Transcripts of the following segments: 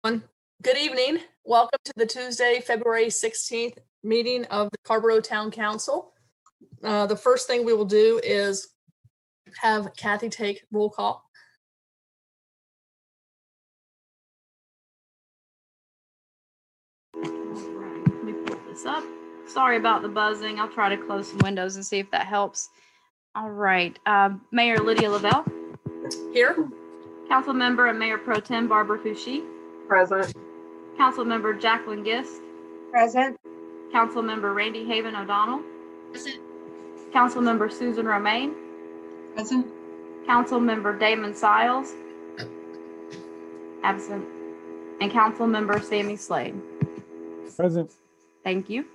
Good evening. Welcome to the Tuesday, February 16th meeting of the Carrboro Town Council. The first thing we will do is have Kathy take roll call. Let me pull this up. Sorry about the buzzing. I'll try to close some windows and see if that helps. All right. Mayor Lydia Lavelle. Here. Council Member and Mayor Pro Tem Barbara Fouchie. Present. Council Member Jacqueline Gist. Present. Council Member Randy Haven O'Donnell. Present. Council Member Susan Romaine. Present. Council Member Damon Siles. Absent. And Council Member Sammy Slade. Present. Thank you.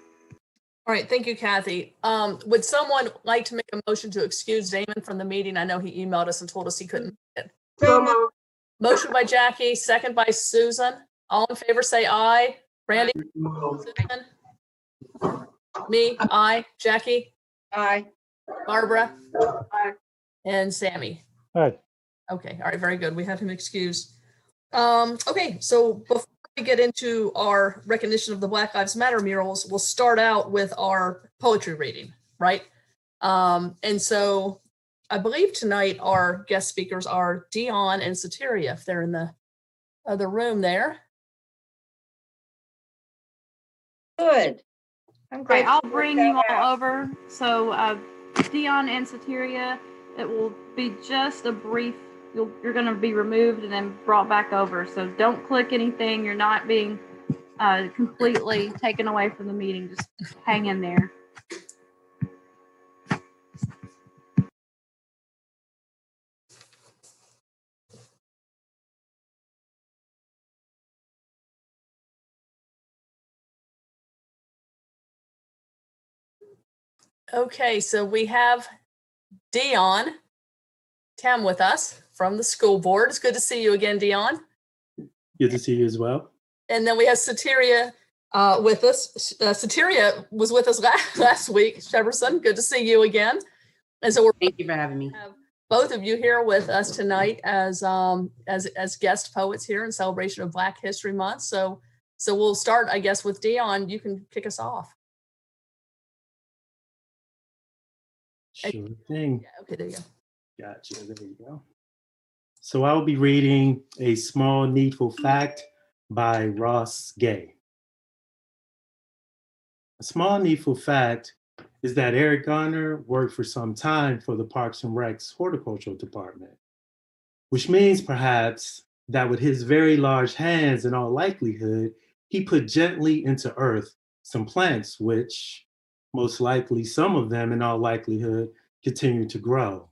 All right. Thank you, Kathy. Would someone like to make a motion to excuse Damon from the meeting? I know he emailed us and told us he couldn't make it. So moved. Motion by Jackie, second by Susan. All in favor, say aye. Randy? Susan? Me? Aye. Jackie? Aye. Barbara? Aye. And Sammy? Aye. Okay. All right. Very good. We have him excused. Okay. So before we get into our recognition of the Black Lives Matter murals, we'll start out with our poetry reading, right? And so I believe tonight our guest speakers are Dion and Soteria, if they're in the other room there. Good. I'm Right, great. I'll bring you all over. So Dion and Soteria, it will be just a brief, you're going to be removed and then brought back over. So don't click anything. You're not being completely taken away from the meeting. Just hang in there. Okay, so we have Dion Tam with us from the school board. It's good to see you again, Dion. Good to see you as well. And then we have Soteria with us. Soteria was with us last week. Sheverson, good to see you again. And so Thank you for having me. have both of you here with us tonight as guest poets here in celebration of Black History Month. So we'll start, I guess, with Dion. You can kick us off. Sure thing. Yeah, okay, there you go. Gotcha. There you go. So I'll be reading A Small Needful Fact by Ross Gay. A small needful fact is that Eric Garner worked for some time for the Parks and Rec's horticultural department, which means perhaps that with his very large hands, in all likelihood, he put gently into earth some plants which, most likely some of them in all likelihood, continue to grow.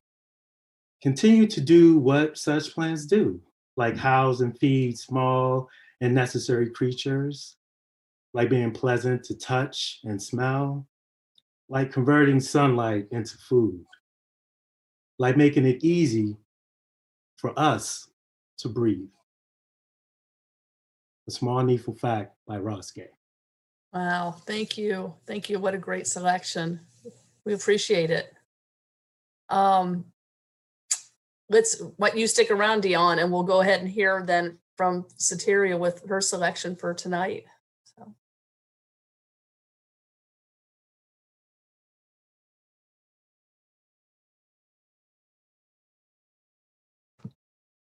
Continue to do what such plants do, like house and feed small and necessary creatures, like being pleasant to touch and smell, like converting sunlight into food, like making it easy for us to breathe. A Small Needful Fact by Ross Gay. Wow, thank you. Thank you. What a great selection. We appreciate it. Let's let you stick around, Dion, and we'll go ahead and hear then from Soteria with her selection for tonight. So.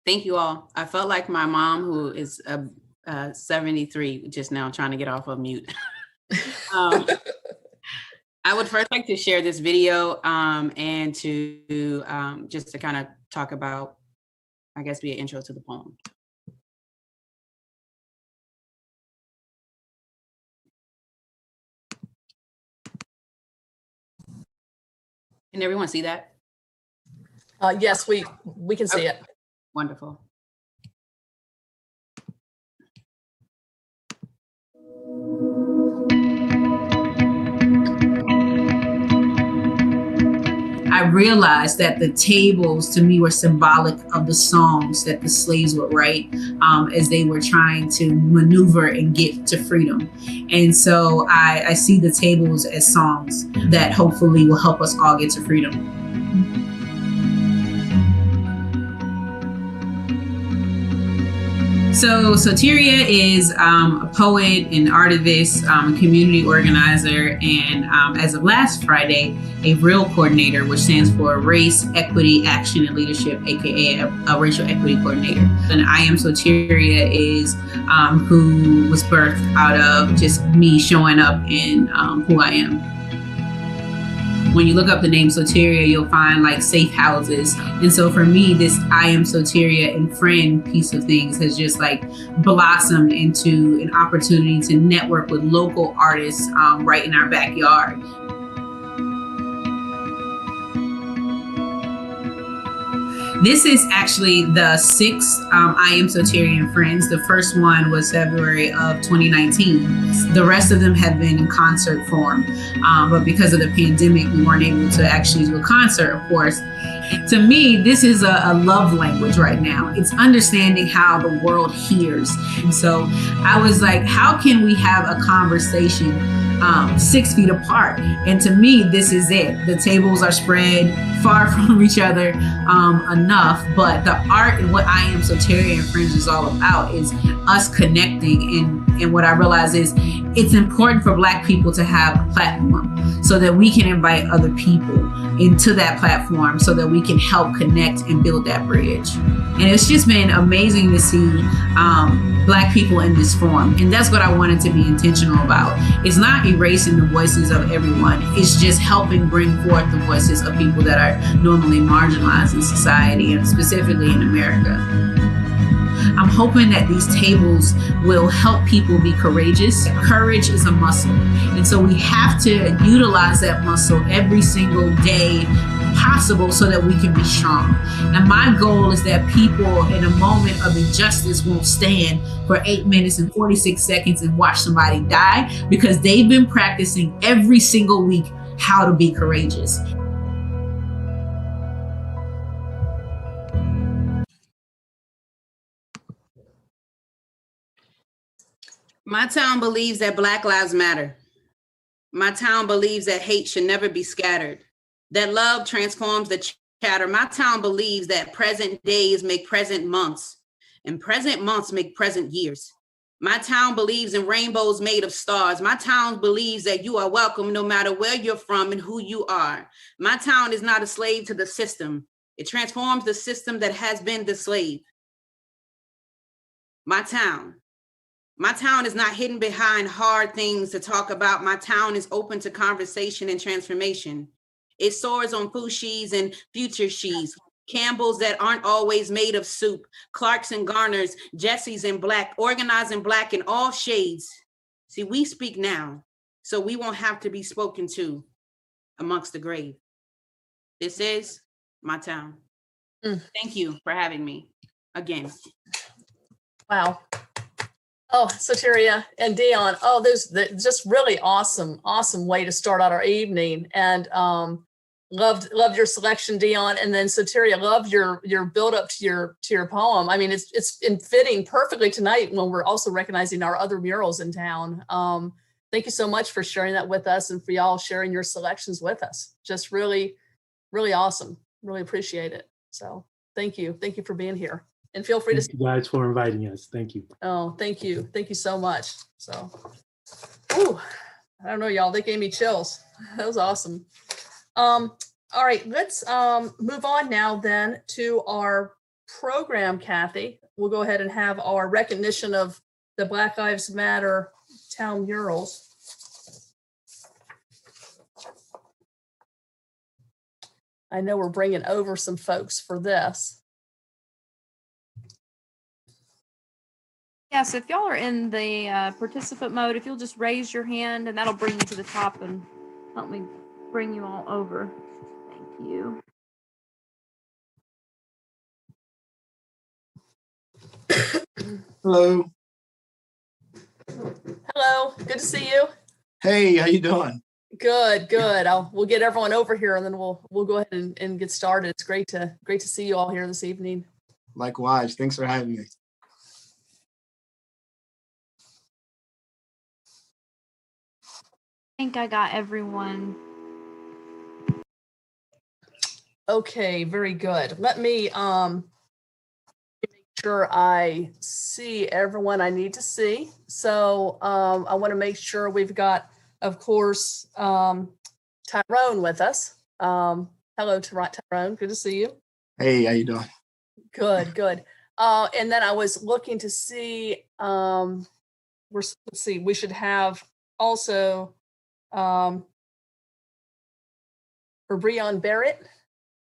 Thank you all. I felt like my mom, who is 73, just now trying to get off of mute. I would first like to share this video and to just to kind of talk about, I guess, be an intro to the poem. Can everyone see that? Yes, we can see it. Wonderful. I realized that the tables to me were symbolic of the songs that the slaves would write as they were trying to maneuver and get to freedom. And so I see the tables as songs that hopefully will help us all get to freedom. So Soteria is a poet, an artivist, a community organizer, and as of last Friday, a REAL coordinator, which stands for Race, Equity, Action, and Leadership, aka a racial equity coordinator. And I Am Soteria is who was birthed out of just me showing up in who I am. When you look up the name Soteria, you'll find like safe houses. And so for me, this I Am Soteria and friend piece of things has just like blossomed into an opportunity to network with local artists right in our backyard. This is actually the sixth I Am Soteria and Friends. The first one was February of 2019. The rest of them have been in concert form, but because of the pandemic, we weren't able to actually do a concert, of course. To me, this is a love language right now. It's understanding how the world hears. And so I was like, how can we have a conversation 6 feet apart? And to me, this is it. The tables are spread far from each other enough, but the art and what I Am Soteria and Friends is all about is us connecting. And what I realize is it's important for Black people to have a platform so that we can invite other people into that platform so that we can help connect and build that bridge. And it's just been amazing to see Black people in this form. And that's what I wanted to be intentional about. It's not erasing the voices of everyone. It's just helping bring forth the voices of people that are normally marginalized in society, and specifically in America. I'm hoping that these tables will help people be courageous. Courage is a muscle. And so we have to utilize that muscle every single day possible so that we can be strong. And my goal is that people in a moment of injustice won't stand for 8 minutes and 46 seconds and watch somebody die, because they've been practicing every single week how to be courageous. My town believes that Black lives matter. My town believes that hate should never be scattered, that love transforms the chatter. My town believes that present days make present months, and present months make present years. My town believes in rainbows made of stars. My town believes that you are welcome no matter where you're from and who you are. My town is not a slave to the system. It transforms the system that has been the slave. My town is not hidden behind hard things to talk about. My town is open to conversation and transformation. It soars on Fushis and future she's, Campbell's that aren't always made of soup, Clarks and Garners, Jessies in Black, organizing Black in all shades. See, we speak now, so we won't have to be spoken to amongst the grave. This is my town. Thank you for having me again. Wow. Oh, Soteria and Dion. Oh, there's just really awesome way to start out our evening. And loved your selection, Dion. And then Soteria, loved your build up to your poem. I mean, it's fitting perfectly tonight when we're also recognizing our other murals in town. Thank you so much for sharing that with us and for y'all sharing your selections with us. Just really, really awesome. Really appreciate it. So thank you. Thank you for being here. And feel free Thank you guys for inviting us. Thank you. Oh, thank you. Thank you so much. So, ooh, I don't know, y'all, they gave me chills. That was awesome. All right, let's move on now then to our program, Kathy. We'll go ahead and have our recognition of the Black Lives Matter town murals. I know we're bringing over some folks for this. Yeah, so if y'all are in the participant mode, if you'll just raise your hand and that'll bring you to the top and help me bring you all over. Thank you. Hello. Hello, good to see you. Hey, how you doing? Good. We'll get everyone over here and then we'll go ahead and get started. It's great to see you all here this evening. Likewise. Thanks for having me. I think I got everyone. Okay, very good. Let me make sure I see everyone I need to see. So I want to make sure we've got, of course, Tyrone with us. Hello, Tyrone. Good to see you. Hey, how you doing? Good, good. And then I was looking to see, let's see, we should have also for Breon Barrett.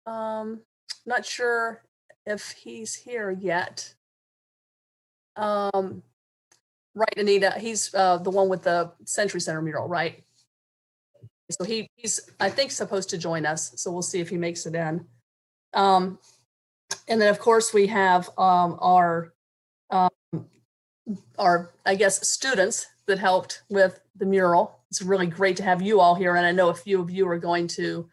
Not sure if he's here yet. Right, Anita, he's the one with the Century Center mural, right? So he's, I think, supposed to join us. So we'll see if he makes it in. And then, of course, we have our, I guess, students that helped with the mural. It's really great to have you all here. And I know a few of you are going to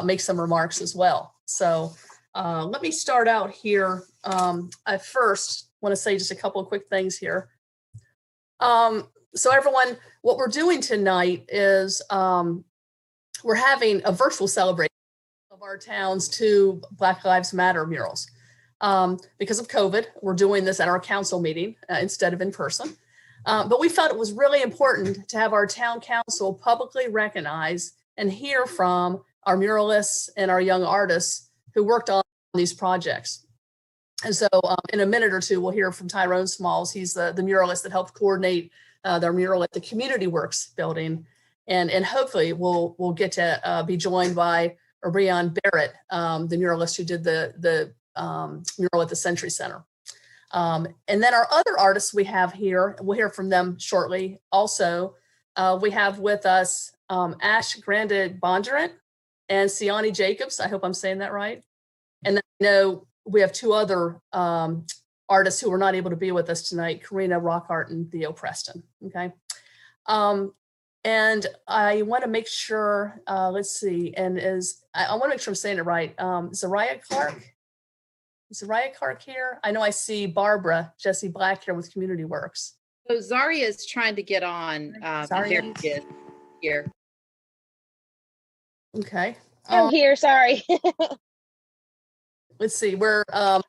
make some remarks as well. So let me start out here. I first want to say just a couple of quick things here. So everyone, what we're doing tonight is we're having a virtual celebration of our town's 2 Black Lives Matter murals. Because of COVID, we're doing this at our council meeting instead of in person. But we felt it was really important to have our town council publicly recognize and hear from our muralists and our young artists who worked on these projects. And so in a minute or two, we'll hear from Tyrone Smalls. He's the muralist that helped coordinate their mural at the Community Works building. And hopefully we'll get to be joined by Breon Barrett, the muralist who did the mural at the Century Center. And then our other artists we have here, we'll hear from them shortly. Also, we have with us Ash Grande Bondurant and Siani Jacobs. I hope I'm saying that right. And then I know we have 2 other artists who were not able to be with us tonight, Karina Rockhart and Theo Preston. Okay. And I want to make sure, let's see, and I want to make sure I'm saying it right. Zariah Clark. Is Zariah Clark here? I know I see Barbara Jesse Black here with Community Works. So Zaria is trying to get on. Zaria? There she is. Here. Okay. I'm here, sorry. Let's see, we're, oh,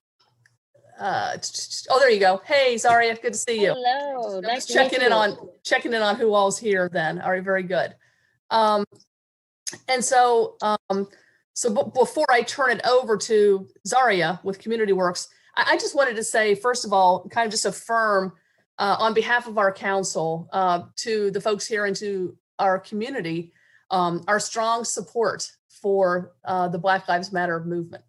there you go. Hey, Zaria, good to see you. Hello, nice to checking meet in you. checking in on who all's here then. All right, very good. And so, before I turn it over to Zaria with Community Works, I just wanted to say, first of all, kind of just affirm on behalf of our council to the folks here and to our community, our strong support for the Black Lives Matter movement.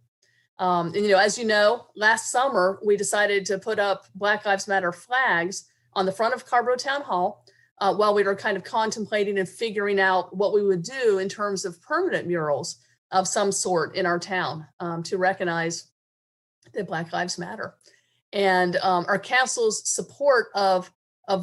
And, as you know, last summer, we decided to put up Black Lives Matter flags on the front of Carrboro Town Hall while we were kind of contemplating and figuring out what we would do in terms of permanent murals of some sort in our town to recognize that Black Lives Matter. And our council's support of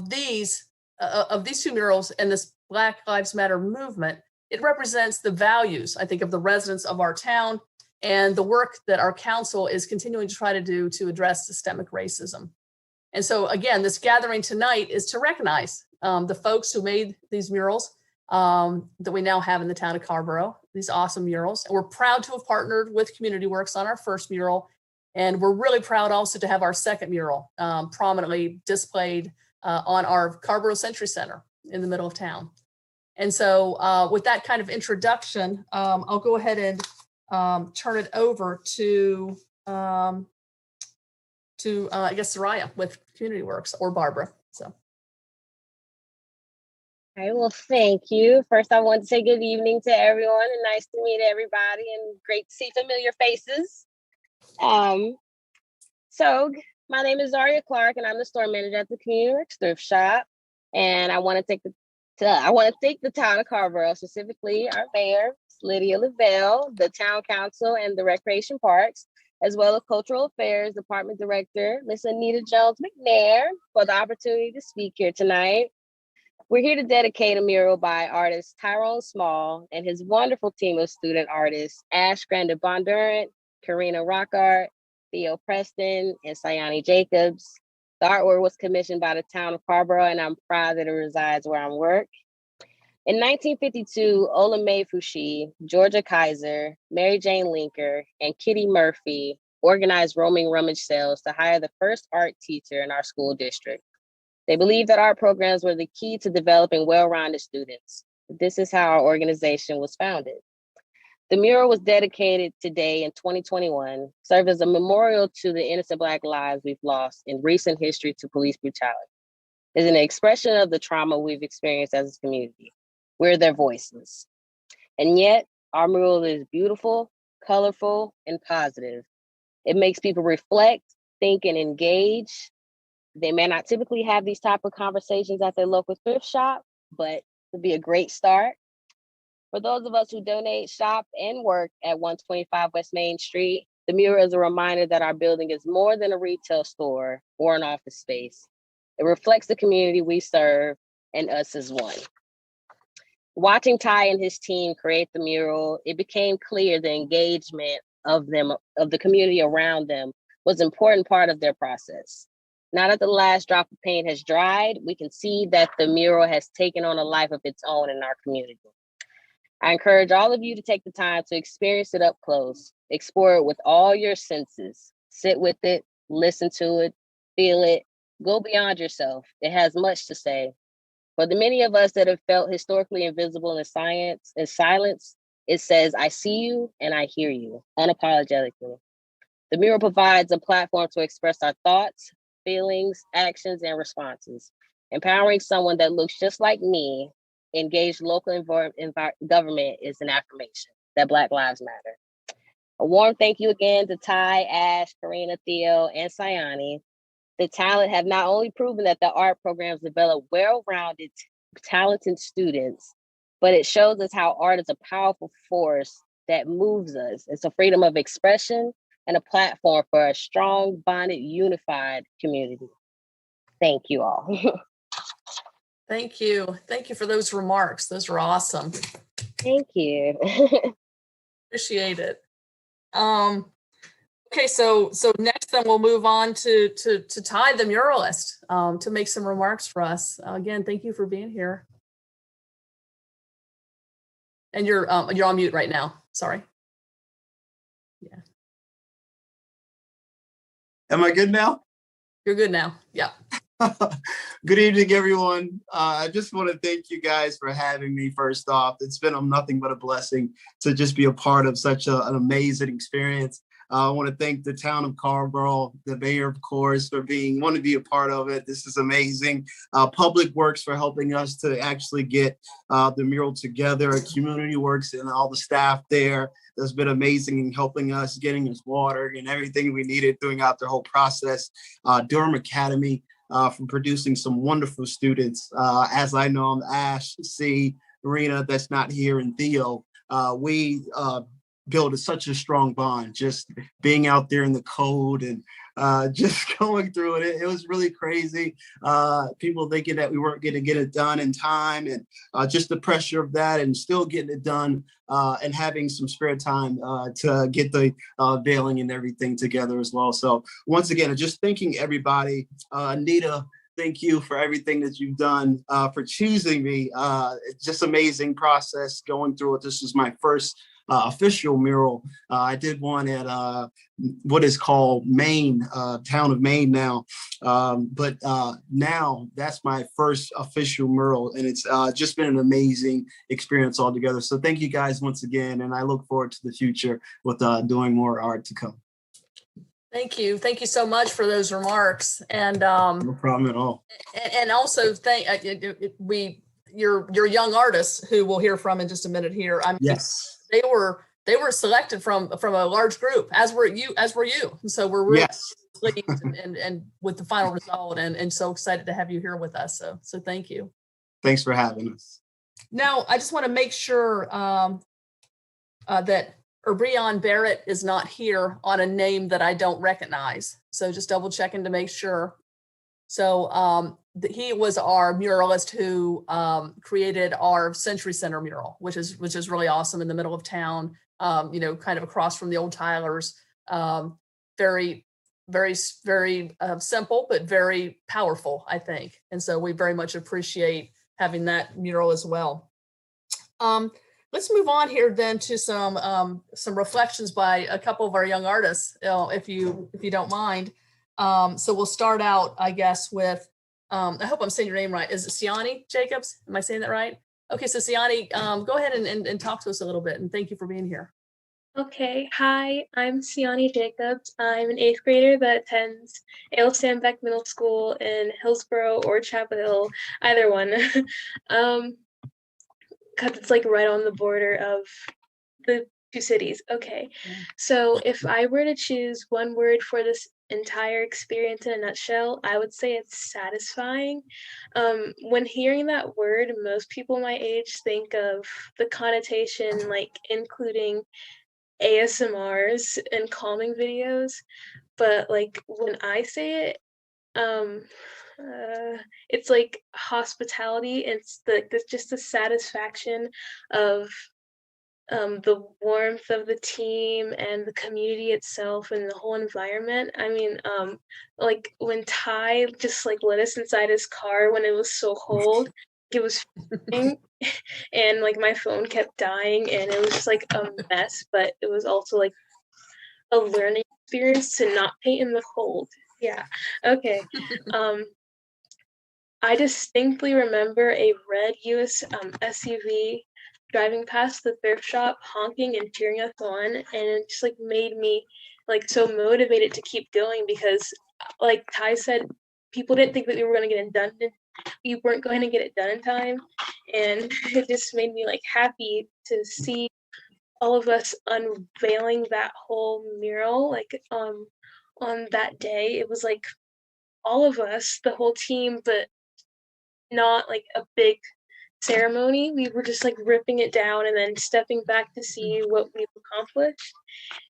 these 2 murals and this Black Lives Matter movement, it represents the values, I think, of the residents of our town and the work that our council is continuing to try to do to address systemic racism. And so again, this gathering tonight is to recognize the folks who made these murals that we now have in the town of Carrboro, these awesome murals. And we're proud to have partnered with Community Works on our first mural. And we're really proud also to have our second mural prominently displayed on our Carrboro Century Center in the middle of town. And so with that kind of introduction, I'll go ahead and turn it over to I guess, Soraya with Community Works or Barbara. So. All right, well, thank you. First, I want to say good evening to everyone and nice to meet everybody and great to see familiar faces. So my name is Zaria Clark and I'm the store manager at the Community Works thrift shop. And I want to thank the town of Carrboro, specifically our mayor, Lydia Lavelle, the town council and the recreation parks, as well as cultural affairs department director, Miss Anita Jones McNair, for the opportunity to speak here tonight. We're here to dedicate a mural by artist Tyrone Small and his wonderful team of student artists, Ash Grande Bondurant, Karina Rockart, Theo Preston, and Siani Jacobs. The artwork was commissioned by the town of Carrboro, and I'm proud that it resides where I work. In 1952, Ola Mae Fushi, Georgia Kaiser, Mary Jane Linker, and Kitty Murphy organize roaming rummage sales to hire the first art teacher in our school district. They believed that art programs were the key to developing well-rounded students. This is how our organization was founded. The mural was dedicated today in 2021, served as a memorial to the innocent Black lives we've lost in recent history to police brutality. It's an expression of the trauma we've experienced as a community. We're their voices. And yet, our mural is beautiful, colorful, and positive. It makes people reflect, think, and engage. They may not typically have these type of conversations at their local thrift shop, but it would be a great start. For those of us who donate, shop, and work at 125 West Main Street, the mural is a reminder that our building is more than a retail store or an office space. It reflects the community we serve and us as one. Watching Ty and his team create the mural, it became clear the engagement of the community around them was an important part of their process. Now that the last drop of paint has dried, we can see that the mural has taken on a life of its own in our community. I encourage all of you to take the time to experience it up close, explore it with all your senses, sit with it, listen to it, feel it, go beyond yourself. It has much to say. For the many of us that have felt historically invisible in silence, it says, I see you and I hear you, unapologetically. The mural provides a platform to express our thoughts, feelings, actions, and responses. Empowering someone that looks just like me, engaged local government is an affirmation that Black Lives Matter. A warm thank you again to Ty, Ash, Karina, Theo, and Sayani. The talent have not only proven that the art programs develop well-rounded, talented students, but it shows us how art is a powerful force that moves us. It's a freedom of expression and a platform for a strong, bonded, unified community. Thank you all. Thank you. Thank you for those remarks. Those are awesome. Thank you. Appreciate it. Okay, so next then we'll move on to Ty, the muralist, to make some remarks for us. Again, thank you for being here. And you're on mute right now. Sorry. Yeah. Am I good now? You're good now. Yeah. Good evening, everyone. I just want to thank you guys for having me first off. It's been nothing but a blessing to just be a part of such an amazing experience. I want to thank the town of Carrboro, the mayor, of course, for want to be a part of it. This is amazing. Public Works for helping us to actually get the mural together. Community Works and all the staff there that's been amazing in helping us, getting us water and everything we needed throughout the whole process. Durham Academy for producing some wonderful students. As I know, Ash, C, Marina, that's not here, and Theo. We built such a strong bond, just being out there in the cold and just going through it. It was really crazy. People thinking that we weren't going to get it done in time, and just the pressure of that and still getting it done and having some spare time to get the veiling and everything together as well. So once again, just thanking everybody. Anita, thank you for everything that you've done, for choosing me. It's just amazing process going through it. This is my first official mural. I did one at what is called Maine, town of Maine now. But now that's my first official mural, and it's just been an amazing experience altogether. So thank you guys once again, and I look forward to the future with doing more art to come. Thank you. Thank you so much for those remarks. And no problem at all. And also your young artists who we'll hear from in just a minute here. I mean, yes. They were selected from a large group, as were you. And so we're really pleased and with the final result, and so excited to have you here with us. So thank you. Thanks for having us. Now, I just want to make sure that Brian Barrett is not here on a name that I don't recognize. So just double checking to make sure. So he was our muralist who created our Century Center mural, which is really awesome in the middle of town. Kind of across from the old Tylers. Very, very, very simple, but very powerful, I think. And so we very much appreciate having that mural as well. let's move on here then to some reflections by a couple of our young artists, if you don't mind. So we'll start out, I guess, with I hope I'm saying your name right. Is it Siani Jacobs? Am I saying that right? Okay, so Siani, go ahead and talk to us a little bit, and thank you for being here. Okay, hi, I'm Siani Jacobs. I'm an 8th grader that attends A.L. Sandbeck Middle School in Hillsboro or Chapel Hill, either one. Because it's like right on the border of the two cities. Okay, so if I were to choose one word for this entire experience in a nutshell, I would say it's satisfying. When hearing that word, most people my age think of the connotation like including ASMRs and calming videos, but like when I say it, it's like hospitality. It's just the satisfaction of the warmth of the team and the community itself and the whole environment. I mean, like when Ty just like let us inside his car when it was so cold, it was freezing, and like my phone kept dying and it was just like a mess, but it was also like a learning experience to not paint in the cold. Yeah. Okay. I distinctly remember a red US SUV driving past the thrift shop, honking and cheering us on, and it just like made me like so motivated to keep going because, like Ty said, people didn't think that we were going to get it done. We weren't going to get it done in time, and it just made me like happy to see all of us unveiling that whole mural like on that day. It was like all of us, the whole team, but not like a big ceremony. We were just like ripping it down and then stepping back to see what we've accomplished.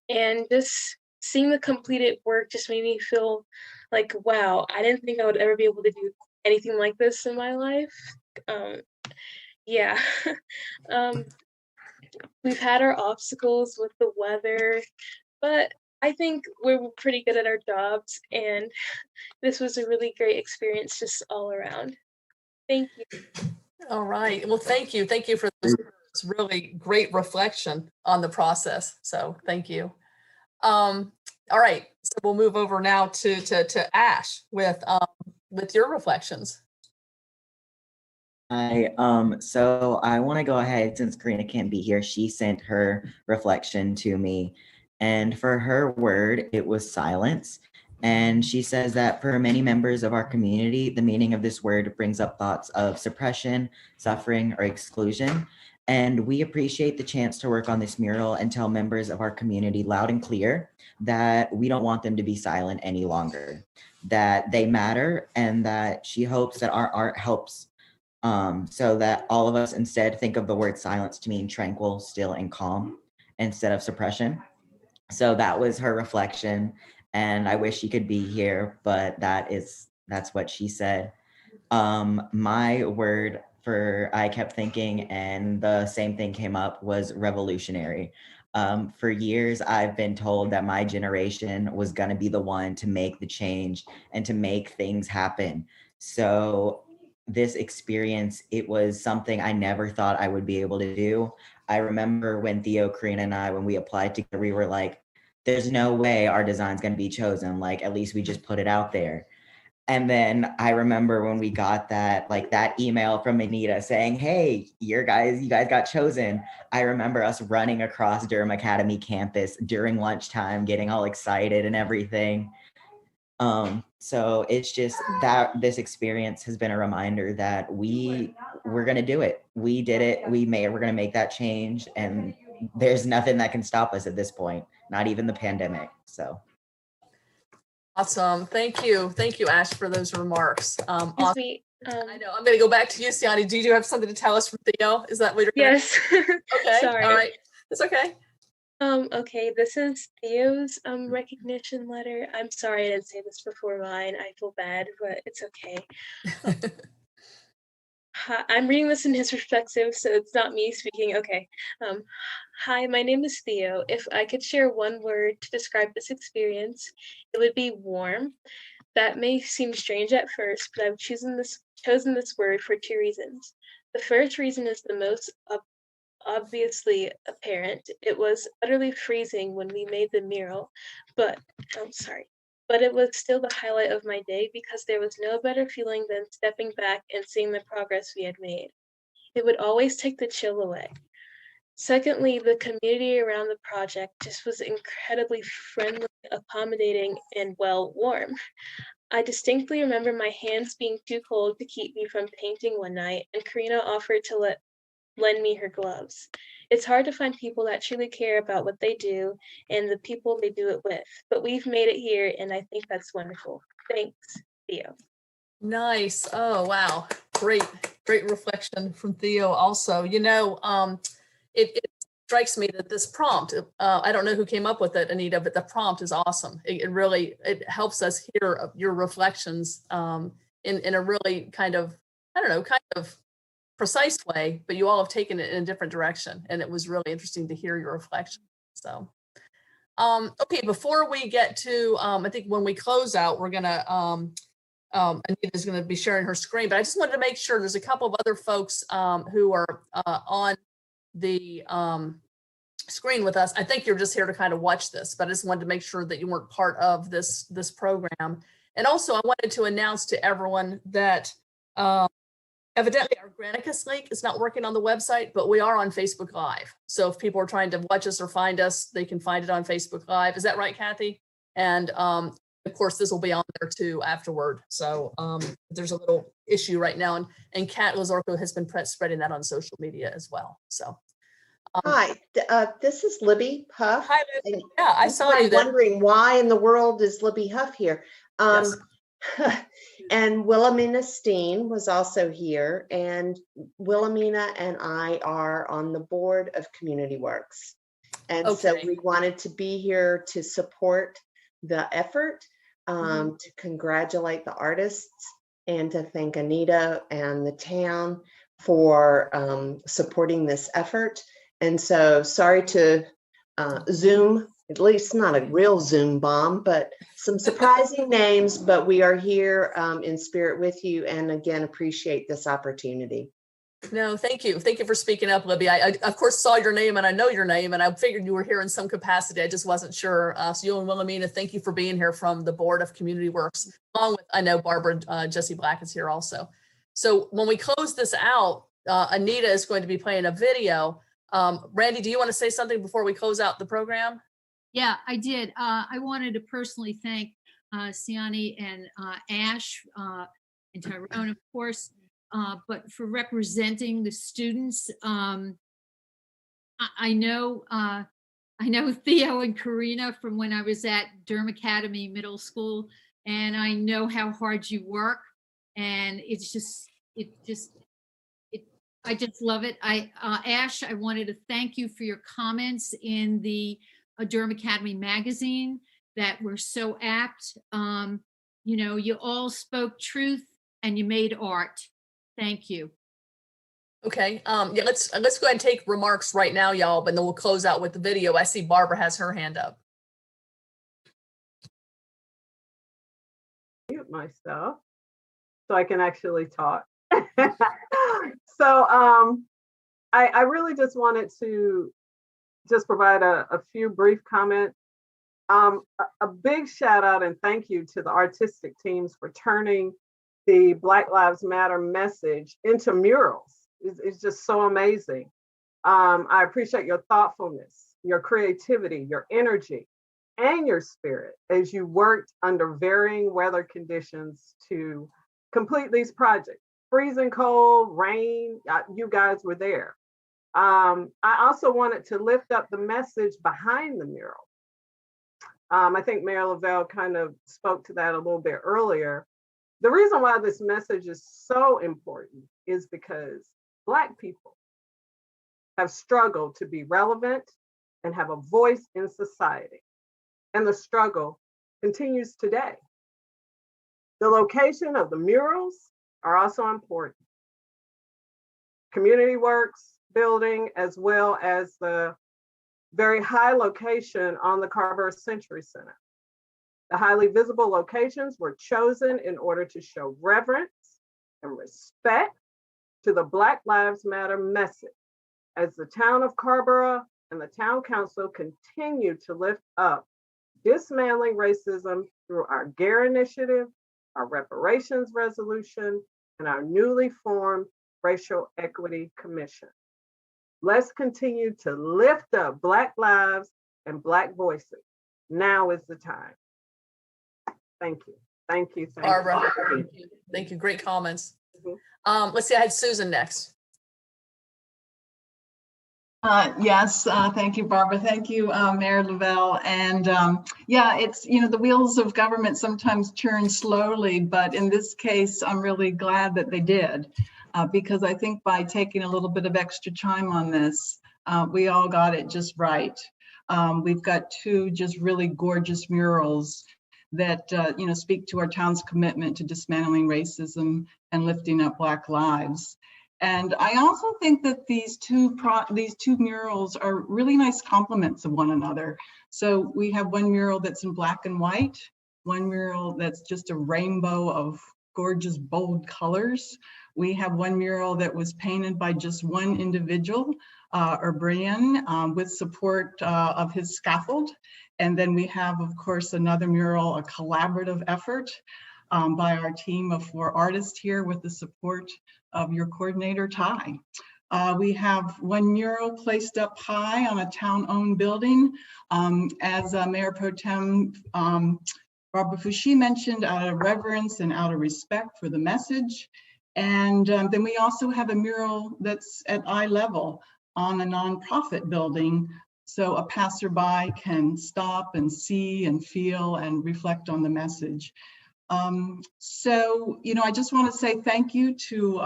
And just seeing the completed work just made me feel like, wow, I didn't think I would ever be able to do anything like this in my life. Yeah. We've had our obstacles with the weather, but I think we're pretty good at our jobs, and this was a really great experience just all around. Thank you. All right. Well, thank you. Thank you for this really great reflection on the process. So thank you. All right. So we'll move over now to Ash with your reflections. Hi. So I want to go ahead, since Karina can't be here, she sent her reflection to me. And for her word, it was silence. And she says that for many members of our community, the meaning of this word brings up thoughts of suppression, suffering, or exclusion. And we appreciate the chance to work on this mural and tell members of our community loud and clear that we don't want them to be silent any longer, that they matter, and that she hopes that our art helps so that all of us instead think of the word silence to mean tranquil, still, and calm instead of suppression. So that was her reflection, and I wish she could be here, but that's what she said. My word for I kept thinking, and the same thing came up, was revolutionary. For years, I've been told that my generation was going to be the one to make the change and to make things happen. So this experience, it was something I never thought I would be able to do. I remember when Theo, Karina, and I, when we applied together, we were like, there's no way our design's going to be chosen. Like, at least we just put it out there. And then I remember when we got that email from Anita saying, hey, you guys got chosen. I remember us running across Durham Academy campus during lunchtime, getting all excited and everything. So it's just that this experience has been a reminder that we're going to do it. We did it. We're going to make that change. And there's nothing that can stop us at this point, not even the pandemic. So. Awesome. Thank you. Thank you, Ash, for those remarks. Awesome. I know. I'm going to go back to you, Siani. Do you have something to tell us from Theo? Is that what you're Yes. Okay. Sorry. All right. It's okay. Okay, this is Theo's recognition letter. I'm sorry I didn't say this before mine. I feel bad, but it's okay. I'm reading this in his perspective, so it's not me speaking. Okay. Hi, my name is Theo. If I could share one word to describe this experience, it would be warm. That may seem strange at first, but I've chosen this word for two reasons. The first reason is the most obviously apparent. It was utterly freezing when we made the mural, but I'm sorry. But it was still the highlight of my day because there was no better feeling than stepping back and seeing the progress we had made. It would always take the chill away. Secondly, the community around the project just was incredibly friendly, accommodating, and well, warm. I distinctly remember my hands being too cold to keep me from painting one night, and Karina offered to lend me her gloves. It's hard to find people that truly care about what they do and the people they do it with, but we've made it here, and I think that's wonderful. Thanks, Theo. Nice. Oh, wow. Great reflection from Theo also. It strikes me that this prompt, I don't know who came up with it, Anita, but the prompt is awesome. It really, it helps us hear your reflections in a really kind of precise way, but you all have taken it in a different direction. And it was really interesting to hear your reflection. So, okay, before we get to, I think when we close out, we're gonna, Anita's going to be sharing her screen, but I just wanted to make sure there's a couple of other folks who are on the screen with us. I think you're just here to kind of watch this, but I just wanted to make sure that you weren't part of this program. And also I wanted to announce to everyone that evidently our Granicus link is not working on the website, but we are on Facebook Live. So if people are trying to watch us or find us, they can find it on Facebook Live. Is that right, Kathy? And of course, this will be on there too afterward. So there's a little issue right now, and Kat Lazorko has been spreading that on social media as well. So hi, this is Libby Huff. Hi, Libby. Yeah, I saw you there. Wondering why in the world is Libby Huff here? Yes. And Wilhelmina Steen was also here, and Wilhelmina and I are on the board of Community Works, and so we wanted to be here to support the effort. To congratulate the artists and to thank Anita and the town for supporting this effort. And so sorry to Zoom, at least not a real Zoom bomb, but some surprising names, but we are here in spirit with you, and again, appreciate this opportunity. No, thank you. Thank you for speaking up, Libby. I of course saw your name and I know your name, and I figured you were here in some capacity. I just wasn't sure. So you and Wilhelmina, thank you for being here from the Board of Community Works, along with, I know Barbara, Jesse Black is here also. So when we close this out, Anita is going to be playing a video. Randy, do you want to say something before we close out the program? Yeah, I did. I wanted to personally thank Siani and Ash and Tyrone, of course, but for representing the students. I know Theo and Karina from when I was at Durham Academy Middle School, and I know how hard you work, and I just love it. Ash, I wanted to thank you for your comments in the Durham Academy magazine that were so apt. You all spoke truth and you made art. Thank you. Okay. Yeah, let's go ahead and take remarks right now, y'all, but then we'll close out with the video. I see Barbara has her hand up. Mute myself so I can actually talk. So I really just wanted to just provide a few brief comments. A big shout out and thank you to the artistic teams for turning the Black Lives Matter message into murals. It's just so amazing. I appreciate your thoughtfulness, your creativity, your energy, and your spirit as you worked under varying weather conditions to complete these projects. Freezing cold, rain, you guys were there. I also wanted to lift up the message behind the mural. I think Mayor Lavelle kind of spoke to that a little bit earlier. The reason why this message is so important is because Black people have struggled to be relevant and have a voice in society. And the struggle continues today. The location of the murals are also important. Community Works building, as well as the very high location on the Carrboro Century Center. The highly visible locations were chosen in order to show reverence and respect to the Black Lives Matter message As the town of Carrboro and the town council continue to lift up dismantling racism through our GARE initiative, our reparations resolution, and our newly formed Racial Equity Commission. Let's continue to lift up Black lives and Black voices. Now is the time. Thank you. Thank you. Thank Barbara, you. thank you. Great comments. Let's see, I had Susan next. Yes, thank you, Barbara. Thank you, Mayor Lavelle. And yeah, it's, you know, the wheels of government sometimes turn slowly, but in this case, I'm really glad that they did, because I think by taking a little bit of extra time on this, we all got it just right. We've got two just really gorgeous murals that, you know, speak to our town's commitment to dismantling racism and lifting up Black lives. And I also think that these two murals are really nice complements of one another. So we have one mural that's in black and white, one mural that's just a rainbow of gorgeous, bold colors. We have one mural that was painted by just one individual, Brian, with support of his scaffold. And then we have, of course, another mural, a collaborative effort by our team of 4 artists here with the support of your coordinator, Ty. We have one mural placed up high on a town-owned building. As Mayor Pro Tem Barbara Fouché mentioned, out of reverence and out of respect for the message. And then we also have a mural that's at eye level on a nonprofit building, so a passerby can stop and see and feel and reflect on the message. So, you know, I just want to say thank you to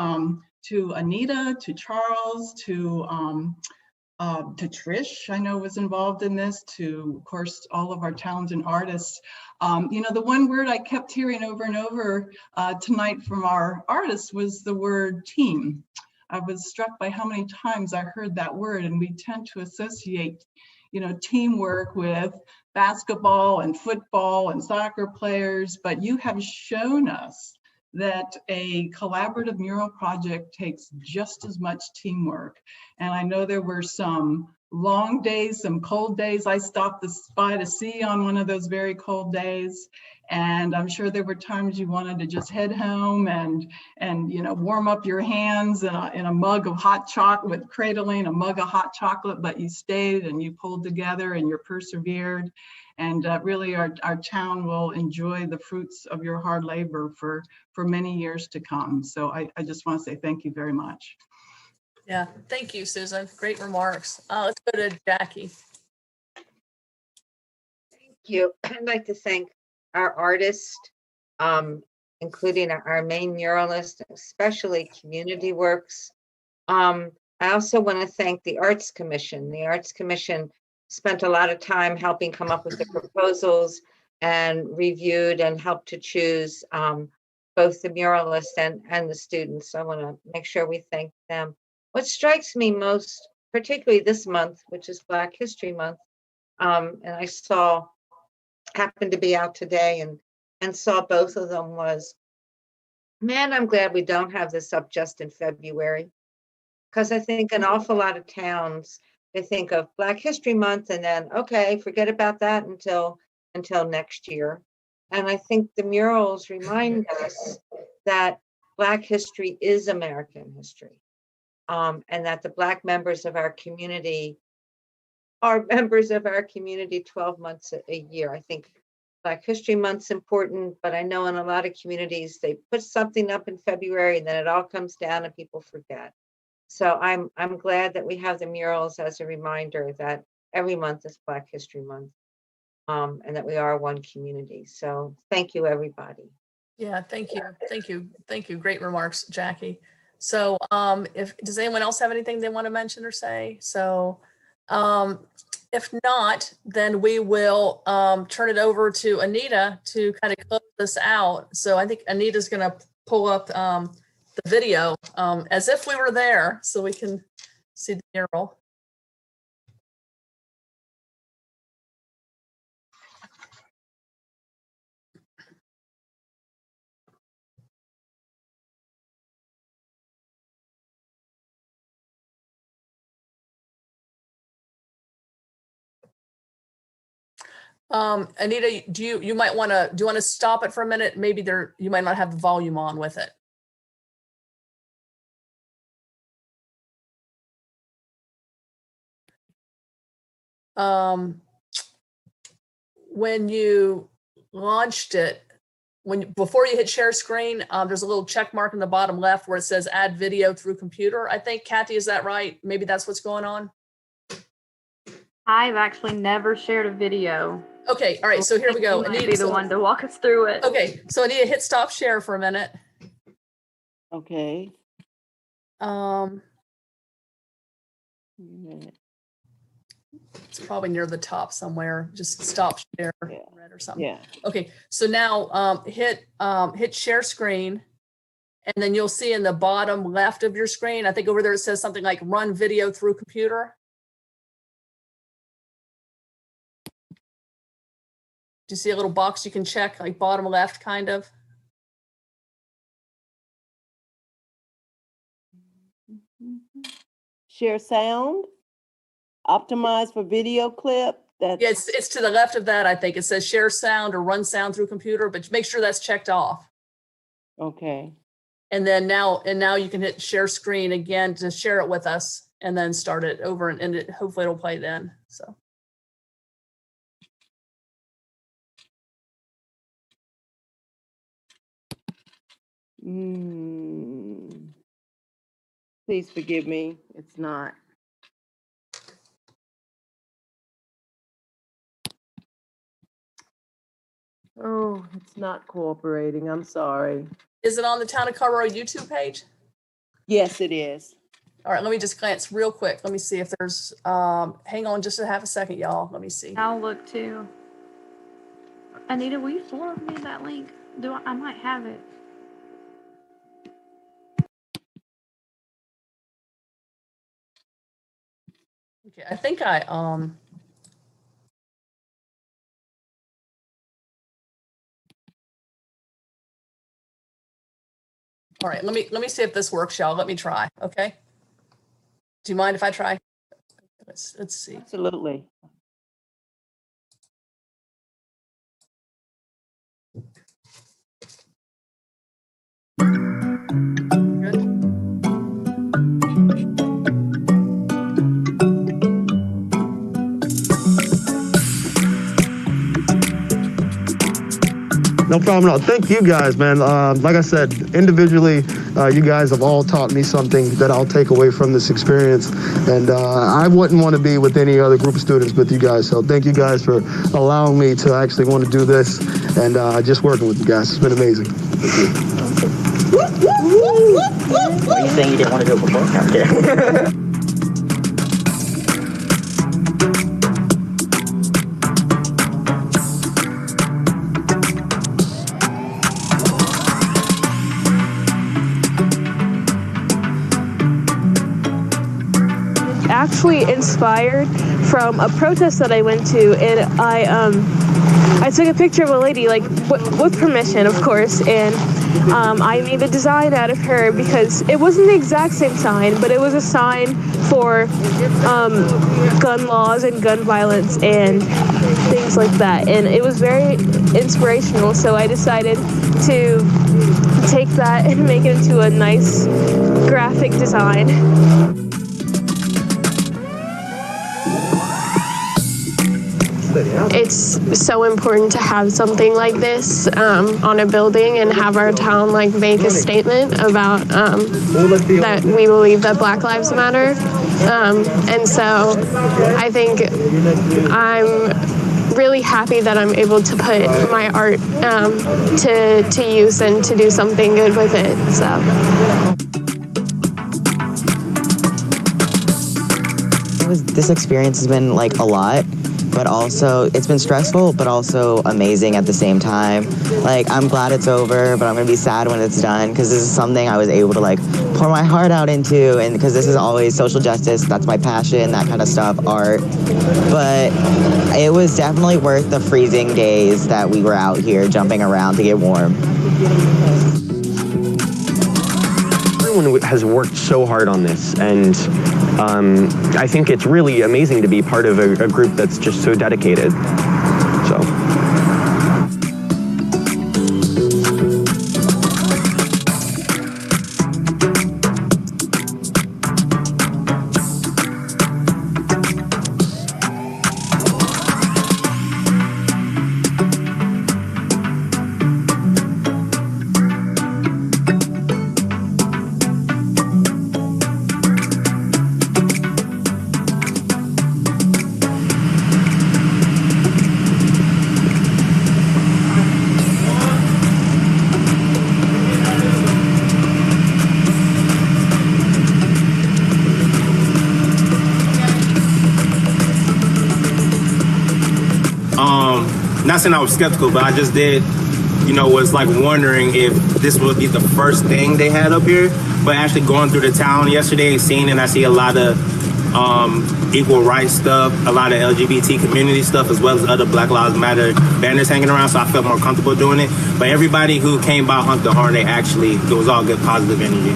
Anita, to Charles, to Trish, I know was involved in this, to, of course, all of our talented artists. You know, the one word I kept hearing over and over tonight from our artists was the word team. I was struck by how many times I heard that word, and we tend to associate, you know, teamwork with basketball and football and soccer players, but you have shown us that a collaborative mural project takes just as much teamwork. And I know there were some long days, some cold days. I stopped by to see on one of those very cold days. And I'm sure there were times you wanted to just head home and you know, warm up your hands in a mug of hot chocolate, cradling a mug of hot chocolate, but you stayed and you pulled together and you persevered. And really our town will enjoy the fruits of your hard labor for many years to come. So I just want to say thank you very much. Yeah, thank you, Susan. Great remarks. Let's go to Jackie. Thank you. I'd like to thank our artists, including our main muralist, especially Community Works. I also want to thank the Arts Commission. The Arts Commission spent a lot of time helping come up with the proposals and reviewed and helped to choose both the muralists and the students. So I want to make sure we thank them. What strikes me most, particularly this month, which is Black History Month, and I happened to be out today and saw both of them, was, man, I'm glad we don't have this up just in February, because I think an awful lot of towns, they think of Black History Month and then, okay, forget about that until next year. And I think the murals remind us that Black history is American history, and that the Black members of our community are members of our community 12 months a year. I think Black History Month's important, but I know in a lot of communities, they put something up in February and then it all comes down and people forget. So I'm glad that we have the murals as a reminder that every month is Black History Month, and that we are one community. So thank you, everybody. Yeah, thank you. Thank you. Thank you. Great remarks, Jackie. So does anyone else have anything they want to mention or say? So if not, then we will turn it over to Anita to kind of close this out. So I think Anita's going to pull up the video as if we were there so we can see the mural. Anita, do you might want to stop it for a minute? Maybe you might not have the volume on with it. When you launched it, before you hit share screen, there's a little check mark in the bottom left where it says add video through computer. I think, Kathy, is that right? Maybe that's what's going on. I've actually never shared a video. Okay, all right, so here we go. Anita be the one to walk us through it. Okay, so Anita, hit stop share for a minute. Okay. It's probably near the top somewhere. Just stop share red or something. Yeah. Okay, so now hit share screen, and then you'll see in the bottom left of your screen, I think over there it says something like run video through computer. Do you see a little box you can check, like bottom left, kind of? Share sound, optimize for video clip. That's... Yeah, it's to the left of that, I think. It says share sound or run sound through computer, but make sure that's checked off. Okay. And then now you can hit share screen again to share it with us, and then start it over, and hopefully it'll play then. So. Please forgive me. It's not. Oh, it's not cooperating. I'm sorry. Is it on the Town of Carrboro YouTube page? Yes, it is. All right, let me just glance real quick. Let me see if there's, hang on just a half a second, y'all. Let me see. I'll look too. Anita, will you forward me that link? I might have it. Okay, I think I all right, let me see if this works, y'all. Let me try, okay? Do you mind if I try? Let's see. Absolutely. No problem at all. Thank you guys, man. Like I said, individually, you guys have all taught me something that I'll take away from this experience. And I wouldn't want to be with any other group of students with you guys. So thank you guys for allowing me to actually want to do this and just working with you guys. It's been amazing. Are you saying you didn't want to do it before? I'm kidding. Actually inspired from a protest that I went to, and I took a picture of a lady, like with permission, of course, and I made a design out of her because it wasn't the exact same sign, but it was a sign for gun laws and gun violence and things like that, and it was very inspirational. So I decided to take that and make it into a nice graphic design. It's so important to have something like this on a building and have our town like make a statement about that we believe that Black Lives Matter. And so I think I'm really happy that I'm able to put my art to use and to do something good with it. So. This experience has been like a lot, but also it's been stressful, but also amazing at the same time. Like, I'm glad it's over, but I'm gonna be sad when it's done, because this is something I was able to like pour my heart out into, and because this is always social justice, that's my passion, that kind of stuff, art. But it was definitely worth the freezing days that we were out here jumping around to get warm. Everyone has worked so hard on this, and I think it's really amazing to be part of a group that's just so dedicated. So. not saying I was skeptical, but I just did, was like wondering if this would be the first thing they had up here. But actually going through the town yesterday and seeing it, I see a lot of equal rights stuff, a lot of LGBT community stuff, as well as other Black Lives Matter banners hanging around, so I felt more comfortable doing it. But everybody who came by honked the horn, it was all good, positive energy.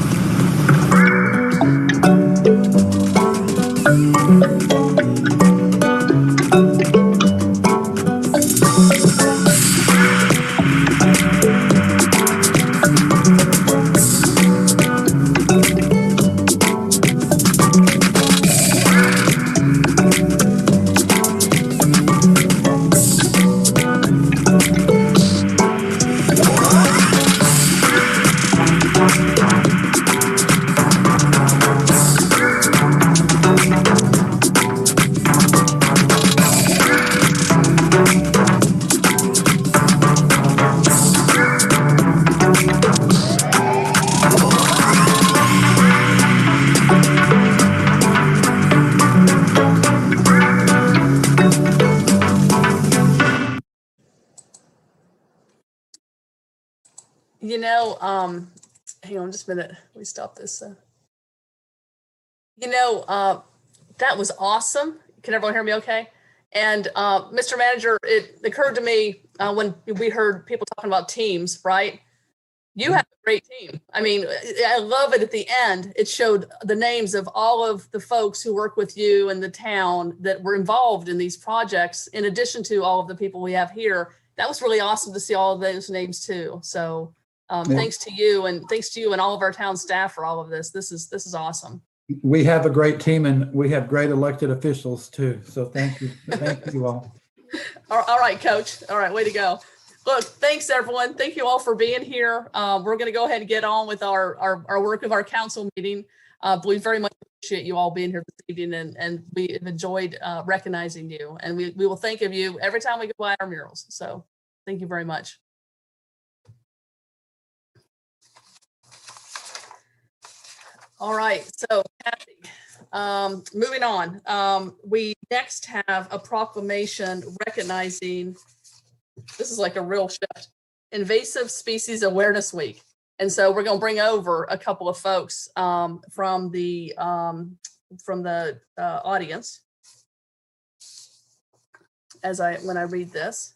Hang on just a minute. Let me stop this. That was awesome. Can everyone hear me okay? And Mr. Manager, it occurred to me when we heard people talking about teams, right? You have a great team. I mean, I love it at the end. It showed the names of all of the folks who work with you in the town that were involved in these projects, in addition to all of the people we have here. That was really awesome to see all of those names too. So thanks to you and all of our town staff for all of this. This is awesome. We have a great team and we have great elected officials too. So thank you. Thank you all. All right, Coach. All right, way to go. Look, thanks everyone. Thank you all for being here. We're going to go ahead and get on with our work of our council meeting. We very much appreciate you all being here this evening, and we have enjoyed recognizing you. And we will think of you every time we go by our murals. So thank you very much. All right, so Kathy, moving on. We next have a proclamation recognizing, this is like a real shift, Invasive Species Awareness Week. And so we're going to bring over a couple of folks from the audience when I read this.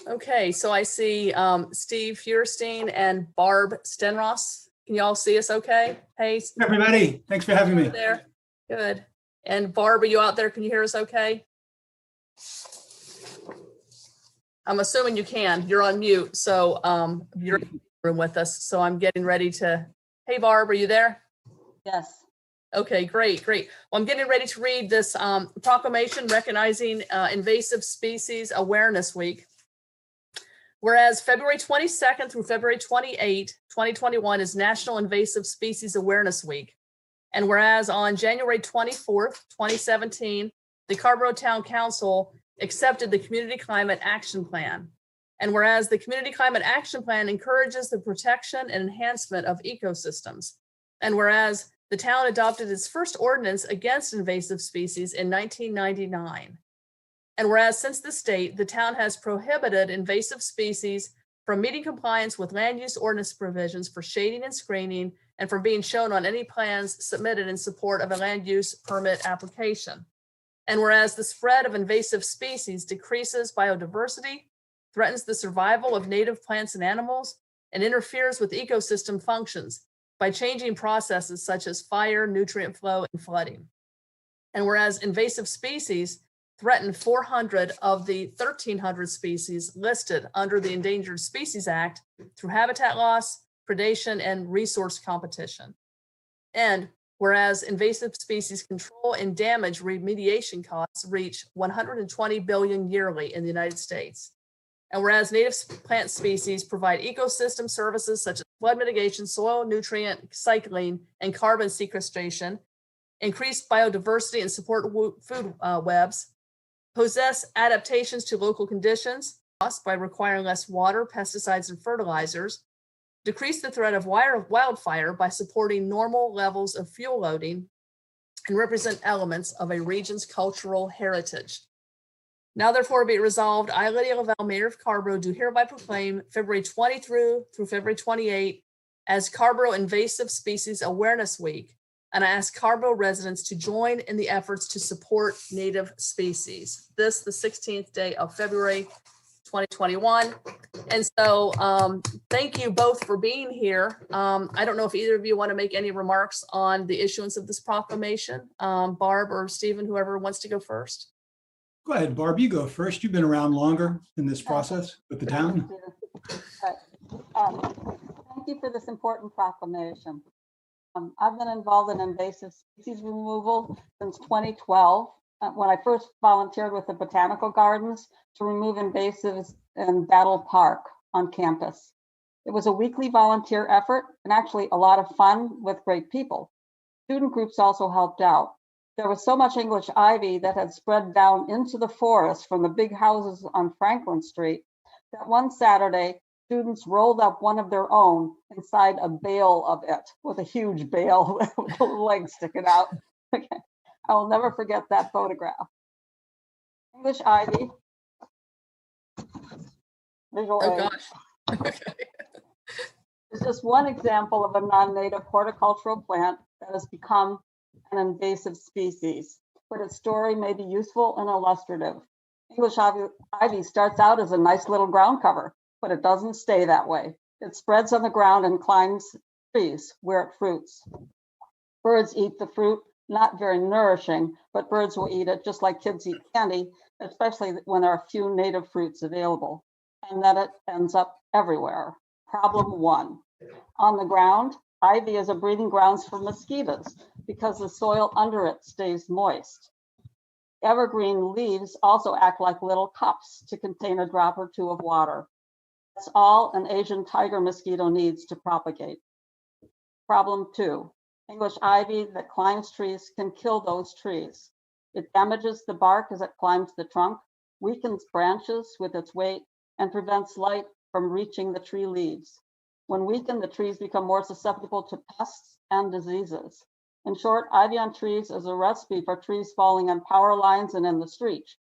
Okay, so I see Steve Feuerstein and Barb Stenross. Can you all see us okay? Hey, everybody, thanks for having me. There, good. And Barb, are you out there? Can you hear us okay? I'm assuming you can. You're on mute, so you're in the room with us. So I'm getting ready to. Hey, Barb, are you there? Yes. Okay, great. Well, I'm getting ready to read this proclamation recognizing Invasive Species Awareness Week. Whereas February 22nd through February 28, 2021 is National Invasive Species Awareness Week. And whereas on January 24th, 2017, the Carrboro Town Council accepted the Community Climate Action Plan. And whereas the Community Climate Action Plan encourages the protection and enhancement of ecosystems. And whereas the town adopted its first ordinance against invasive species in 1999. And whereas since this date, the town has prohibited invasive species from meeting compliance with land use ordinance provisions for shading and screening and from being shown on any plans submitted in support of a land use permit application. And whereas the spread of invasive species decreases biodiversity, threatens the survival of native plants and animals, and interferes with ecosystem functions by changing processes such as fire, nutrient flow, and flooding. And whereas invasive species threaten 400 of the 1,300 species listed under the Endangered Species Act through habitat loss, predation, and resource competition. And whereas invasive species control and damage remediation costs reach $120 billion yearly in the United States. And whereas native plant species provide ecosystem services such as flood mitigation, soil nutrient cycling, and carbon sequestration, increase biodiversity and support food webs, possess adaptations to local conditions by requiring less water, pesticides, and fertilizers, decrease the threat of wildfire by supporting normal levels of fuel loading, and represent elements of a region's cultural heritage. Now therefore be it resolved, I, Lydia Lavelle, Mayor of Carrboro, do hereby proclaim February 20 through February 28 as Carrboro Invasive Species Awareness Week, and I ask Carrboro residents to join in the efforts to support native species. This, the 16th day of February 2021. And so thank you both for being here. I don't know if either of you want to make any remarks on the issuance of this proclamation. Barb or Stephen, whoever wants to go first. Go ahead, Barb, you go first. You've been around longer in this process with the town. Thank you for this important proclamation. I've been involved in invasive species removal since 2012, when I first volunteered with the Botanical Gardens to remove invasives in Battle Park on campus. It was a weekly volunteer effort and actually a lot of fun with great people. Student groups also helped out. There was so much English ivy that had spread down into the forest from the big houses on Franklin Street that one Saturday, students rolled up one of their own inside a bale of it, with a huge bale with the legs sticking out. Okay. I will never forget that photograph. English ivy. Visual Oh aid. gosh. Okay. It's just one example of a non-native horticultural plant that has become an invasive species, but its story may be useful and illustrative. English ivy starts out as a nice little ground cover, but it doesn't stay that way. It spreads on the ground and climbs trees where it fruits. Birds eat the fruit, not very nourishing, but birds will eat it just like kids eat candy, especially when there are few native fruits available, and that it ends up everywhere. Problem one, on the ground, ivy is a breeding grounds for mosquitoes because the soil under it stays moist. Evergreen leaves also act like little cups to contain a drop or two of water. That's all an Asian tiger mosquito needs to propagate. Problem two, English ivy that climbs trees can kill those trees. It damages the bark as it climbs the trunk, weakens branches with its weight, and prevents light from reaching the tree leaves. When weakened, the trees become more susceptible to pests and diseases. In short, ivy on trees is a recipe for trees falling on power lines and in the streets,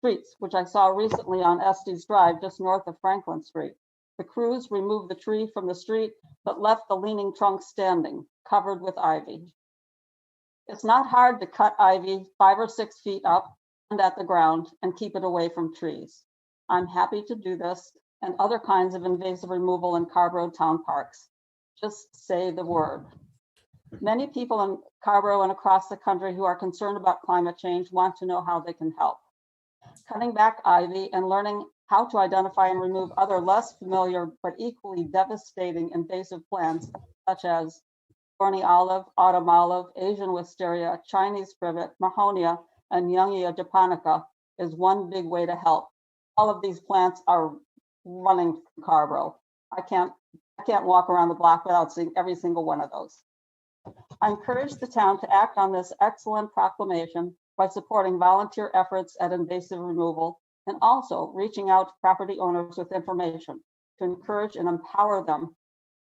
which I saw recently on Estes Drive, just north of Franklin Street. The crews removed the tree from the street, but left the leaning trunk standing, covered with ivy. It's not hard to cut ivy 5 or 6 feet up and at the ground and keep it away from trees. I'm happy to do this and other kinds of invasive removal in Carrboro town parks. Just say the word. Many people in Carrboro and across the country who are concerned about climate change want to know how they can help. Cutting back ivy and learning how to identify and remove other less familiar but equally devastating invasive plants such as thorny olive, autumn olive, Asian wisteria, Chinese privet, mahonia, and Youngia japonica is one big way to help. All of these plants are running Carrboro. I can't walk around the block without seeing every single one of those. I encourage the town to act on this excellent proclamation by supporting volunteer efforts at invasive removal and also reaching out to property owners with information to encourage and empower them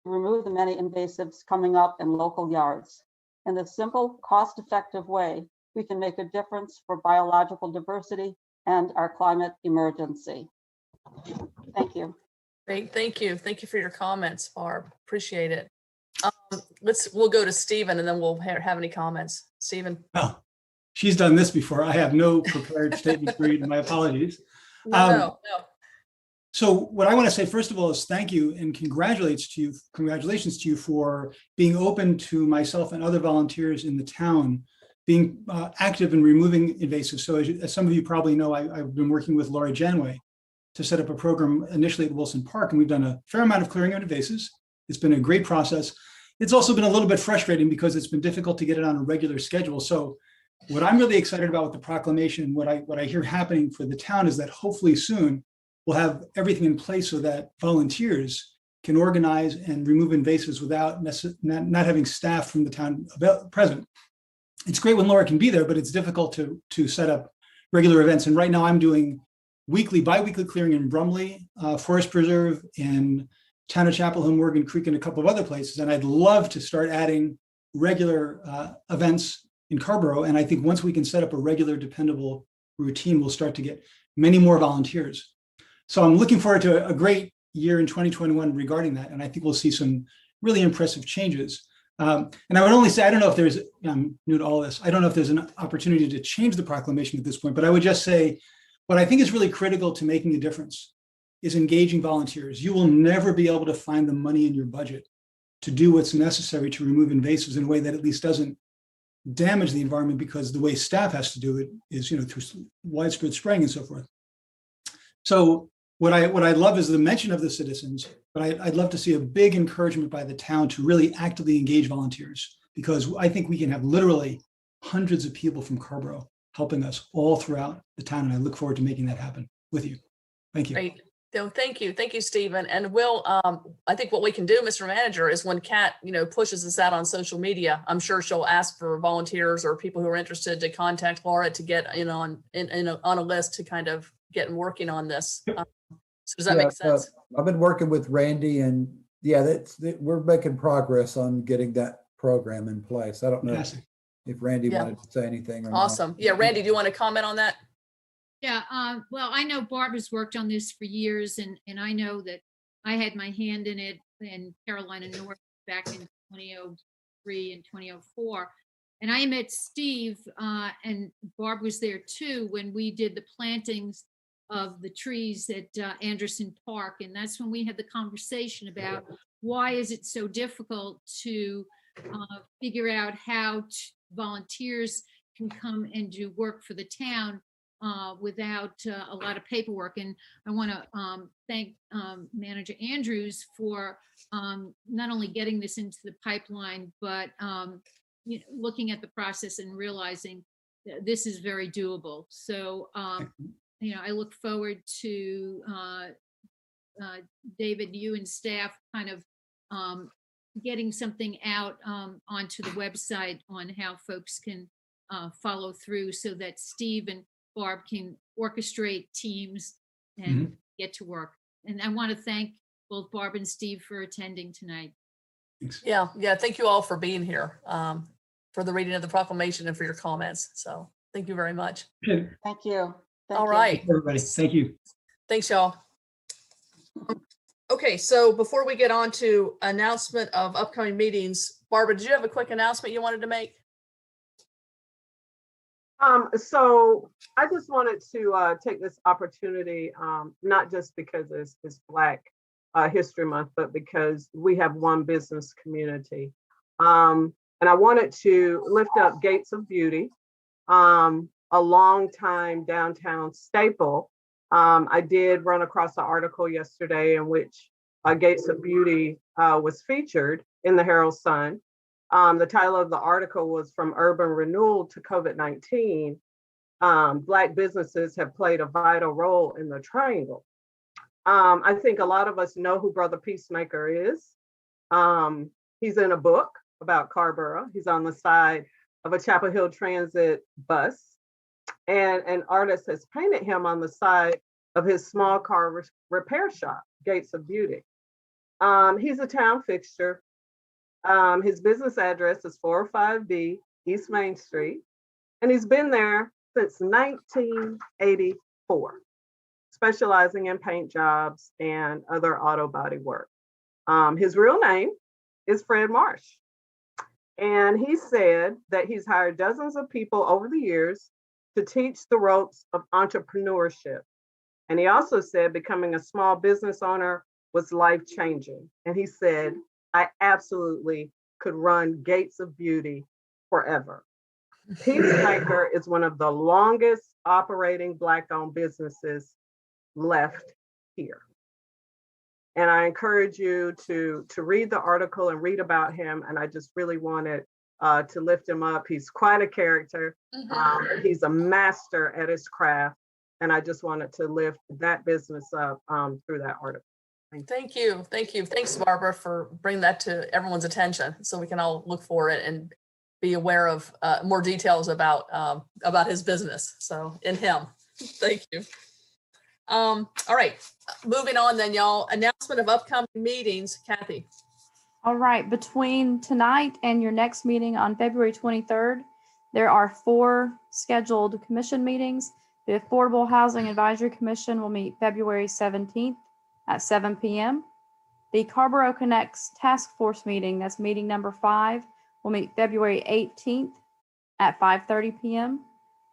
to remove the many invasives coming up in local yards. In this simple, cost-effective way, we can make a difference for biological diversity and our climate emergency. Thank you. Thank you. Thank you for your comments, Barb. Appreciate it. We'll go to Stephen and then we'll have any comments. Stephen. Oh, she's done this before. I have no prepared statement for you, and my apologies. No. So what I want to say, first of all, is thank you and congratulations to you for being open to myself and other volunteers in the town being active in removing invasives. So as some of you probably know, I've been working with Laura Janway to set up a program initially at Wilson Park, and we've done a fair amount of clearing of invasives. It's been a great process. It's also been a little bit frustrating because it's been difficult to get it on a regular schedule. So what I'm really excited about with the proclamation, what I hear happening for the town is that hopefully soon we'll have everything in place so that volunteers can organize and remove invasives without not having staff from the town present. It's great when Laura can be there, but it's difficult to set up regular events. And right now I'm doing bi-weekly clearing in Brumley Forest Preserve, in Town of Chapel Hill, Morgan Creek, and a couple of other places. And I'd love to start adding regular events in Carrboro. And I think once we can set up a regular, dependable routine, we'll start to get many more volunteers. So I'm looking forward to a great year in 2021 regarding that. And I think we'll see some really impressive changes. And I would only say, I don't know if there's, I'm new to all this, I don't know if there's an opportunity to change the proclamation at this point, but I would just say, what I think is really critical to making a difference is engaging volunteers. You will never be able to find the money in your budget to do what's necessary to remove invasives in a way that at least doesn't damage the environment, because the way staff has to do it is, through widespread spraying and so forth. So what I love is the mention of the citizens, but I'd love to see a big encouragement by the town to really actively engage volunteers, because I think we can have literally hundreds of people from Carrboro helping us all throughout the town. And I look forward to making that happen with you. Thank you. Great. So thank you, Stephen. And Will, I think what we can do, Mr. Manager, is when Kat, pushes this out on social media, I'm sure she'll ask for volunteers or people who are interested to contact Laura to get on a list to kind of get working on this. So does that make sense? I've been working with Randy, and we're making progress on getting that program in place. I don't know if Randy wanted to say anything or not. Awesome. Yeah, Randy, do you want to comment on that? Yeah, well, I know Barbara's worked on this for years, and I know that I had my hand in it in Carolina North back in 2003 and 2004. And I met Steve, and Barb was there too, when we did the plantings of the trees at Anderson Park. And that's when we had the conversation about why is it so difficult to figure out how volunteers can come and do work for the town without a lot of paperwork. And I want to thank Manager Andrews for not only getting this into the pipeline, but looking at the process and realizing that this is very doable. So, I look forward to David, you and staff kind of getting something out onto the website on how folks can follow through, so that Steve and Barb can orchestrate teams and get to work. And I want to thank both Barb and Steve for attending tonight. Thanks. Yeah. Thank you all for being here, for the reading of the proclamation and for your comments. So thank you very much. Okay. Thank you. All right. Thank you, everybody. Thank you. Thanks, y'all. Okay, so before we get on to announcement of upcoming meetings, Barbara, did you have a quick announcement you wanted to make? So I just wanted to take this opportunity, not just because it's Black History Month, but because we have one business community. And I wanted to lift up Gates of Beauty, a long-time downtown staple. I did run across an article yesterday in which Gates of Beauty was featured in the Herald Sun. The title of the article was From Urban Renewal to COVID-19. Black businesses have played a vital role in the triangle. I think a lot of us know who Brother Peacemaker is. He's in a book about Carrboro. He's on the side of a Chapel Hill Transit bus. And an artist has painted him on the side of his small car repair shop, Gates of Beauty. He's a town fixture. His business address is 405B East Main Street, and he's been there since 1984, specializing in paint jobs and other auto body work. His real name is Fred Marsh, and he said that he's hired dozens of people over the years to teach the ropes of entrepreneurship. And he also said becoming a small business owner was life-changing. And he said, I absolutely could run Gates of Beauty forever. Peacemaker is one of the longest operating Black-owned businesses left here. And I encourage you to read the article and read about him. And I just really wanted to lift him up. He's quite a character. He's a master at his craft. And I just wanted to lift that business up through that article. Thank you. Thanks, Barbara, for bringing that to everyone's attention so we can all look for it and be aware of more details about his business. So in him. Thank you. All right, moving on then, y'all. Announcement of upcoming meetings, Kathy. All right, between tonight and your next meeting on February 23rd, there are 4 scheduled commission meetings. The Affordable Housing Advisory Commission will meet February 17th at 7 p.m. The Carrboro Connects Task Force meeting, that's meeting number 5, will meet February 18th at 5:30 p.m.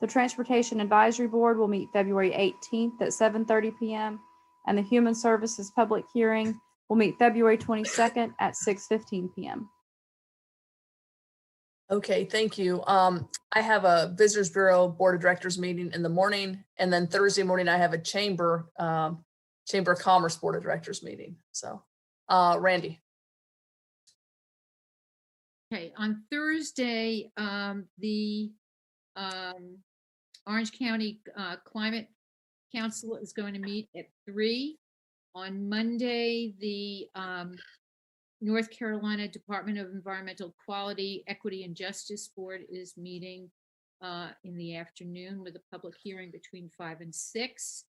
The Transportation Advisory Board will meet February 18th at 7:30 p.m. And the Human Services Public Hearing will meet February 22nd at 6:15 p.m. Okay, thank you. I have a Visitors Bureau Board of Directors meeting in the morning, and then Thursday morning I have a Chamber of Commerce Board of Directors meeting. So, Randy. Okay, on Thursday, the Orange County Climate Council is going to meet at 3. On Monday, the North Carolina Department of Environmental Quality, Equity, and Justice Board is meeting in the afternoon with a public hearing between 5 and 6.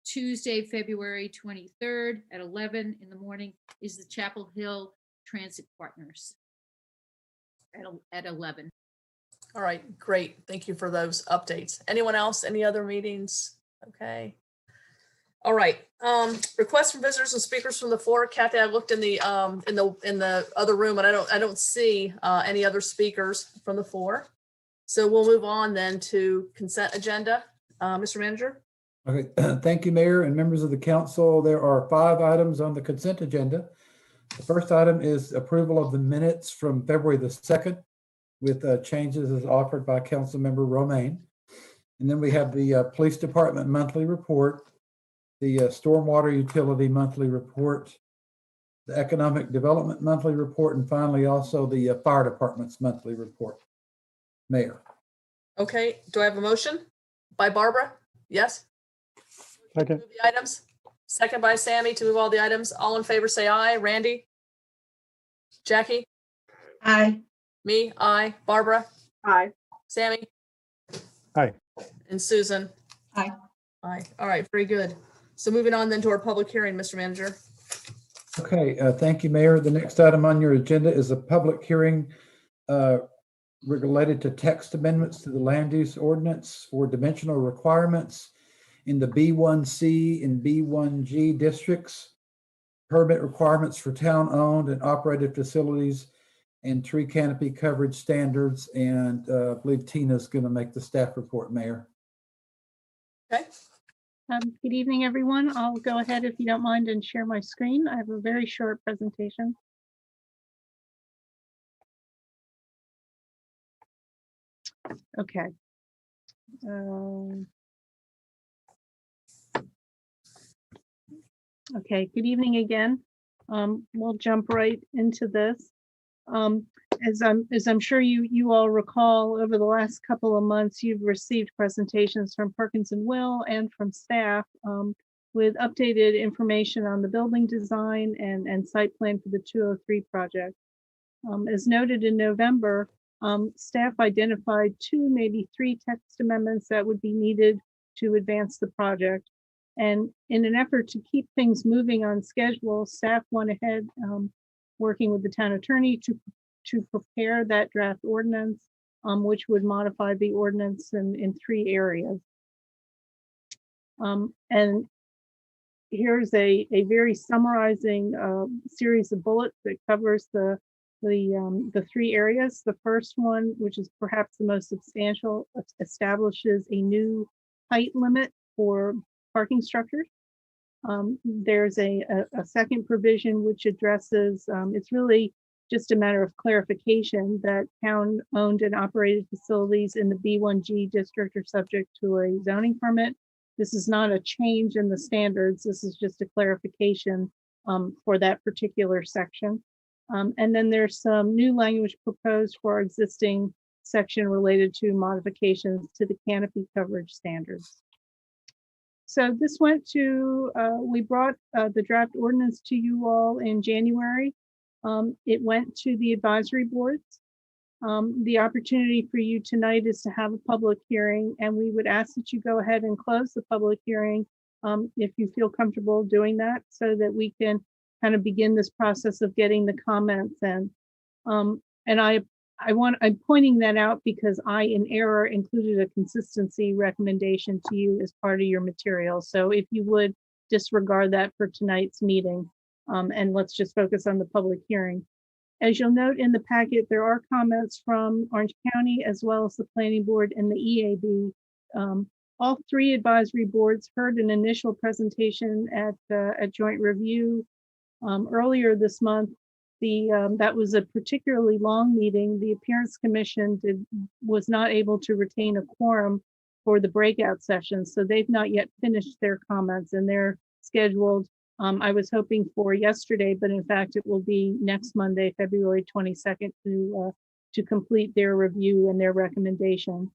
Tuesday, February 23rd at 11 in the morning is the Chapel Hill Transit Partners at 11. All right, great. Thank you for those updates. Anyone else? Any other meetings? Okay. All right. Requests from visitors and speakers from the floor. Kathy, I looked in the other room, and I don't see any other speakers from the floor. So we'll move on then to consent agenda. Mr. Manager. Okay, thank you, Mayor and members of the council. There are 5 items on the consent agenda. The first item is approval of the minutes from February the 2nd with changes as offered by Councilmember Romaine. And then we have the Police Department monthly report, the Stormwater Utility monthly report, the Economic Development monthly report, and finally also the Fire Department's monthly report. Mayor. Okay, do I have a motion by Barbara? Yes. Okay. Move the items. Second by Sammy to move all the items. All in favor say aye. Randy? Jackie? Aye. Me? Aye. Barbara? Aye. Sammy? Aye. And Susan? Aye. Aye. All right, very good. So moving on then to our public hearing, Mr. Manager. Okay, thank you, Mayor. The next item on your agenda is a public hearing related to text amendments to the land use ordinance for dimensional requirements in the B1C and B1G districts, permit requirements for town-owned and operated facilities, and tree canopy coverage standards. And I believe Tina's going to make the staff report, Mayor. Okay. Good evening, everyone. I'll go ahead, if you don't mind, and share my screen. I have a very short presentation. Okay. Okay, good evening again. We'll jump right into this. As I'm sure you all recall, over the last couple of months, you've received presentations from Perkins and Will and from staff with updated information on the building design and site plan for the 203 project. As noted in November, staff identified 2, maybe 3 text amendments that would be needed to advance the project. And in an effort to keep things moving on schedule, staff went ahead working with the town attorney to prepare that draft ordinance, which would modify the ordinance in 3 areas. And here's a very summarizing series of bullets that covers the 3 areas. The first one, which is perhaps the most substantial, establishes a new height limit for parking structures. There's a second provision which addresses, it's really just a matter of clarification that town-owned and operated facilities in the B1G district are subject to a zoning permit. This is not a change in the standards. This is just a clarification for that particular section. And then there's some new language proposed for our existing section related to modifications to the canopy coverage standards. So this went to, we brought the draft ordinance to you all in January. It went to the advisory boards. The opportunity for you tonight is to have a public hearing, and we would ask that you go ahead and close the public hearing if you feel comfortable doing that, so that we can kind of begin this process of getting the comments in. And I'm pointing that out because I, in error, included a consistency recommendation to you as part of your material. So if you would disregard that for tonight's meeting, and let's just focus on the public hearing. As you'll note in the packet, there are comments from Orange County as well as the Planning Board and the EAB. All three advisory boards heard an initial presentation at joint review earlier this month. That was a particularly long meeting. The Appearance Commission was not able to retain a quorum for the breakout session, so they've not yet finished their comments, and they're scheduled. I was hoping for yesterday, but in fact it will be next Monday, February 22nd, to complete their review and their recommendation.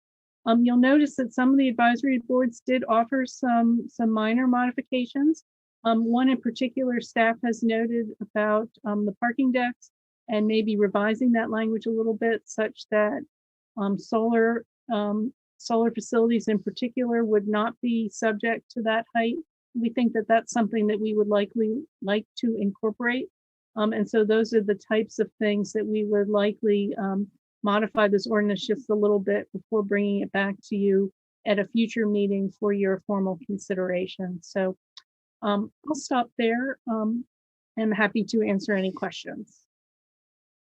You'll notice that some of the advisory boards did offer some minor modifications. One in particular, staff has noted about the parking decks and maybe revising that language a little bit such that solar facilities in particular would not be subject to that height. We think that that's something that we would likely like to incorporate. And so those are the types of things that we would likely modify this ordinance just a little bit before bringing it back to you at a future meeting for your formal consideration. So I'll stop there. I'm happy to answer any questions.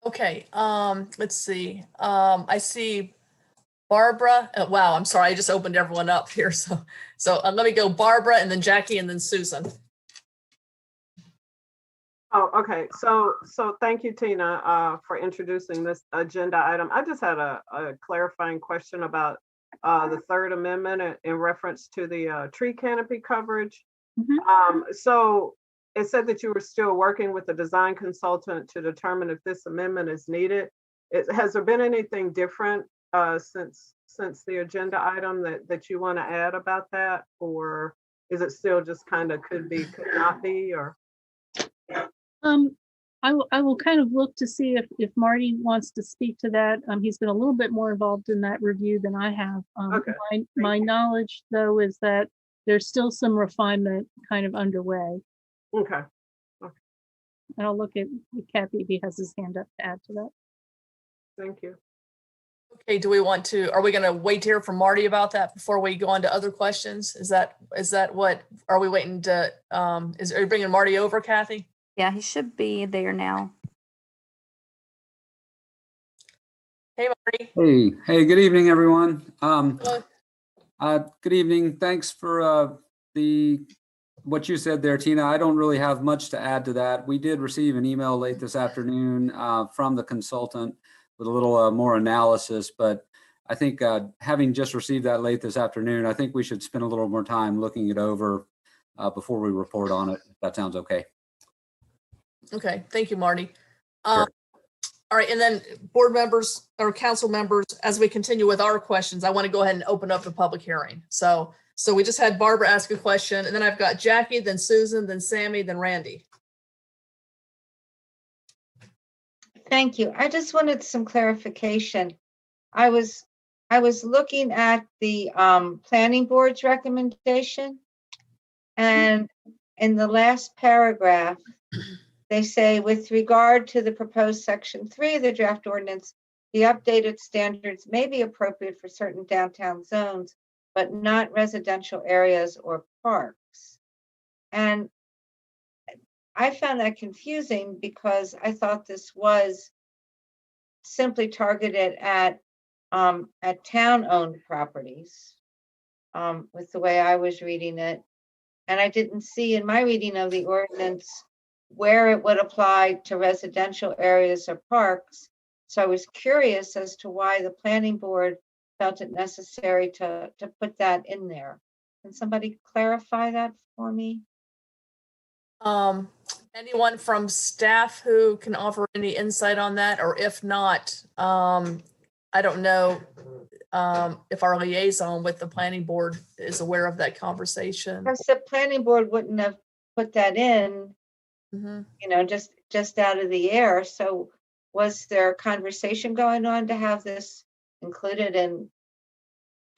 Okay, let's see. I see Barbara. Wow, I'm sorry. I just opened everyone up here. So let me go Barbara and then Jackie and then Susan. Oh, okay. So thank you, Tina, for introducing this agenda item. I just had a clarifying question about the Third Amendment in reference to the tree canopy coverage. So it said that you were still working with the design consultant to determine if this amendment is needed. Has there been anything different since the agenda item that you want to add about that, or is it still just kind of could be, could not be, or? I will kind of look to see if Marty wants to speak to that. He's been a little bit more involved in that review than I have. Okay. My knowledge, though, is that there's still some refinement kind of underway. Okay. And I'll look at Kathy if he has his hand up to add to that. Thank you. Okay, are we going to wait to hear from Marty about that before we go on to other questions? Is that what, are we waiting to, are you bringing Marty over, Kathy? Yeah, he should be there now. Hey, Marty. Hey, good evening, everyone. Hello. Good evening. Thanks for what you said there, Tina. I don't really have much to add to that. We did receive an email late this afternoon from the consultant with a little more analysis, but I think having just received that late this afternoon, I think we should spend a little more time looking it over before we report on it, if that sounds okay. Okay, thank you, Marty. Sure. All right, and then board members or council members, as we continue with our questions, I want to go ahead and open up the public hearing. So we just had Barbara ask a question, and then I've got Jackie, then Susan, then Sammy, then Randy. Thank you. I just wanted some clarification. I was looking at the planning board's recommendation, and in the last paragraph, they say, with regard to the proposed section 3 of the draft ordinance, the updated standards may be appropriate for certain downtown zones, but not residential areas or parks. And I found that confusing because I thought this was simply targeted at town-owned properties, with the way I was reading it. And I didn't see in my reading of the ordinance where it would apply to residential areas or parks. So I was curious as to why the planning board felt it necessary to put that in there. Can somebody clarify that for me? Anyone from staff who can offer any insight on that, or if not, I don't know if our liaison with the planning board is aware of that conversation. Because the planning board wouldn't have put that in, you know, just out of the air. So Was there a conversation going on to have this included in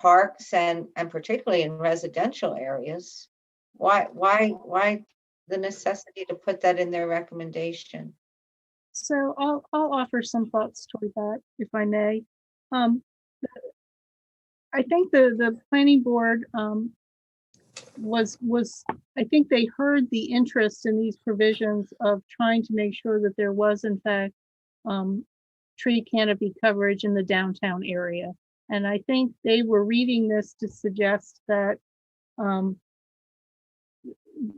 parks and particularly in residential areas? Why the necessity to put that in their recommendation? So I'll offer some thoughts toward that, if I may. I think the planning board was I think they heard the interest in these provisions of trying to make sure that there was in fact tree canopy coverage in the downtown area. And I think they were reading this to suggest that,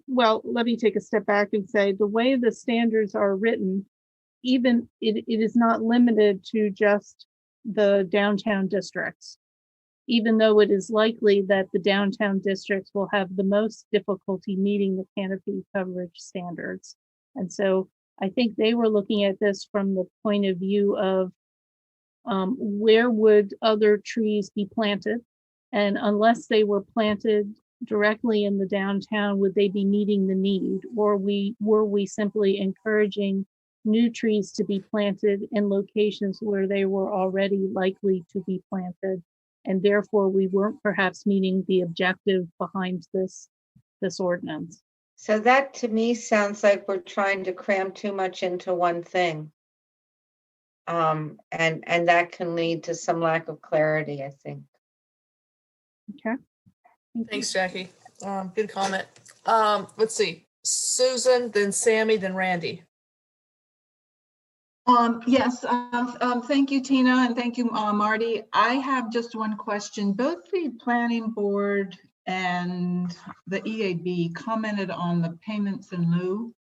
well, let me take a step back and say the way the standards are written, even it is not limited to just the downtown districts, even though it is likely that the downtown districts will have the most difficulty meeting the canopy coverage standards. And so I think they were looking at this from the point of view of where would other trees be planted? And unless they were planted directly in the downtown, would they be meeting the need? Or were we simply encouraging new trees to be planted in locations where they were already likely to be planted? And therefore we weren't perhaps meeting the objective behind this ordinance. So that to me sounds like we're trying to cram too much into one thing. And that can lead to some lack of clarity, I think. Okay. Thanks, Jackie. Good comment. Let's see. Susan, then Sammy, then Randy. Yes, thank you, Tina, and thank you, Marty. I have just one question. Both the planning board and the EAB commented on the payments in lieu.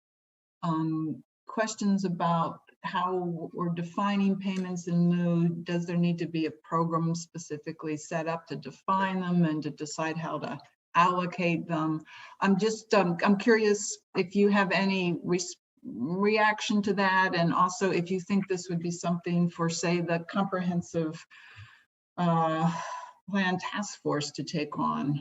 Questions about how we're defining payments in lieu. Does there need to be a program specifically set up to define them and to decide how to allocate them? I'm just, I'm curious if you have any reaction to that, and also if you think this would be something for, say, the comprehensive plan task force to take on.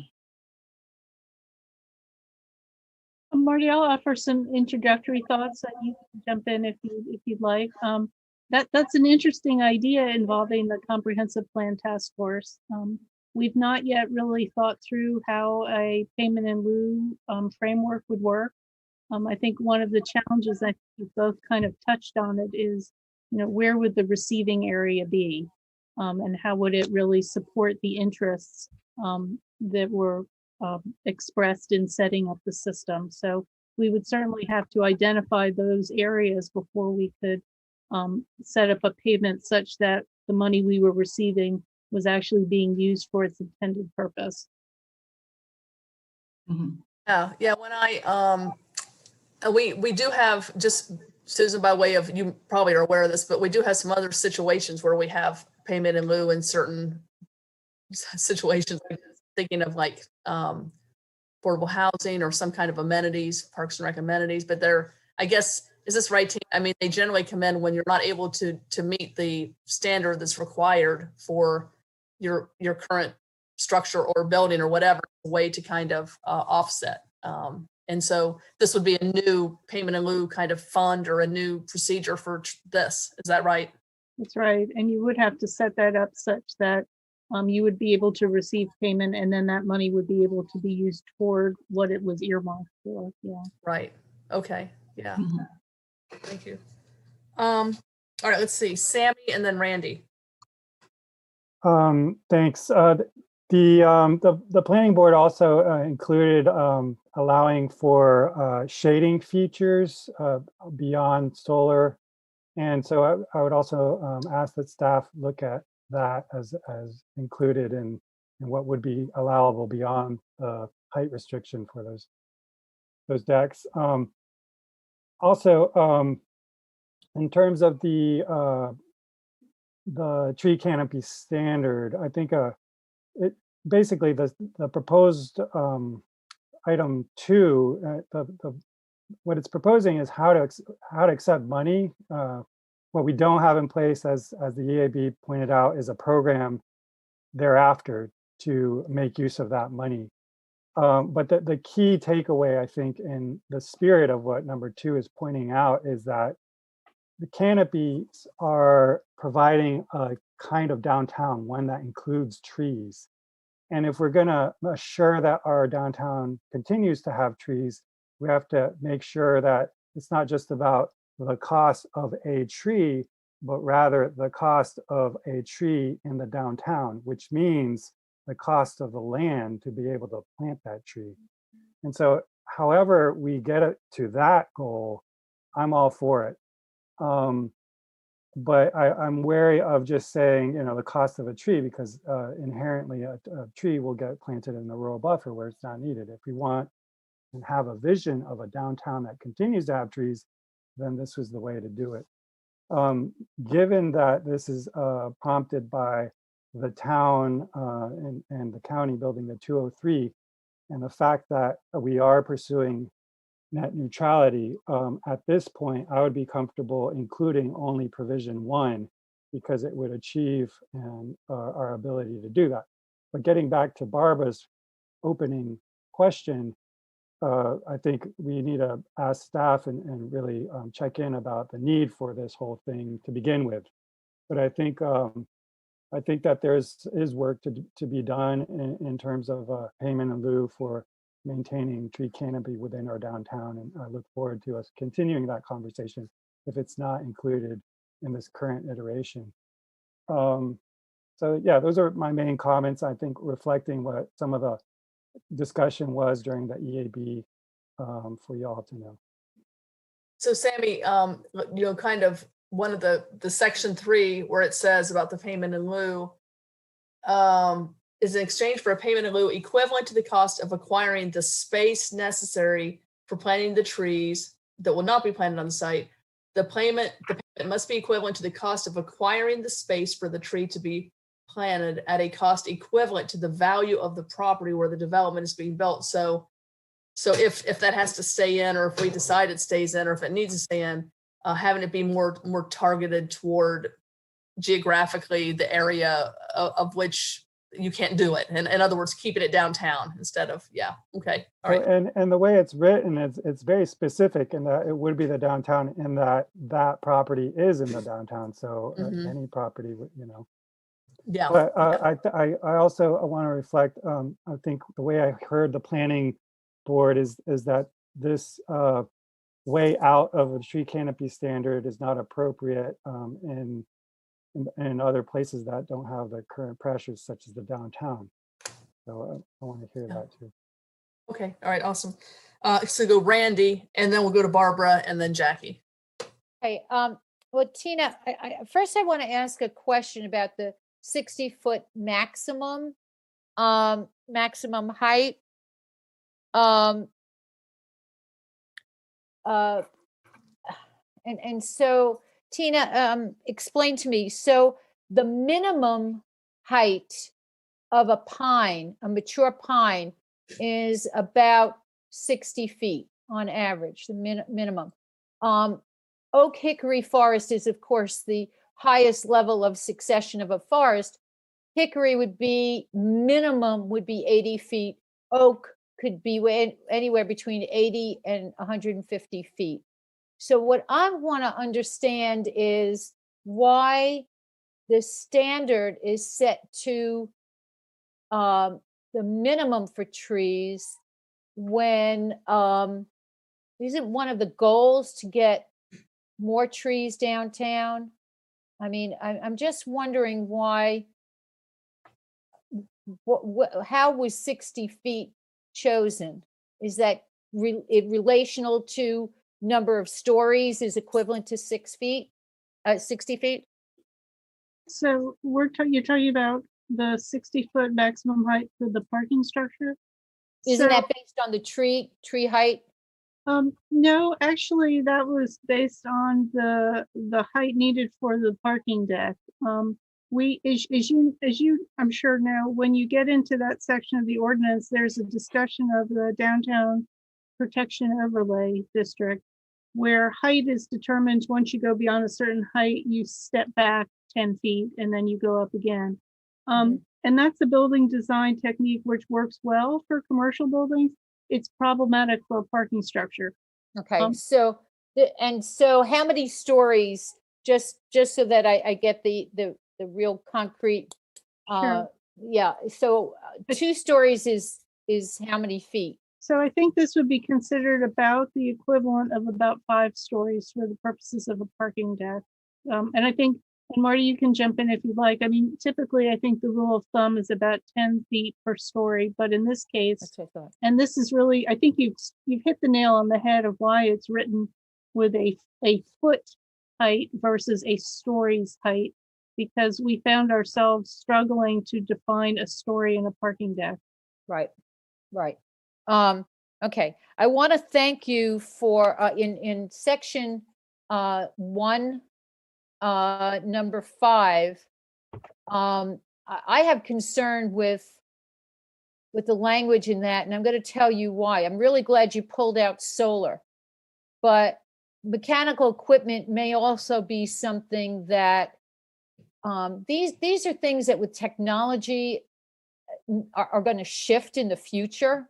Marty, I'll offer some introductory thoughts that you can jump in if you'd like. That's an interesting idea involving the comprehensive plan task force. We've not yet really thought through how a payment in lieu framework would work. I think one of the challenges that you both kind of touched on it is, where would the receiving area be? And how would it really support the interests that were expressed in setting up the system? So we would certainly have to identify those areas before we could set up a payment such that the money we were receiving was actually being used for its intended purpose. Mm-hmm. Yeah. When we do have, just Susan, by way of, you probably are aware of this, but we do have some other situations where we have payment in lieu in certain situations. Thinking of like affordable housing or some kind of amenities, Parks and Rec amenities, but they're, I guess, is this right, team? I mean, they generally come in when you're not able to meet the standard that's required for your current structure or building or whatever, a way to kind of offset. And so this would be a new payment in lieu kind of fund or a new procedure for this. Is that right? That's right. And you would have to set that up such that you would be able to receive payment, and then that money would be able to be used toward what it was earmarked for. Yeah. Right. Okay. Yeah. Mm-hmm. Thank you. All right, let's see. Sammy and then Randy. Thanks. The planning board also included allowing for shading features beyond solar. And so I would also ask that staff look at that as included in what would be allowable beyond the height restriction for those decks. Also, in terms of the tree canopy standard, I think basically the proposed item 2, what it's proposing is how to accept money. What we don't have in place, as the EAB pointed out, is a program thereafter to make use of that money. But the key takeaway, I think, in the spirit of what number 2 is pointing out, is that canopies are providing a kind of downtown, one that includes trees. And if we're going to assure that our downtown continues to have trees, we have to make sure that it's not just about the cost of a tree, but rather the cost of a tree in the downtown, which means the cost of the land to be able to plant that tree. And so however we get it to that goal, I'm all for it. But I'm wary of just saying, the cost of a tree, because inherently a tree will get planted in the rural buffer where it's not needed. If we want and have a vision of a downtown that continues to have trees, then this was the way to do it. Given that this is prompted by the town and the county building the 203, and the fact that we are pursuing net neutrality, at this point, I would be comfortable including only provision 1 because it would achieve our ability to do that. But getting back to Barbara's opening question, I think we need to ask staff and really check in about the need for this whole thing to begin with. But I think that there is work to be done in terms of payment in lieu for maintaining tree canopy within our downtown. And I look forward to us continuing that conversation if it's not included in this current iteration. So yeah, those are my main comments, I think, reflecting what some of the discussion was during the EAB for y'all to know. So Sammy, kind of one of the section 3 where it says about the payment in lieu, is in exchange for a payment in lieu equivalent to the cost of acquiring the space necessary for planting the trees that will not be planted on the site. The payment must be equivalent to the cost of acquiring the space for the tree to be planted at a cost equivalent to the value of the property where the development is being built. So if that has to stay in, or if we decide it stays in, or if it needs to stay in, having it be more targeted toward geographically the area of which you can't do it. And in other words, keeping it downtown instead of, yeah. Okay. All right. And the way it's written, it's very specific in that it would be the downtown in that property is in the downtown. So any property, Yeah. But I also want to reflect, I think the way I heard the planning board is that this way out of a tree canopy standard is not appropriate in other places that don't have the current pressures, such as the downtown. So I want to hear that too. Okay. All right. Awesome. So go Randy, and then we'll go to Barbara, and then Jackie. Okay. Well, Tina, first I want to ask a question about the 60-foot maximum height. And so Tina, explain to me. So the minimum height of a pine, a mature pine, is about 60 feet on average, the minimum. Oak hickory forest is, of course, the highest level of succession of a forest. Hickory would be minimum would be 80 feet. Oak could be anywhere between 80 and 150 feet. So what I want to understand is why the standard is set to the minimum for trees when isn't one of the goals to get more trees downtown? I mean, I'm just wondering why, how was 60 feet chosen? Is that relational to number of stories is equivalent to 60 feet? So you're talking about the 60-foot maximum height for the parking structure? Isn't that based on the tree height? No, actually, that was based on the height needed for the parking deck. As you I'm sure know, when you get into that section of the ordinance, there's a discussion of the downtown protection overlay district, where height is determined. Once you go beyond a certain height, you step back 10 feet and then you go up again. And that's a building design technique which works well for commercial buildings. It's problematic for a parking structure. Okay, so And so how many stories, just so that I get the real concrete, Sure. yeah, so 2 stories is how many feet? So I think this would be considered about the equivalent of about 5 stories for the purposes of a parking deck. And I think, and Marty, you can jump in if you'd like. I mean, typically, I think the rule of thumb is about 10 feet per story, but in this case, That's what I thought. and this is really, I think you've hit the nail on the head of why it's written with a foot height versus a story's height, because we found ourselves struggling to define a story in a parking deck. Right, right. Okay, I want to thank you for in section 1, number 5. I have concern with the language in that, and I'm going to tell you why. I'm really glad you pulled out solar, but mechanical equipment may also be something that these are things that with technology are going to shift in the future.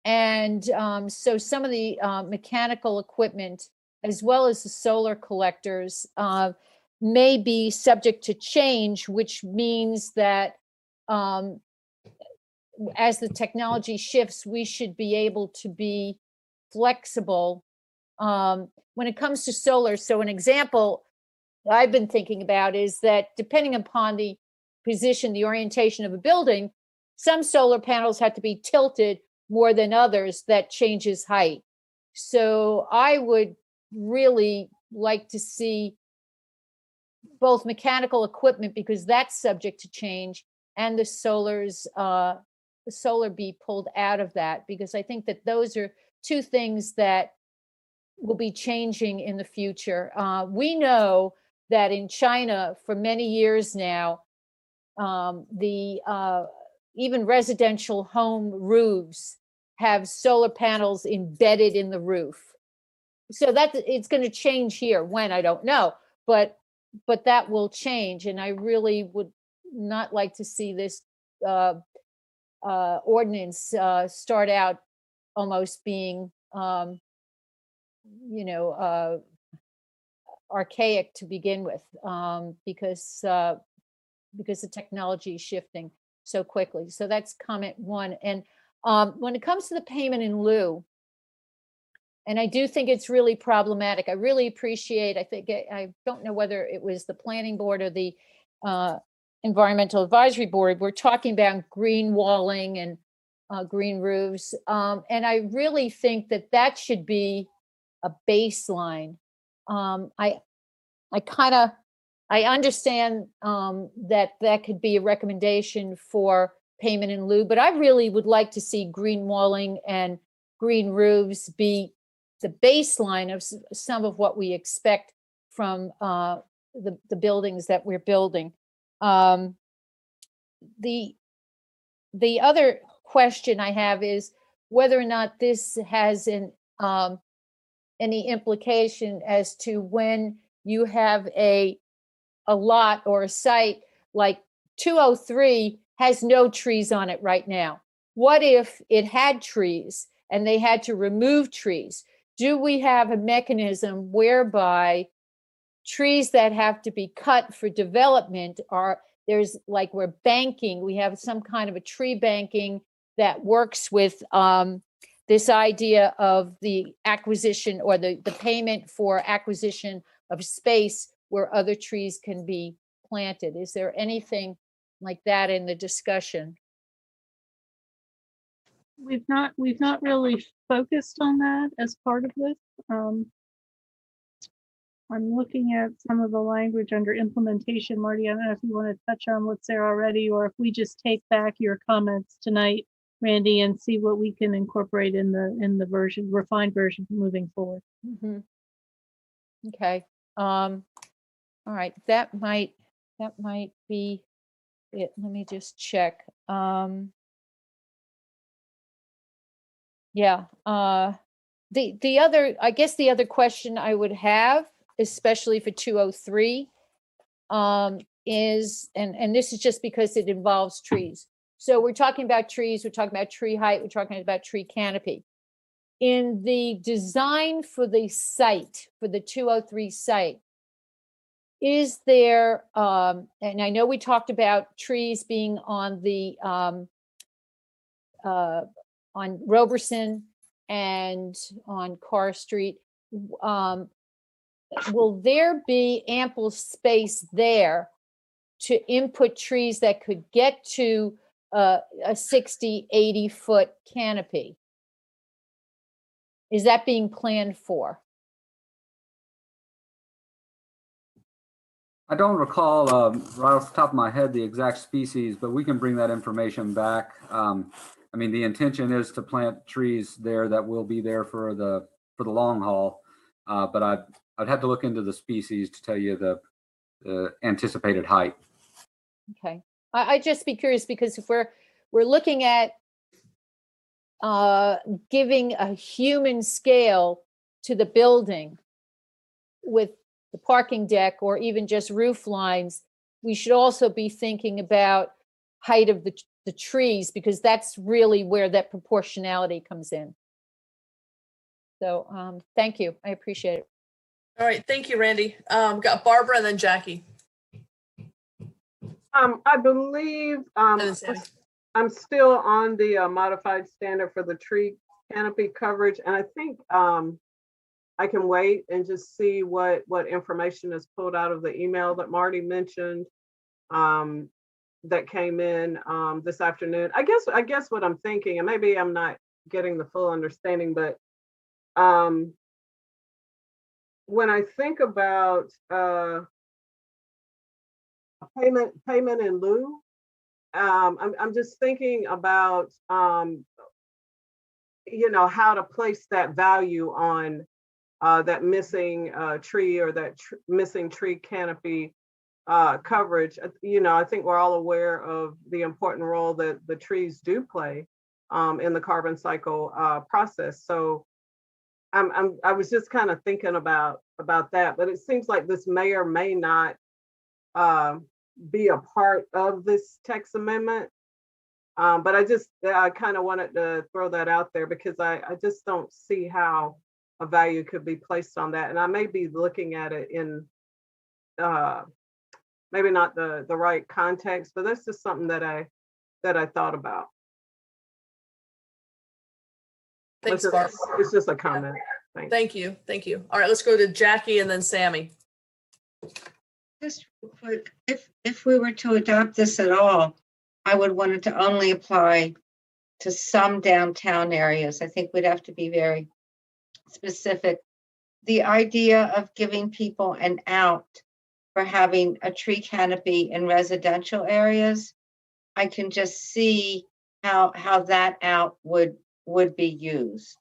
And so some of the mechanical equipment, as well as the solar collectors, may be subject to change, which means that as the technology shifts, we should be able to be flexible when it comes to solar. So an example I've been thinking about is that depending upon the position, the orientation of a building, some solar panels have to be tilted more than others. That changes height. So I would really like to see both mechanical equipment, because that's subject to change, and the solar be pulled out of that, because I think that those are 2 things that will be changing in the future. We know that in China for many years now, even residential home roofs have solar panels embedded in the roof. So that it's going to change here. When, I don't know, but that will change. And I really would not like to see this ordinance start out almost being, archaic to begin with, because the technology is shifting so quickly. So that's comment 1. And when it comes to the payment in lieu, and I do think it's really problematic. I really appreciate, I don't know whether it was the planning board or the environmental advisory board, we're talking about green walling and green roofs. And I really think that should be a baseline. I understand that could be a recommendation for payment in lieu, but I really would like to see green walling and green roofs be the baseline of some of what we expect from the buildings that we're building. The other question I have is whether or not this has any implication as to when you have a lot or a site like 203 has no trees on it right now. What if it had trees and they had to remove trees? Do we have a mechanism whereby trees that have to be cut for development there's like we're banking, we have some kind of a tree banking that works with this idea of the acquisition or the payment for acquisition of space where other trees can be planted? Is there anything like that in the discussion? We've not really focused on that as part of this. I'm looking at some of the language under implementation. Marty, I don't know if you want to touch on what's there already, or if we just take back your comments tonight, Randy, and see what we can incorporate in the refined version moving forward. Mm-hmm. Okay. All right. That might be it. Let me just check. Yeah. The other, I guess the other question I would have, especially for 203, is, and this is just because it involves trees. So we're talking about trees, we're talking about tree height, we're talking about tree canopy. in the design for the site, for the 203 site, is there, and I know we talked about trees being on the, on Roberson and on Carr Street, will there be ample space there to input trees that could get to a 60, 80-foot canopy? Is that being planned for? I don't recall right off the top of my head the exact species, but we can bring that information back. I mean, the intention is to plant trees there that will be there for the long haul, but I'd have to look into the species to tell you the anticipated height. Okay, I'd just be curious, because if we're looking at giving a human scale to the building with the parking deck or even just roof lines, we should also be thinking about height of the trees, because that's really where that proportionality comes in. So thank you. I appreciate it. All right. Thank you, Randy. Got Barbara and then Jackie. I believe I'm still on the modified standard for the tree canopy coverage, and I think I can wait and just see what information is pulled out of the email that Marty mentioned that came in this afternoon. I guess what I'm thinking, and maybe I'm not getting the full understanding, but when I think about payment in lieu, I'm just thinking about you know, how to place that value on that missing tree or that missing tree canopy coverage. You know, I think we're all aware of the important role that the trees do play in the carbon cycle process. So I was just kind of thinking about that, but it seems like this may or may not be a part of this text amendment. But I kind of wanted to throw that out there because I just don't see how a value could be placed on that. And I may be looking at it in maybe not the right context, but that's just something that I thought about. Thanks, Barbara. It's just a comment. Thanks. Thank you. Thank you. All right, let's go to Jackie and then Sammy. Just real quick, if we were to adopt this at all, I would want it to only apply to some downtown areas. I think we'd have to be very specific. The idea of giving people an out for having a tree canopy in residential areas, I can just see how that out would be used.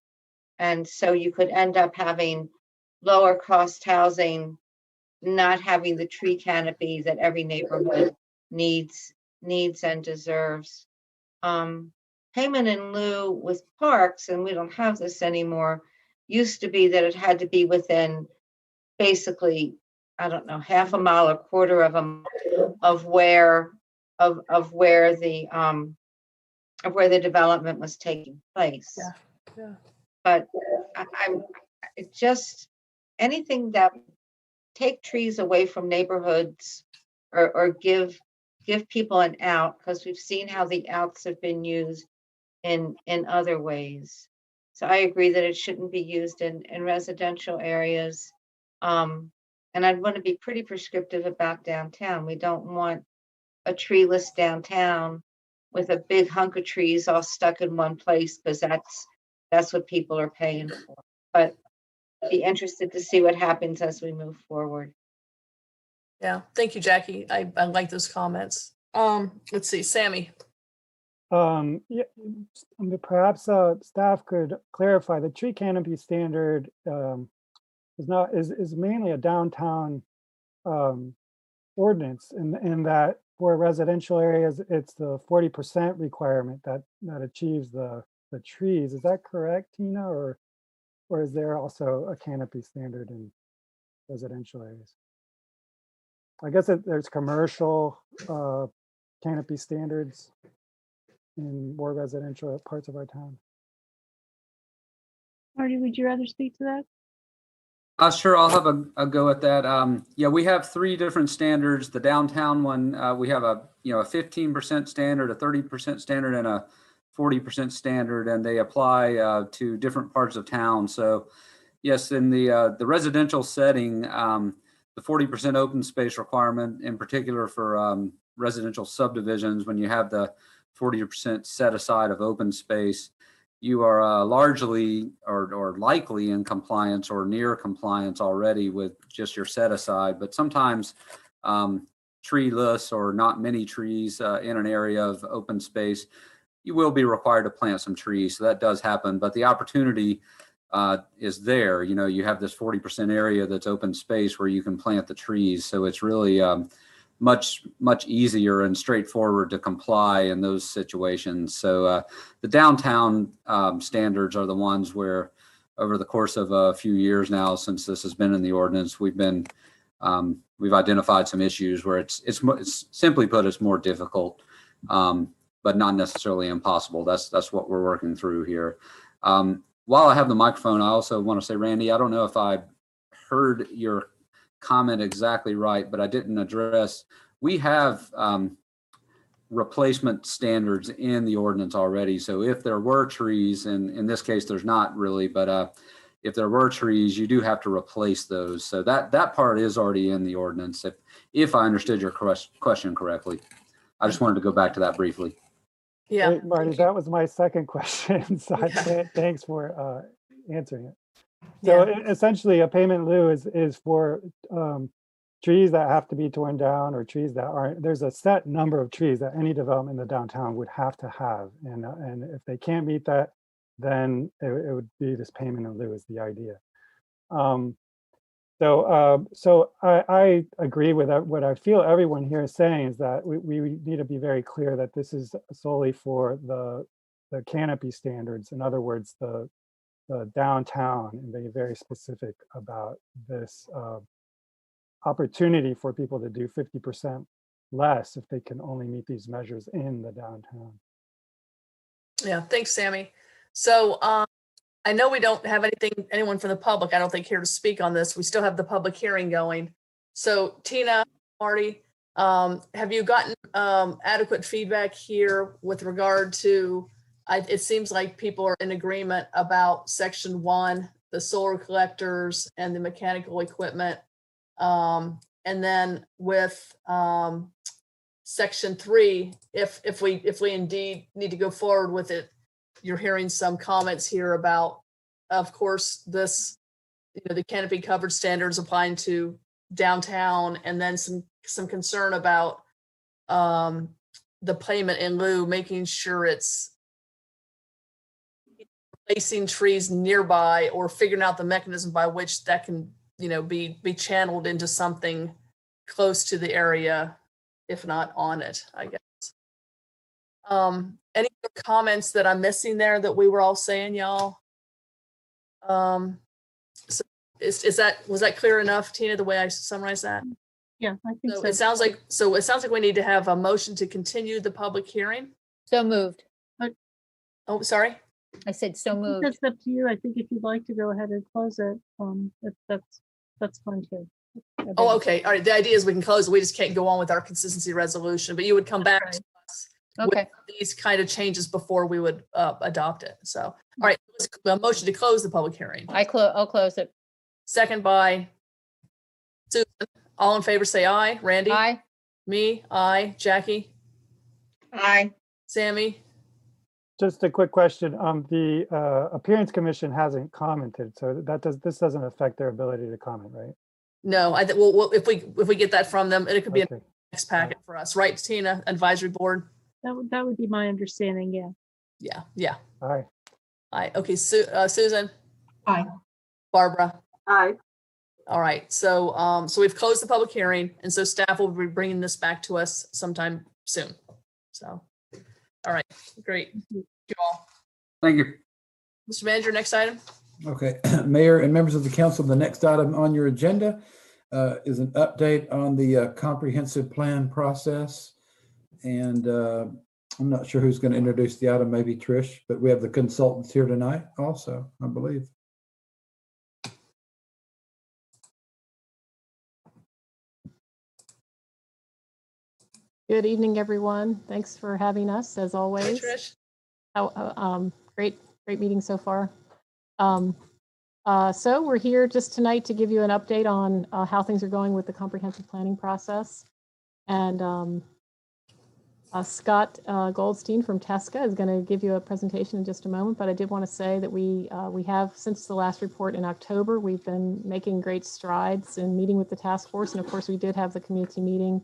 And so you could end up having lower cost housing, not having the tree canopy that every neighborhood needs and deserves. Payment in lieu with parks, and we don't have this anymore, used to be that it had to be within basically, I don't know, half a mile or quarter of a mile of where the development was taking place. Yeah. But I'm just anything that take trees away from neighborhoods or give people an out, because we've seen how the outs have been used in other ways. So I agree that it shouldn't be used in residential areas. And I'd want to be pretty prescriptive about downtown. We don't want a treeless downtown with a big hunk of trees all stuck in one place, because that's what people are paying for. But be interested to see what happens as we move forward. Yeah, thank you, Jackie. I like those comments. Let's see, Sammy. Yeah, perhaps staff could clarify the tree canopy standard is mainly a downtown ordinance, in that for residential areas it's the 40% requirement that achieves the trees. Is that correct, Tina, or is there also a canopy standard in residential areas? I guess there's commercial canopy standards in more residential parts of our town. Marty, would you rather speak to that? Sure, I'll have a go at that. Yeah, we have 3 different standards. The downtown one, we have a 15% standard, a 30% standard, and a 40% standard, and they apply to different parts of town. So, yes, in the residential setting, the 40% open space requirement, in particular for residential subdivisions, when you have the 40% set aside of open space, you are largely or likely in compliance or near compliance already with just your set aside. But sometimes treeless or not many trees in an area of open space, you will be required to plant some trees. So that does happen, but the opportunity is there. You have this 40% area that's open space where you can plant the trees. So it's really much easier and straightforward to comply in those situations. So the downtown standards are the ones where, over the course of a few years now, since this has been in the ordinance, we've identified some issues where it's simply put, it's more difficult, but not necessarily impossible. That's what we're working through here. While I have the microphone, I also want to say, Randy, I don't know if I heard your comment exactly right, but I didn't address, we have replacement standards in the ordinance already. So if there were trees, and in this case there's not really, but if there were trees, you do have to replace those. So that part is already in the ordinance, if I understood your question correctly. I just wanted to go back to that briefly. Yeah, Hey, Marty, that was my second question. So thanks for answering it. So essentially, a payment in lieu is for trees that have to be torn down or trees that aren't. There's a set number of trees that any development in the downtown would have to have, and if they can't meet that, then it would be this payment in lieu is the idea. So I agree with what I feel everyone here is saying, is that we need to be very clear that this is solely for the canopy standards. In other words, the downtown, and being very specific about this opportunity for people to do 50% less if they can only meet these measures in the downtown. Yeah, thanks, Sammy. So I know we don't have anyone from the public, I don't think, here to speak on this. We still have the public hearing going. So Tina, Marty, have you gotten adequate feedback here with regard to, it seems like people are in agreement about section 1, the solar collectors and the mechanical equipment. And then with section 3, if we indeed need to go forward with it, you're hearing some comments here about, of course, this, the canopy covered standards applying to downtown, and then some concern about the payment in lieu, making sure it's placing trees nearby or figuring out the mechanism by which that can, be channeled into something close to the area, if not on it, I guess. Any other comments that I'm missing there that we were all saying, y'all? So was that clear enough, Tina, the way I summarized that? Yeah, I think so. It sounds like we need to have a motion to continue the public hearing. So moved. Oh, sorry. I said so moved. That's up to you. I think if you'd like to go ahead and close it, that's fine too. Oh, okay. All right. The idea is we can close it. We just can't go on with our consistency resolution, but you would come back to us with these kind of changes before we would adopt it. So, all right, a motion to close the public hearing. I'll close it. Second by Susan. All in favor, say aye. Randy? Aye. Me? Aye. Jackie? Aye. Sammy? Just a quick question. The Appearance Commission hasn't commented, so this doesn't affect their ability to comment, right? No, well, if we get that from them, it could be a next packet for us, right, Tina? Advisory board. That would be my understanding. Yeah. Yeah. Aye. Aye. Okay. Susan. Aye. Barbara. Aye. All right. So we've closed the public hearing, and so staff will be bringing this back to us sometime soon. So, all right. Great. Thank you all. Thank you. Mr. Manager, next item. Okay, Mayor and members of the council, the next item on your agenda is an update on the comprehensive plan process. And I'm not sure who's going to introduce the item, maybe Trish, but we have the consultants here tonight also, I believe. Good evening, everyone. Thanks for having us, as Hi, always. Trish. Great meeting so far. So we're here just tonight to give you an update on how things are going with the comprehensive planning process. And Scott Goldstein from TESCA is going to give you a presentation in just a moment, but I did want to say that we have, since the last report in October, we've been making great strides in meeting with the task force. And of course, we did have the community meeting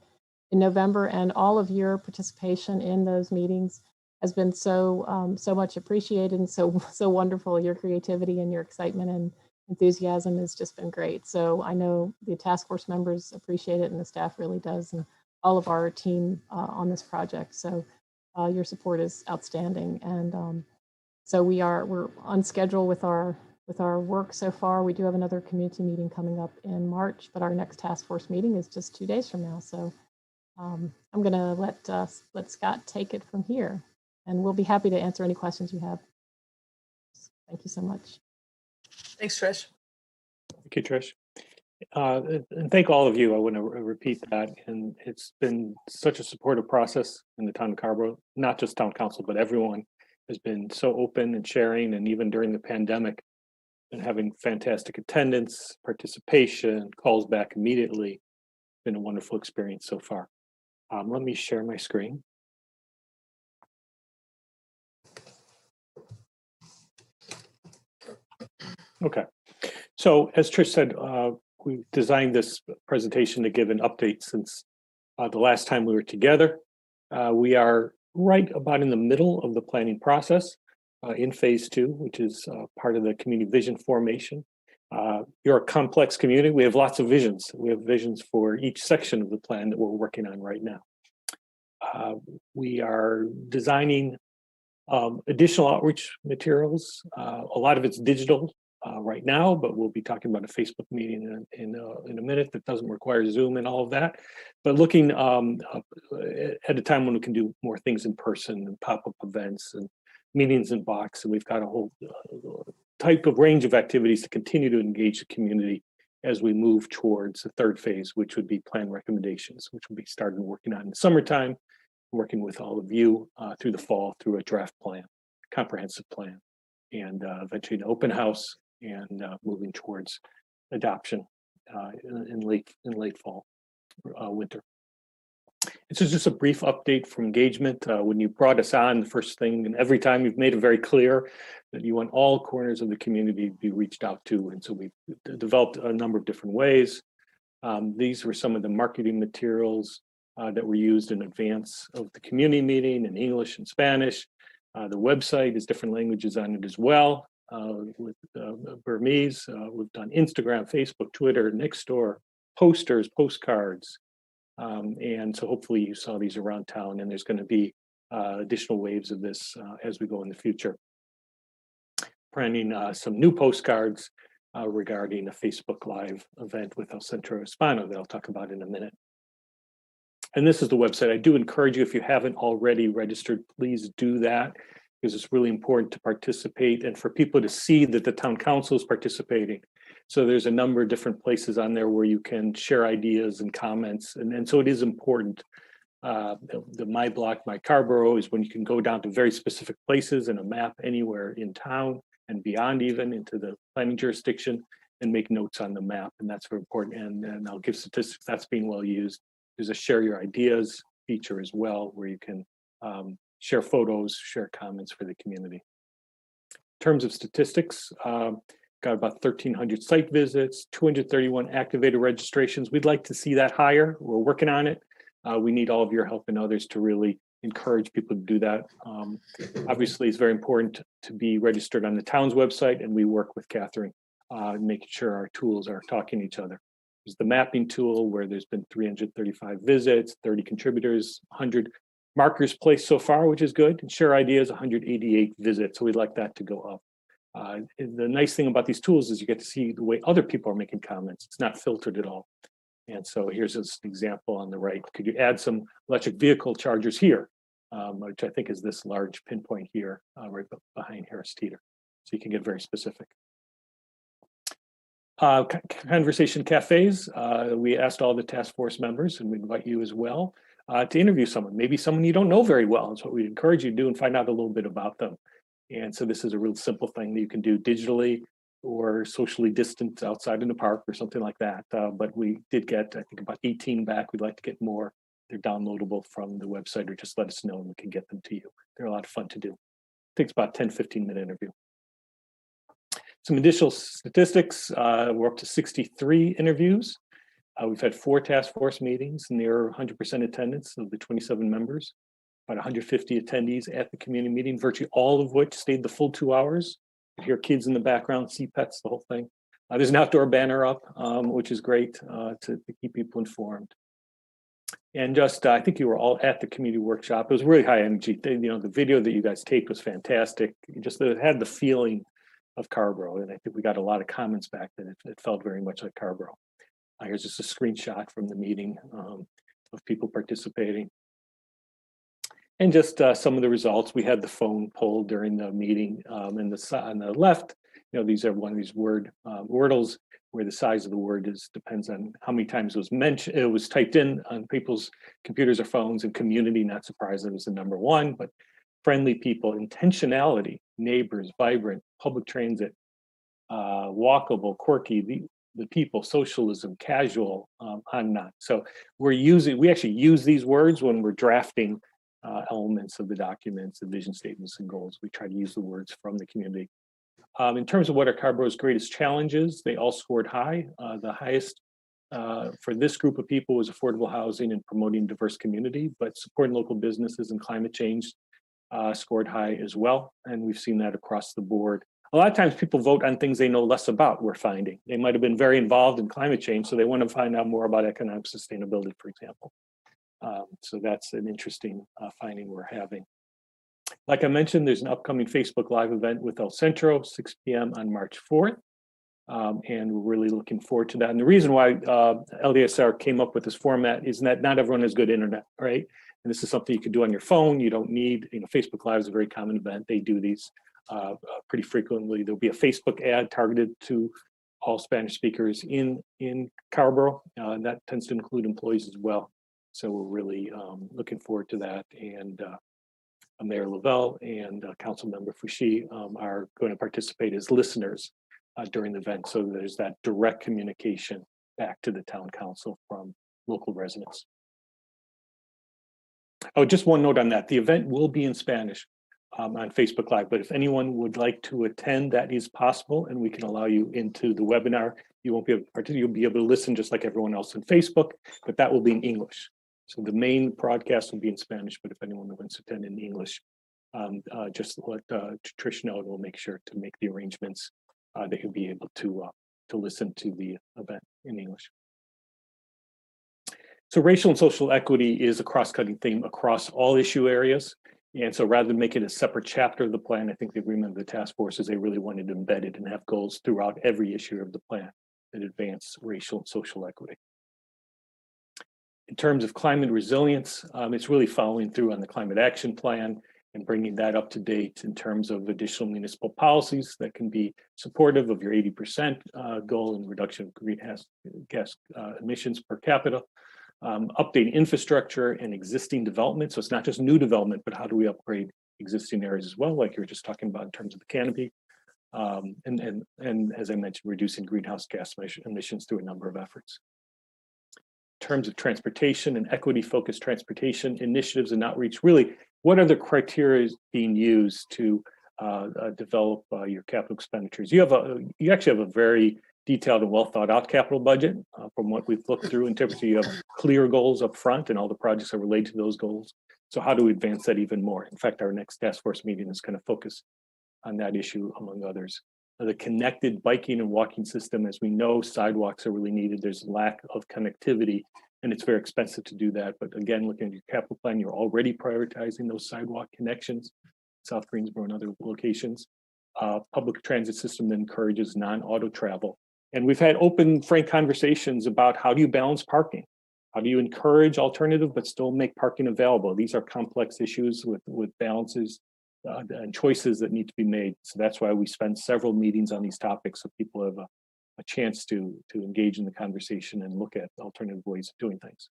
in November, and all of your participation in those meetings has been so much appreciated and so wonderful. Your creativity and your excitement and enthusiasm has just been great. So I know the task force members appreciate it, and the staff really does, and all of our team on this project. So your support is outstanding, and so we're on schedule with our work so far. We do have another community meeting coming up in March, but our next task force meeting is just 2 days from now. So I'm going to let Scott take it from here, and we'll be happy to answer any questions you have. Thank you so much. Thanks, Trish. Thank you, Trish. And thank all of you. I want to repeat that. And it's been such a supportive process in the town of Carrboro, not just town council, but everyone has been so open and sharing. And even during the pandemic, and having fantastic attendance, participation, calls back immediately. It's been a wonderful experience so far. Let me share my screen. Okay, so as Trish said, we designed this presentation to give an update since the last time we were together. We are right about in the middle of the planning process in phase 2, which is part of the community vision formation. You're a complex community. We have lots of visions. We have visions for each section of the plan that we're working on right now. We are designing additional outreach materials. A lot of it's digital right now, but we'll be talking about a Facebook meeting in a minute that doesn't require Zoom and all of that. But looking at a time when we can do more things in person and pop-up events and meetings in box, and we've got a whole type of range of activities to continue to engage the community as we move towards the third phase, which would be plan recommendations, which will be starting working on in the summertime, working with all of you through the fall through a draft plan, comprehensive plan, and eventually an open house, and moving towards adoption in late fall, winter. This is just a brief update from engagement. When you brought us on, the first thing, and every time you've made it very clear that you want all corners of the community to be reached out to. And so we've developed a number of different ways. These were some of the marketing materials that were used in advance of the community meeting in English and Spanish. The website is different languages on it as well. With Burmese, we've done Instagram, Facebook, Twitter, Nextdoor, posters, postcards. And so hopefully you saw these around town, and there's going to be additional waves of this as we go in the future. Planning some new postcards regarding a Facebook Live event with El Centro Hispano that I'll talk about in a minute. And this is the website. I do encourage you, if you haven't already registered, please do that, because it's really important to participate and for people to see that the town council is participating. So there's a number of different places on there where you can share ideas and comments. And so it is important. The My Block, My Carrboro is when you can go down to very specific places in a map anywhere in town and beyond, even into the planning jurisdiction, and make notes on the map. And that's very important. And I'll give statistics that's being well used. There's a share your ideas feature as well, where you can share photos, share comments for the community. In terms of statistics, got about 1,300 site visits, 231 activated registrations. We'd like to see that higher. We're working on it. We need all of your help and others to really encourage people to do that. Obviously, it's very important to be registered on the town's website, and we work with Catherine making sure our tools are talking to each other. There's the mapping tool where there's been 335 visits, 30 contributors, 100 markers placed so far, which is good. And share ideas, 188 visits. So we'd like that to go up. The nice thing about these tools is you get to see the way other people are making comments. It's not filtered at all. And so here's an example on the right. Could you add some electric vehicle chargers here, which I think is this large pinpoint here, right behind Harris Teeter. So you can get very specific. Conversation cafes. We asked all the task force members, and we invite you as well. to interview someone, maybe someone you don't know very well. That's what we encourage you to do, and find out a little bit about them. And so this is a real simple thing that you can do digitally or socially distant outside in the park or something like that. But we did get, I think, about 18 back. We'd like to get more. They're downloadable from the website, or just let us know and we can get them to you. They're a lot of fun to do. Takes about 10, 15-minute interview. Some additional statistics, we're up to 63 interviews. We've had 4 task force meetings, near 100% attendance of the 27 members, about 150 attendees at the community meeting, virtually all of which stayed the full 2 hours. You hear kids in the background, see pets, the whole thing. There's an outdoor banner up, which is great to keep people informed. And just, I think you were all at the community workshop. It was really high energy. The video that you guys taped was fantastic. It had the feeling of Carrboro, and I think we got a lot of comments back that it felt very much like Carrboro. Here's just a screenshot from the meeting of people participating. And just some of the results. We had the phone poll during the meeting, and on the left, these are one of these wordles where the size of the word depends on how many times it was typed in on people's computers or phones. And community, not surprising, was the number 1, but friendly people, intentionality, neighbors, vibrant, public transit, walkable, quirky, the people, socialism, casual, on and on. So we actually use these words when we're drafting elements of the documents, the vision statements and goals. We try to use the words from the community. In terms of what are Carrboro's greatest challenges, they all scored high. The highest for this group of people was affordable housing and promoting diverse community, but supporting local businesses and climate change scored high as well. And we've seen that across the board. A lot of times people vote on things they know less about, we're finding. They might have been very involved in climate change, so they want to find out more about economic sustainability, for example. So that's an interesting finding we're having. Like I mentioned, there's an upcoming Facebook Live event with El Centro, 6 p.m. on March 4th. And we're really looking forward to that. And the reason why LDSR came up with this format is that not everyone has good internet, right? And this is something you can do on your phone. You don't need, Facebook Live is a very common event. They do these pretty frequently. There'll be a Facebook ad targeted to all Spanish speakers in Carrboro. That tends to include employees as well. So we're really looking forward to that. And Mayor Lavelle and Councilmember Fouché are going to participate as listeners during the event. So there's that direct communication back to the town council from local residents. Oh, just one note on that. The event will be in Spanish on Facebook Live, but if anyone would like to attend, that is possible, and we can allow you into the webinar. You won't be able to participate. You'll be able to listen just like everyone else on Facebook, but that will be in English. So the main broadcast will be in Spanish, but if anyone wants to attend in English, just let Trish know, and we'll make sure to make the arrangements that you'll be able to listen to the event in English. So racial and social equity is a cross-cutting theme across all issue areas. And so rather than make it a separate chapter of the plan, I think the agreement of the task force is they really wanted to embed it and have goals throughout every issue of the plan that advance racial and social equity. In terms of climate resilience, it's really following through on the climate action plan and bringing that up to date in terms of additional municipal policies that can be supportive of your 80% goal in reduction of greenhouse gas emissions per capita. Updating infrastructure and existing development. So it's not just new development, but how do we upgrade existing areas as well, like you were just talking about in terms of the canopy. And as I mentioned, reducing greenhouse gas emissions through a number of efforts. In terms of transportation and equity-focused transportation initiatives and outreach, really, what are the criteria being used to develop your capital expenditures? You actually have a very detailed and well thought out capital budget from what we've looked through in terms of you have clear goals up front and all the projects are related to those goals. So how do we advance that even more? In fact, our next task force meeting is going to focus on that issue among others. The connected biking and walking system, as we know, sidewalks are really needed. There's lack of connectivity and it's very expensive to do that. But again, looking at your capital plan, you're already prioritizing those sidewalk connections, South Greensboro and other locations. Public transit system that encourages non-auto travel. And we've had open, frank conversations about how do you balance parking? How do you encourage alternative, but still make parking available? These are complex issues with balances and choices that need to be made. So that's why we spend several meetings on these topics so people have a chance to engage in the conversation and look at alternative ways of doing things.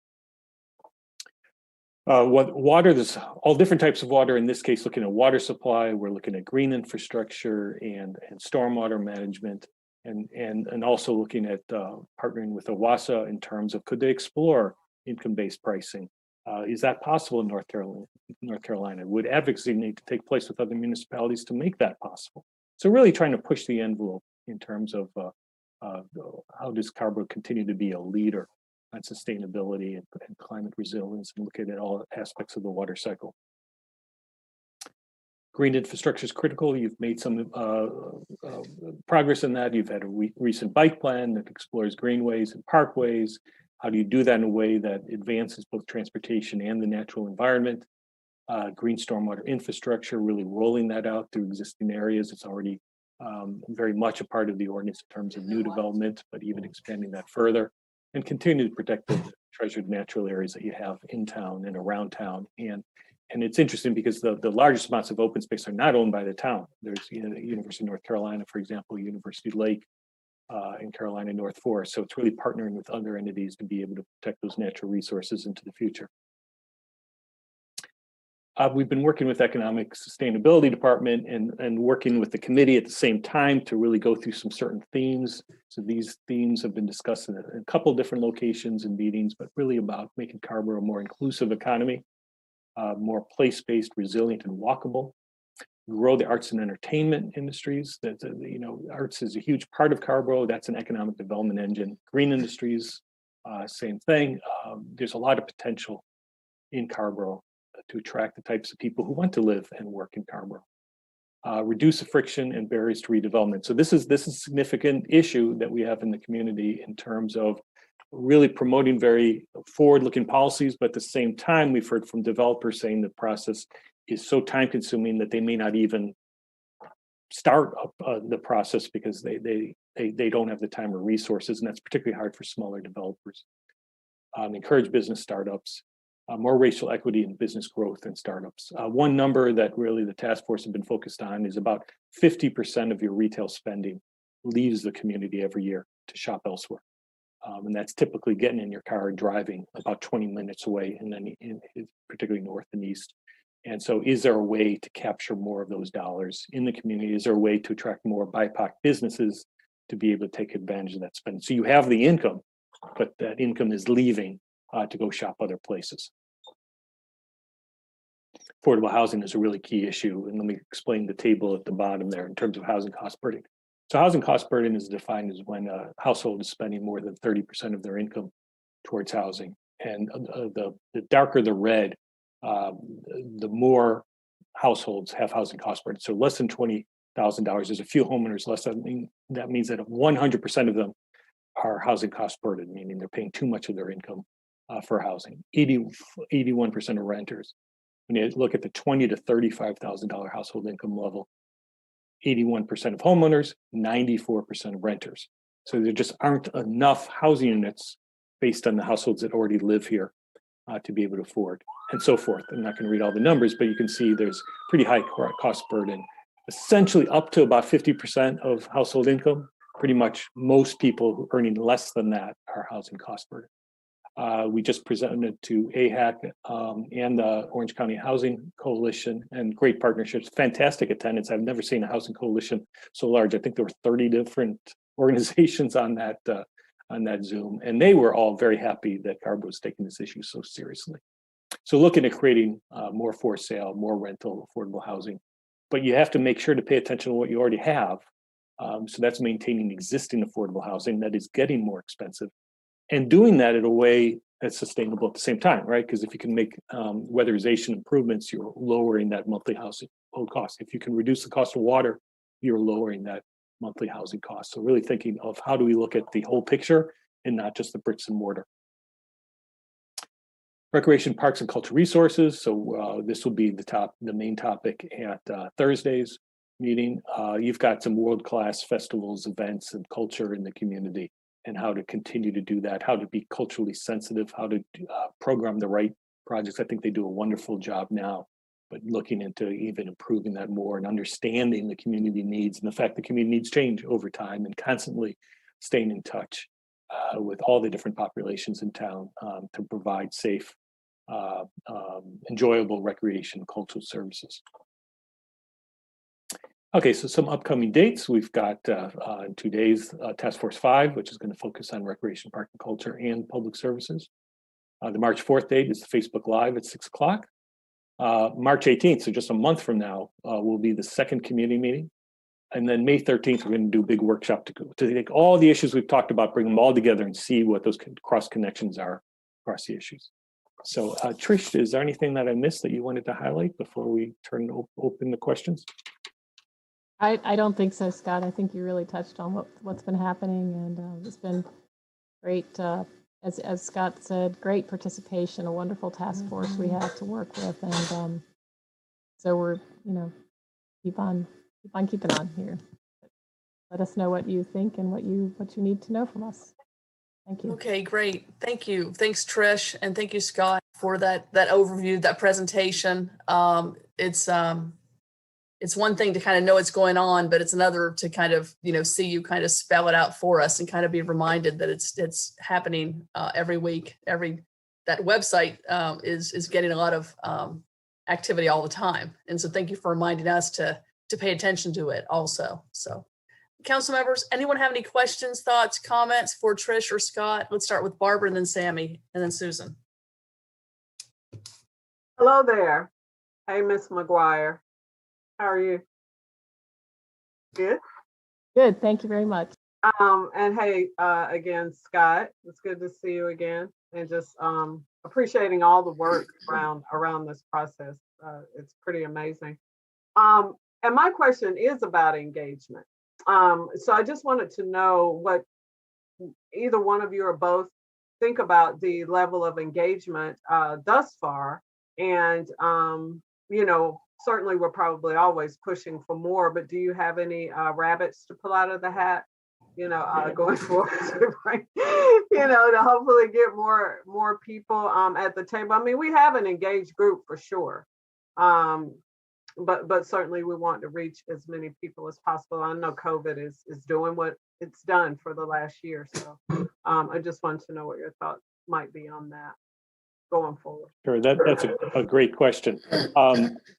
What water, there's all different types of water. In this case, looking at water supply, we're looking at green infrastructure and stormwater management, and also looking at partnering with OWASA in terms of could they explore income-based pricing? Is that possible in North Carolina? Would advocacy need to take place with other municipalities to make that possible? So really trying to push the envelope in terms of how does Carrboro continue to be a leader on sustainability and climate resilience, and looking at all aspects of the water cycle. Green infrastructure is critical. You've made some progress in that. You've had a recent bike plan that explores greenways and parkways. How do you do that in a way that advances both transportation and the natural environment? Green stormwater infrastructure, really rolling that out through existing areas. It's already very much a part of the ordinance in terms of new development, but even expanding that further, and continue to protect the treasured natural areas that you have in town and around town. And it's interesting because the largest amounts of open space are not owned by the town. There's the University of North Carolina, for example, University Lake, in Carolina North Forest. So it's really partnering with other entities to be able to protect those natural resources into the future. We've been working with Economic Sustainability Department and working with the committee at the same time to really go through some certain themes. So these themes have been discussed in a couple different locations and meetings, but really about making Carrboro a more inclusive economy, more place-based, resilient, and walkable. Grow the arts and entertainment industries. That arts is a huge part of Carrboro. That's an economic development engine. Green industries, same thing. There's a lot of potential in Carrboro to attract the types of people who want to live and work in Carrboro. Reduce the friction and barriers to redevelopment. So this is a significant issue that we have in the community in terms of really promoting very forward-looking policies, but at the same time, we've heard from developers saying the process is so time-consuming that they may not even start up the process because they don't have the time or resources, and that's particularly hard for smaller developers. Encourage business startups. More racial equity in business growth and startups. One number that really the task force has been focused on is about 50% of your retail spending leaves the community every year to shop elsewhere. And that's typically getting in your car and driving about 20 minutes away, and then particularly north and east. And so is there a way to capture more of those dollars in the community? Is there a way to attract more BIPOC businesses to be able to take advantage of that spend? So you have the income, but that income is leaving to go shop other places. Affordable housing is a really key issue. And let me explain the table at the bottom there in terms of housing cost burden. So housing cost burden is defined as when a household is spending more than 30% of their income towards housing. And the darker the red, the more households have housing cost burden. So less than $20,000, there's a few homeowners less than that means that 100% of them are housing cost burden, meaning they're paying too much of their income for housing. 81% of renters. When you look at the $20,000 to $35,000 household income level, 81% of homeowners, 94% of renters. So there just aren't enough housing units based on the households that already live here to be able to afford, and so forth. I'm not going to read all the numbers, but you can see there's pretty high cost burden. Essentially up to about 50% of household income, pretty much most people earning less than that are housing cost burden. We just presented to AHAC and the Orange County Housing Coalition, and great partnerships, fantastic attendance. I've never seen a housing coalition so large. I think there were 30 different organizations on that Zoom, and they were all very happy that Carrboro was taking this issue so seriously. So looking at creating more for sale, more rental, affordable housing, but you have to make sure to pay attention to what you already have. So that's maintaining existing affordable housing that is getting more expensive, and doing that in a way that's sustainable at the same time, right? Because if you can make weatherization improvements, you're lowering that monthly housing cost. If you can reduce the cost of water, you're lowering that monthly housing cost. So really thinking of how do we look at the whole picture and not just the bricks and mortar. Recreation, parks, and cultural resources. So this will be the main topic at Thursday's meeting. You've got some world-class festivals, events, and culture in the community, and how to continue to do that, how to be culturally sensitive, how to program the right projects. I think they do a wonderful job now, but looking into even improving that more and understanding the community needs and the fact the community needs change over time, and constantly staying in touch with all the different populations in town to provide safe enjoyable recreation, cultural services. Okay, so some upcoming dates. We've got in 2 days, Task Force 5, which is going to focus on recreation, park and culture, and public services. The March 4th date is the Facebook Live at 6 o'clock. March 18th, so just a month from now, will be the second community meeting. And then May 13th, we're going to do a big workshop to take all the issues we've talked about, bring them all together and see what those cross connections are across the issues. So Trish, is there anything that I missed that you wanted to highlight before we open the questions? I don't think so, Scott. I think you really touched on what's been happening, and it's been great, as Scott said, great participation, a wonderful task force we have to work with, and so we're, keep on keeping on here. Let us know what you think and what you need to know from us. Thank you. Okay, great. Thank you. Thanks, Trish, and thank you, Scott, for that overview, that presentation. It's one thing to kind of know what's going on, but it's another to kind of, see you kind of spell it out for us and kind of be reminded that it's happening every week. That website is getting a lot of activity all the time. And so thank you for reminding us to pay attention to it also. So council members, anyone have any questions, thoughts, comments for Trish or Scott? Let's start with Barbara and then Sammy and then Susan. Hello there. Hey, Miss McGuire. How are you? Good? Good, thank you very much. And hey, again, Scott, it's good to see you again, and just appreciating all the work around this process. It's pretty amazing. And my question is about engagement. So I just wanted to know what either one of you or both think about the level of engagement thus far. And, certainly we're probably always pushing for more, but do you have any rabbits to pull out of the hat, going forward to hopefully get more people at the table? I mean, we have an engaged group for sure. But certainly we want to reach as many people as possible. I know COVID is doing what it's done for the last year. So I just wanted to know what your thoughts might be on that going forward. Sure, that's a great question.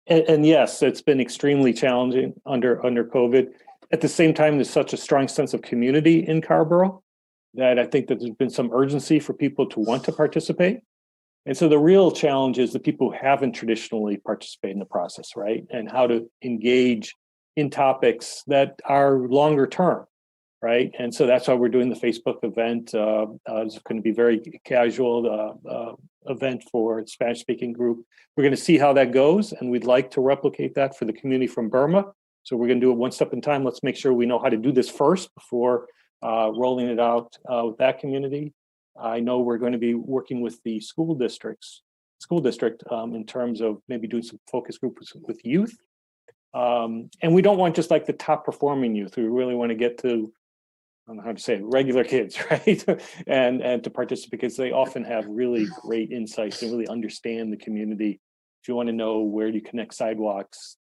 And yes, it's been extremely challenging under COVID. At the same time, there's such a strong sense of community in Carrboro that I think that there's been some urgency for people to want to participate. And so the real challenge is the people who haven't traditionally participated in the process, right? And how to engage in topics that are longer term, right? And so that's why we're doing the Facebook event. It's going to be very casual event for Spanish-speaking group. We're going to see how that goes, and we'd like to replicate that for the community from Burma. So we're going to do it one step at a time. Let's make sure we know how to do this first before rolling it out with that community. I know we're going to be working with the school district in terms of maybe doing some focus groups with youth. And we don't want just like the top performing youth. We really want to get to, I don't know how to say it, regular kids, right? and to participate, because they often have really great insights and really understand the community. If you want to know where you connect sidewalks,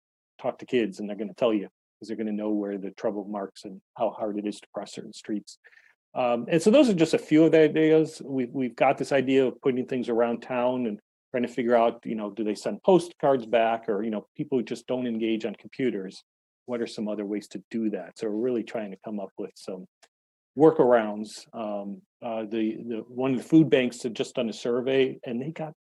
talk to kids and they're going to tell you, because they're going to know where the trouble marks and how hard it is to cross certain streets. And so those are just a few of the ideas. We've got this idea of putting things around town and trying to figure out, do they send postcards back, or, people who just don't engage on computers, what are some other ways to do that? So we're really trying to come up with some workarounds. One of the food banks had just done a survey and they got,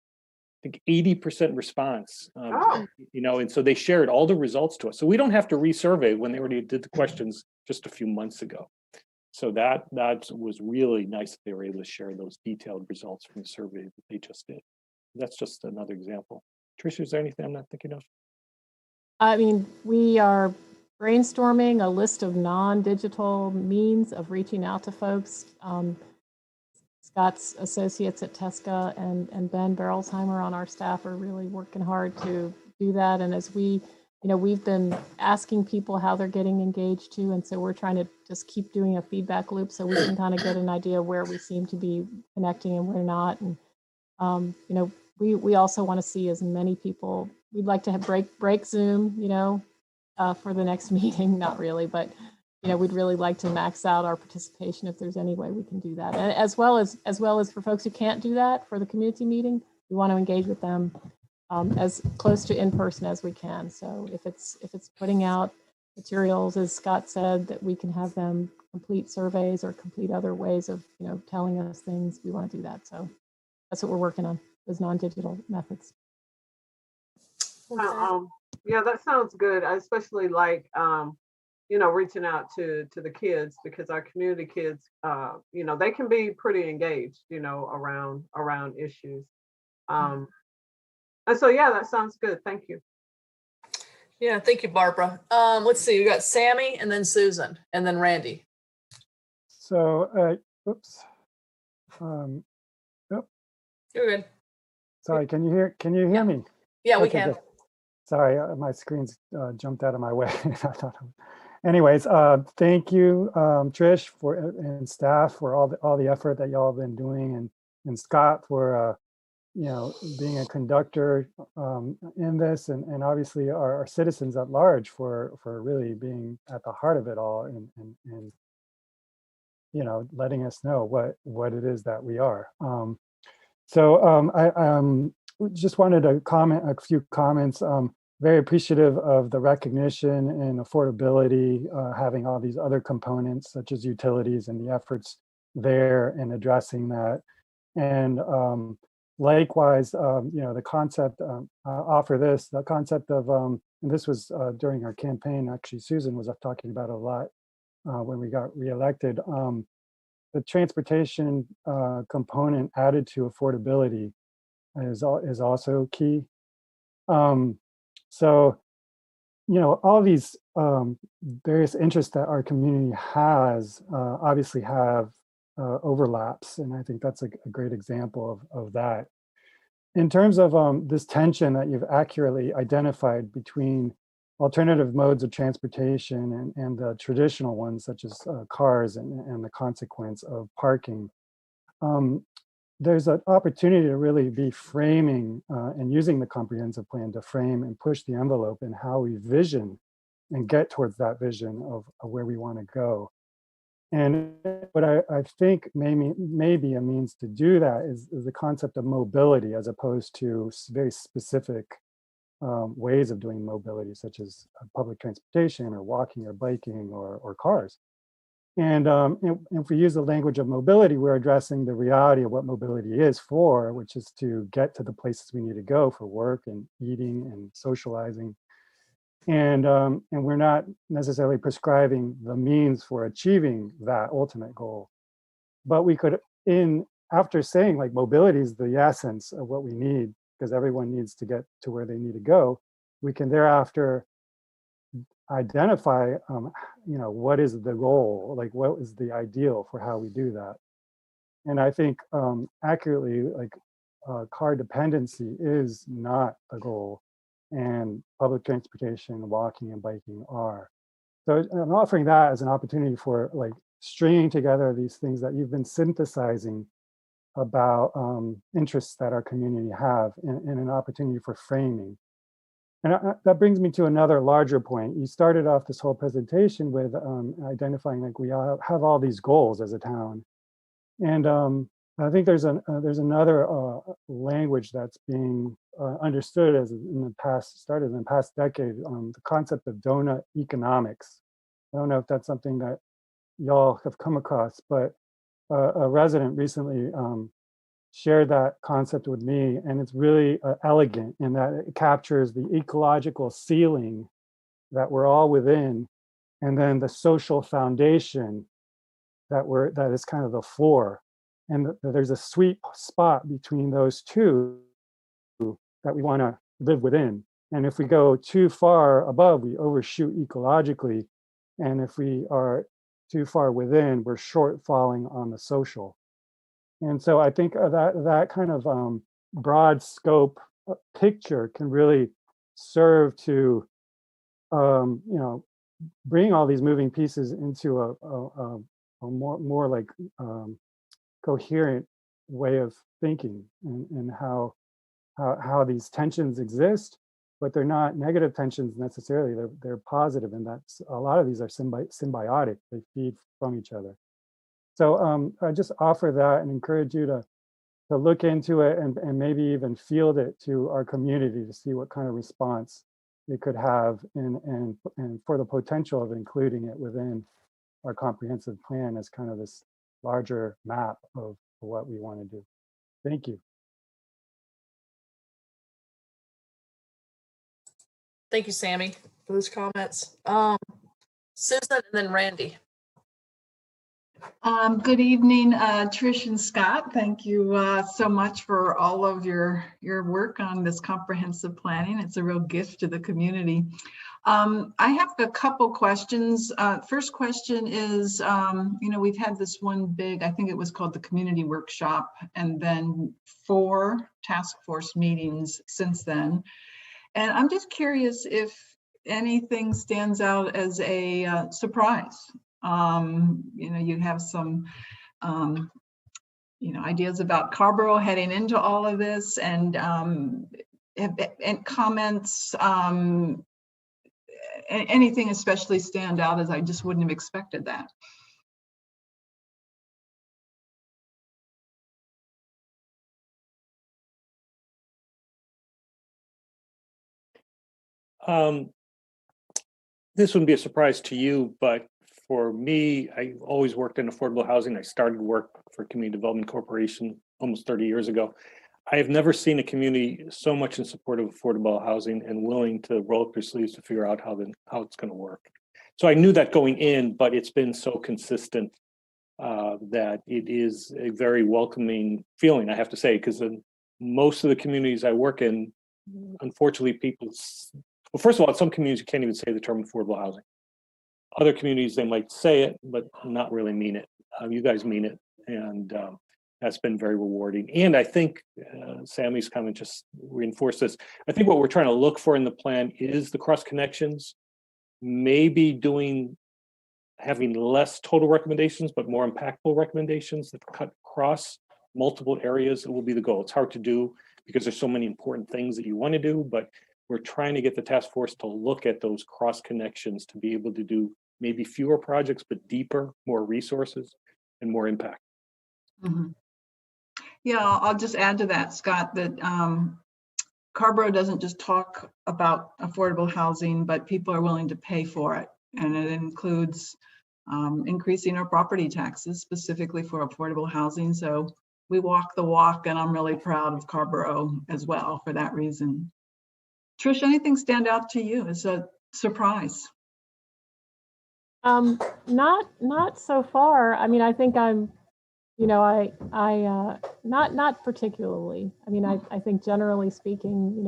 I think, 80% response, and so they shared all the results to us. So we don't have to resurvey when they already did the questions just a few months ago. So that was really nice that they were able to share those detailed results from the survey that they just did. That's just another example. Tricia, is there anything I'm not thinking of? I mean, we are brainstorming a list of non-digital means of reaching out to folks. Scott's associates at Tesca and Ben Berelsheimer on our staff are really working hard to do that. And as we've been asking people how they're getting engaged too. And so we're trying to just keep doing a feedback loop so we can kind of get an idea where we seem to be connecting and where not. And, we also want to see as many people. We'd like to have break Zoom, for the next meeting. Not really, but, we'd really like to max out our participation if there's any way we can do that. And as well as for folks who can't do that for the community meeting, we want to engage with them as close to in person as we can. So if it's putting out materials, as Scott said, that we can have them complete surveys or complete other ways of telling us things, we want to do that. So that's what we're working on, those non-digital methods. Yeah, that sounds good. I especially like reaching out to the kids, because our community kids, they can be pretty engaged, around issues. And so, yeah, that sounds good. Thank you. Yeah, thank you, Barbara. Let's see, we got Sammy and then Susan and then Randy. So, oops. You're good. Sorry, can you hear me? Yeah, we Okay, can. good. Sorry, my screen's jumped out of my way. Anyways, thank you, Trish, and staff for all the effort that y'all have been doing, and Scott for being a conductor in this, and obviously our citizens at large for really being at the heart of it all, and letting us know what it is that we are. I just wanted to comment a few comments. Very appreciative of the recognition and affordability, having all these other components such as utilities and the efforts there in addressing that. And likewise, the concept, the concept of, and this was during our campaign, actually, Susan was talking about a lot when we got reelected. The transportation component added to affordability is also key. So, all these various interests that our community has obviously have overlaps, and I think that's a great example of that. In terms of this tension that you've accurately identified between alternative modes of transportation and the traditional ones, such as cars and the consequence of parking, there's an opportunity to really be framing and using the comprehensive plan to frame and push the envelope in how we vision and get towards that vision of where we want to go. And what I think may be a means to do that is the concept of mobility, as opposed to very specific ways of doing mobility, such as public transportation or walking or biking or cars. And if we use the language of mobility, we're addressing the reality of what mobility is for, which is to get to the places we need to go for work and eating and socializing. And we're not necessarily prescribing the means for achieving that ultimate goal. But we could, after saying like mobility is the essence of what we need, because everyone needs to get to where they need to go, we can thereafter identify, what is the goal, like what is the ideal for how we do that. And I think accurately, like car dependency is not a goal, and public transportation, walking and biking are. So I'm offering that as an opportunity for like stringing together these things that you've been synthesizing about interests that our community have, and an opportunity for framing. And that brings me to another larger point. You started off this whole presentation with identifying like we all have all these goals as a town. And I think there's another language that's being understood as started in the past decade, the concept of donut economics. I don't know if that's something that y'all have come across, but a resident recently shared that concept with me, and it's really elegant in that it captures the ecological ceiling that we're all within, and then the social foundation that is kind of the floor, and there's a sweet spot between those two that we want to live within. And if we go too far above, we overshoot ecologically, and if we are too far within, we're shortfalling on the social. And so I think that kind of broad scope picture can really serve to, bring all these moving pieces into a more like coherent way of thinking, and how these tensions exist, but they're not negative tensions necessarily. They're positive, and that's a lot of these are symbiotic. They feed from each other. So I just offer that and encourage you to look into it and maybe even field it to our community to see what kind of response it could have and for the potential of including it within our comprehensive plan as kind of this larger map of what we want to do. Thank you. Thank you, Sammy, for those comments. Susan and then Randy. Good evening, Trish and Scott. Thank you so much for all of your work on this comprehensive planning. It's a real gift to the community. I have a couple questions. First question is, we've had this one big, I think it was called the community workshop, and then 4 task force meetings since then. And I'm just curious if anything stands out as a surprise. You have some, ideas about Carrboro heading into all of this, and comments, anything especially stand out as I just wouldn't have expected that. This wouldn't be a surprise to you, but for me, I always worked in affordable housing. I started work for Community Development Corporation almost 30 years ago. I have never seen a community so much in support of affordable housing and willing to roll up their sleeves to figure out how it's going to work. So I knew that going in, but it's been so consistent that it is a very welcoming feeling, I have to say, because in most of the communities I work in, unfortunately, well, first of all, in some communities, you can't even say the term affordable housing. Other communities, they might say it, but not really mean it. You guys mean it, and that's been very rewarding. And I think Sammy's comment just reinforced this. I think what we're trying to look for in the plan is the cross connections, maybe having less total recommendations, but more impactful recommendations that cut across multiple areas. It will be the goal. It's hard to do because there's so many important things that you want to do, but we're trying to get the task force to look at those cross connections to be able to do maybe fewer projects, but deeper, more resources, and more impact. Mm-hmm. Yeah, I'll just add to that, Scott, that Carrboro doesn't just talk about affordable housing, but people are willing to pay for it. And it includes increasing our property taxes specifically for affordable housing. So we walk the walk, and I'm really proud of Carrboro as well for that reason. Trish, anything stand out to you as a surprise? Not so far. I mean, I think I'm, not particularly. I mean, I think generally speaking,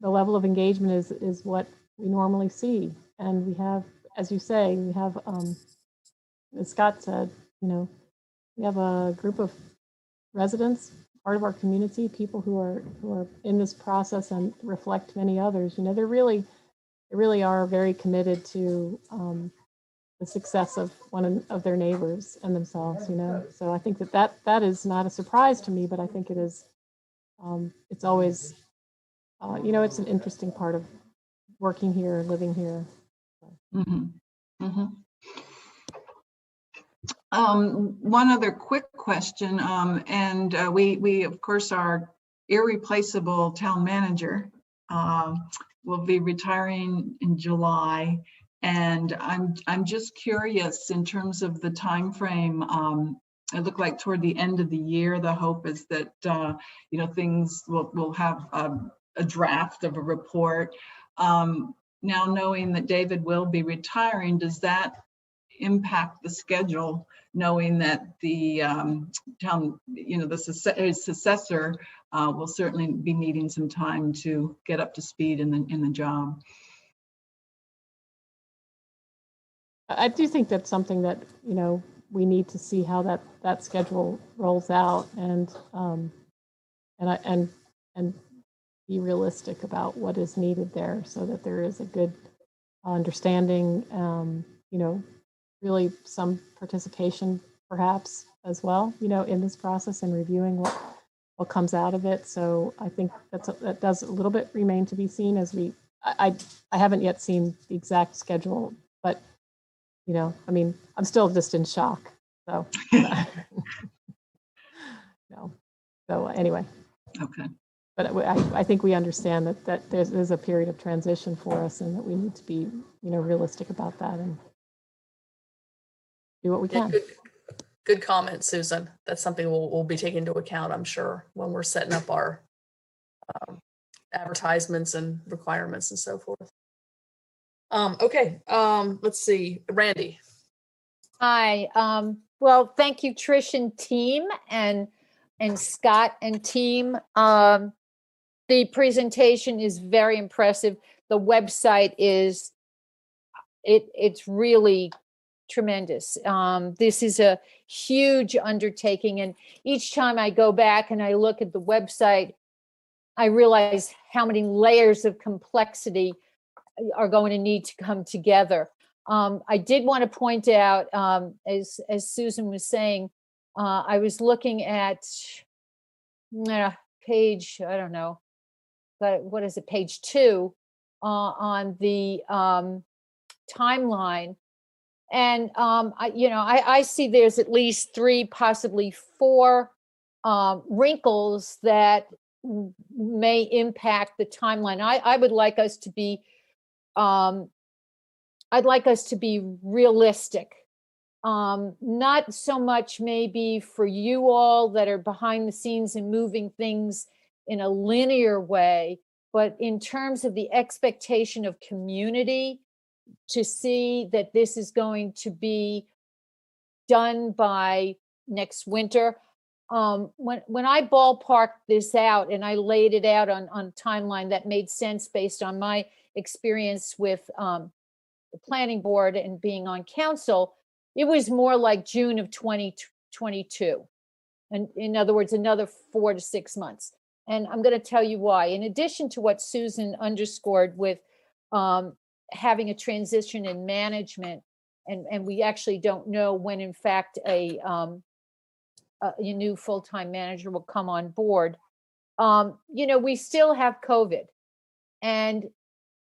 the level of engagement is what we normally see, and we have, as you say, we have, as Scott said, we have a group of residents, part of our community, people who are in this process and reflect many others. They really are very committed to the success of one of their neighbors and themselves. So I think that is not a surprise to me, but I think it is. It's always, it's an interesting part of working here, living here. Mm-hmm. Mm-hmm. One other quick question, and we of course our irreplaceable town manager will be retiring in July, and I'm just curious in terms of the time frame. It looked like toward the end of the year, the hope is that things will have a draft of a report. Now knowing that David will be retiring, does that impact the schedule, knowing that the town, the successor will certainly be needing some time to get up to speed in the job? I do think that's something that we need to see how that schedule rolls out, and be realistic about what is needed there, so that there is a good understanding. Really some participation perhaps as well, in this process and reviewing what comes out of it. So I think that does a little bit remain to be seen as I haven't yet seen the exact schedule, but I'm still just in shock So, no. So anyway. Okay. But I think we understand that there's a period of transition for us, and that we need to be, realistic about that and do what we can. Good comment, Susan. That's something we'll be taking into account, I'm sure, when we're setting up our advertisements and requirements and so forth. Okay, let's see, Randy. Hi. Well, thank you, Trish and team, and Scott and team. The presentation is very impressive. The website is it's really tremendous. This is a huge undertaking, and each time I go back and I look at the website, I realize how many layers of complexity are going to need to come together. I did want to point out, as Susan was saying, I was looking at page, I don't know, but what is it, page 2 on the timeline. And, I see there's at least 3, possibly 4 wrinkles that may impact the timeline. I would like us to be, I'd like us to be realistic. Not so much maybe for you all that are behind the scenes and moving things in a linear way, but in terms of the expectation of community to see that this is going to be done by next winter. When I ballparked this out and I laid it out on timeline that made sense based on my experience with the planning board and being on council, it was more like June of 2022. And in other words, another 4 to 6 months. And I'm going to tell you why. In addition to what Susan underscored with having a transition in management, and we actually don't know when, in fact, a new full-time manager will come on board. We still have COVID, and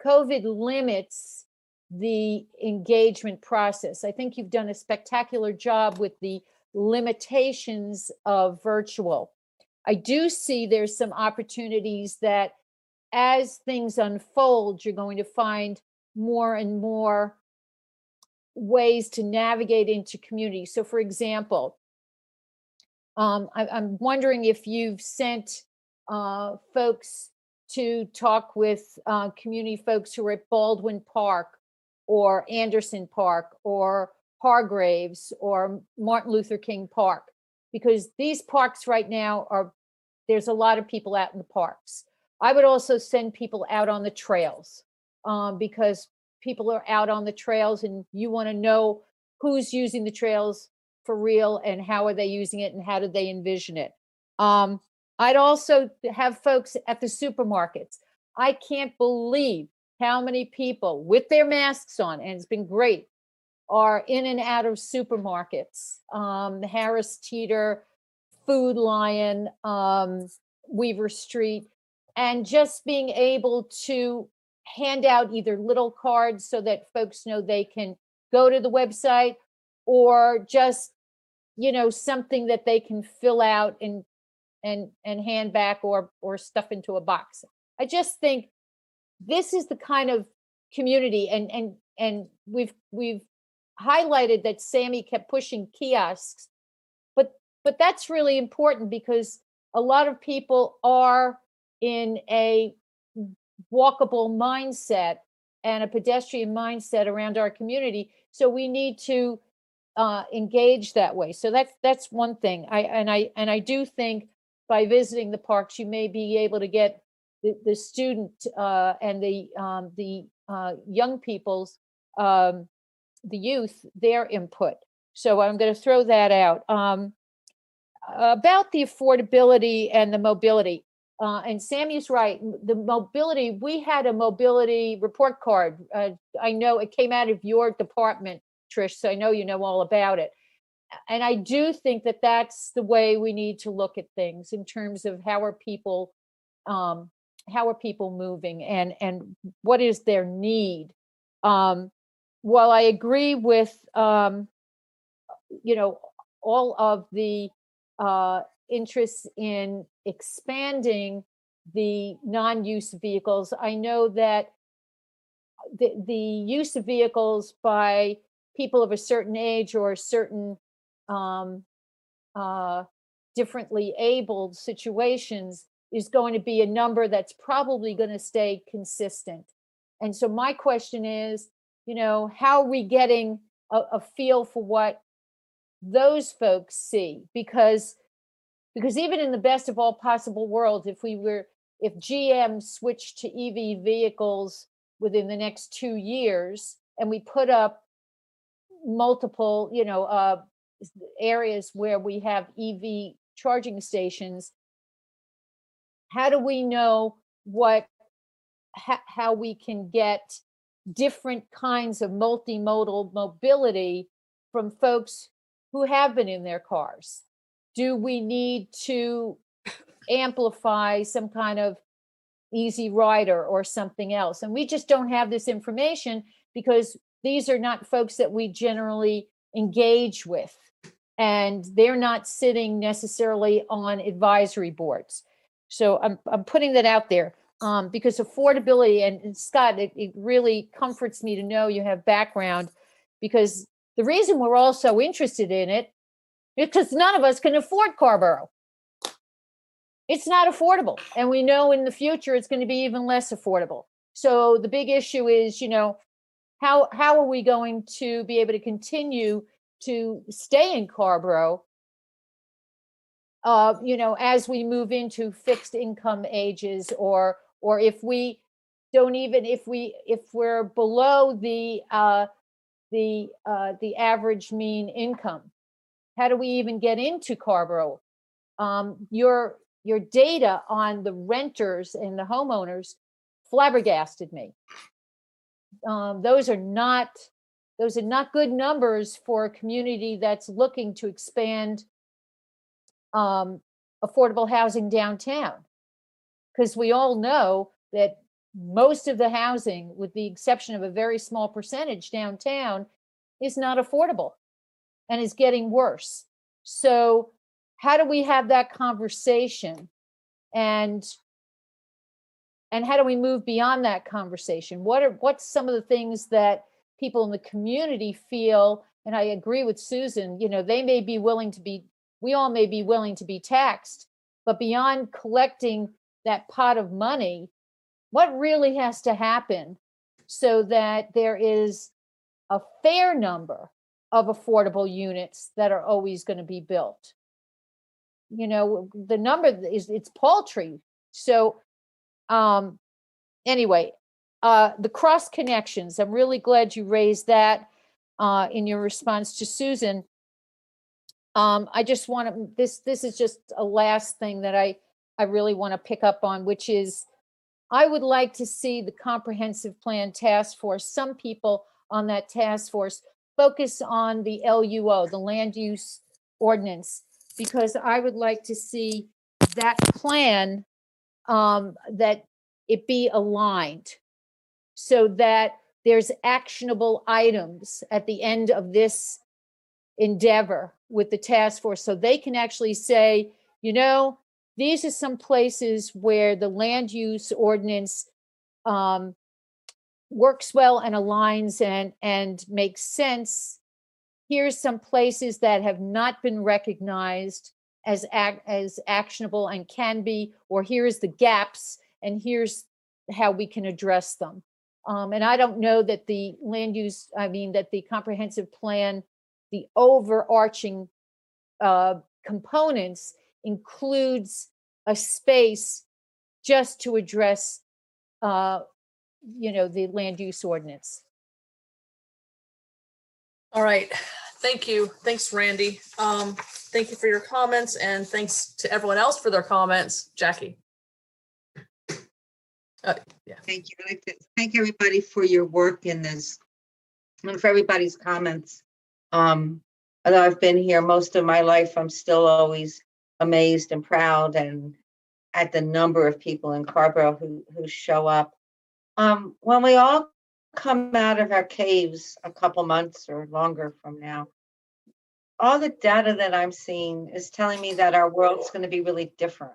COVID limits the engagement process. I think you've done a spectacular job with the limitations of virtual. I do see there's some opportunities that as things unfold, you're going to find more and more ways to navigate into community. So for example, I'm wondering if you've sent folks to talk with community folks who are at Baldwin Park or Anderson Park or Hargraves or Martin Luther King Park, because these parks right now there's a lot of people out in the parks. I would also send people out on the trails because people are out on the trails and you want to know who's using the trails for real and how are they using it and how did they envision it. I'd also have folks at the supermarkets. I can't believe how many people with their masks on, and it's been great, are in and out of supermarkets. Harris Teeter, Food Lion, Weaver Street, and just being able to hand out either little cards so that folks know they can go to the website, or just, something that they can fill out and hand back or stuff into a box. I just think this is the kind of community, and we've highlighted that Sammy kept pushing kiosks, but that's really important because a lot of people are in a walkable mindset and a pedestrian mindset around our community. So we need to engage that way. So that's one thing. I do think by visiting the parks, you may be able to get the student and the young people's, the youth, their input. So I'm going to throw that out. About the affordability and the mobility. And Sammy's right. The mobility, we had a mobility report card. I know it came out of your department, Trish, so I know you know all about it. And I do think that that's the way we need to look at things in terms of how are people moving and what is their need. While I agree with, all of the interests in expanding the non-use vehicles. I know that the use of vehicles by people of a certain age or certain differently abled situations is going to be a number that's probably going to stay consistent. And so my question is, how are we getting a feel for what those folks see? Because even in the best of all possible worlds, if GM switched to EV vehicles within the next 2 years, and we put up multiple, areas where we have EV charging stations, how do we know how we can get different kinds of multimodal mobility from folks who have been in their cars? Do we need to amplify some kind of easy rider or something else? And we just don't have this information because these are not folks that we generally engage with, and they're not sitting necessarily on advisory boards. So I'm putting that out there because affordability, and Scott, it really comforts me to know you have background, because the reason we're all so interested in it is because none of us can afford Carrboro. It's not affordable. And we know in the future it's going to be even less affordable. So the big issue is, how are we going to be able to continue to stay in Carrboro, as we move into fixed income ages, or if we don't even, if we're below the average mean income, how do we even get into Carrboro? Your data on the renters and the homeowners flabbergasted me. Those are not good numbers for a community that's looking to expand affordable housing downtown, because we all know that most of the housing, with the exception of a very small percentage downtown, is not affordable and is getting worse. So how do we have that conversation, and how do we move beyond that conversation? What's some of the things that people in the community feel? And I agree with Susan, they may be willing to be, we all may be willing to be taxed, but beyond collecting that pot of money, what really has to happen so that there is a fair number of affordable units that are always going to be built? The number it's paltry. So anyway, the cross connections, I'm really glad you raised that in your response to Susan. I just want to, this is just a last thing that I really want to pick up on, which is I would like to see the comprehensive plan task force, some people on that task force, focus on the LUO, the land use ordinance, because I would like to see that plan, that it be aligned so that there's actionable items at the end of this endeavor with the task force, so they can actually say, these are some places where the land use ordinance works well and aligns and makes sense. Here's some places that have not been recognized as actionable and can be, or here's the gaps and here's how we can address them. And I don't know that the that the comprehensive plan, the overarching components, includes a space just to address the land use ordinance. All right. Thank you. Thanks, Randy. Thank you for your comments, and thanks to everyone else for their comments. Jackie. Yeah. Thank you. I'd like to thank everybody for your work in this and for everybody's comments. Although I've been here most of my life, I'm still always amazed and proud and at the number of people in Carrboro who show up. When we all come out of our caves a couple months or longer from now, all the data that I'm seeing is telling me that our world's going to be really different.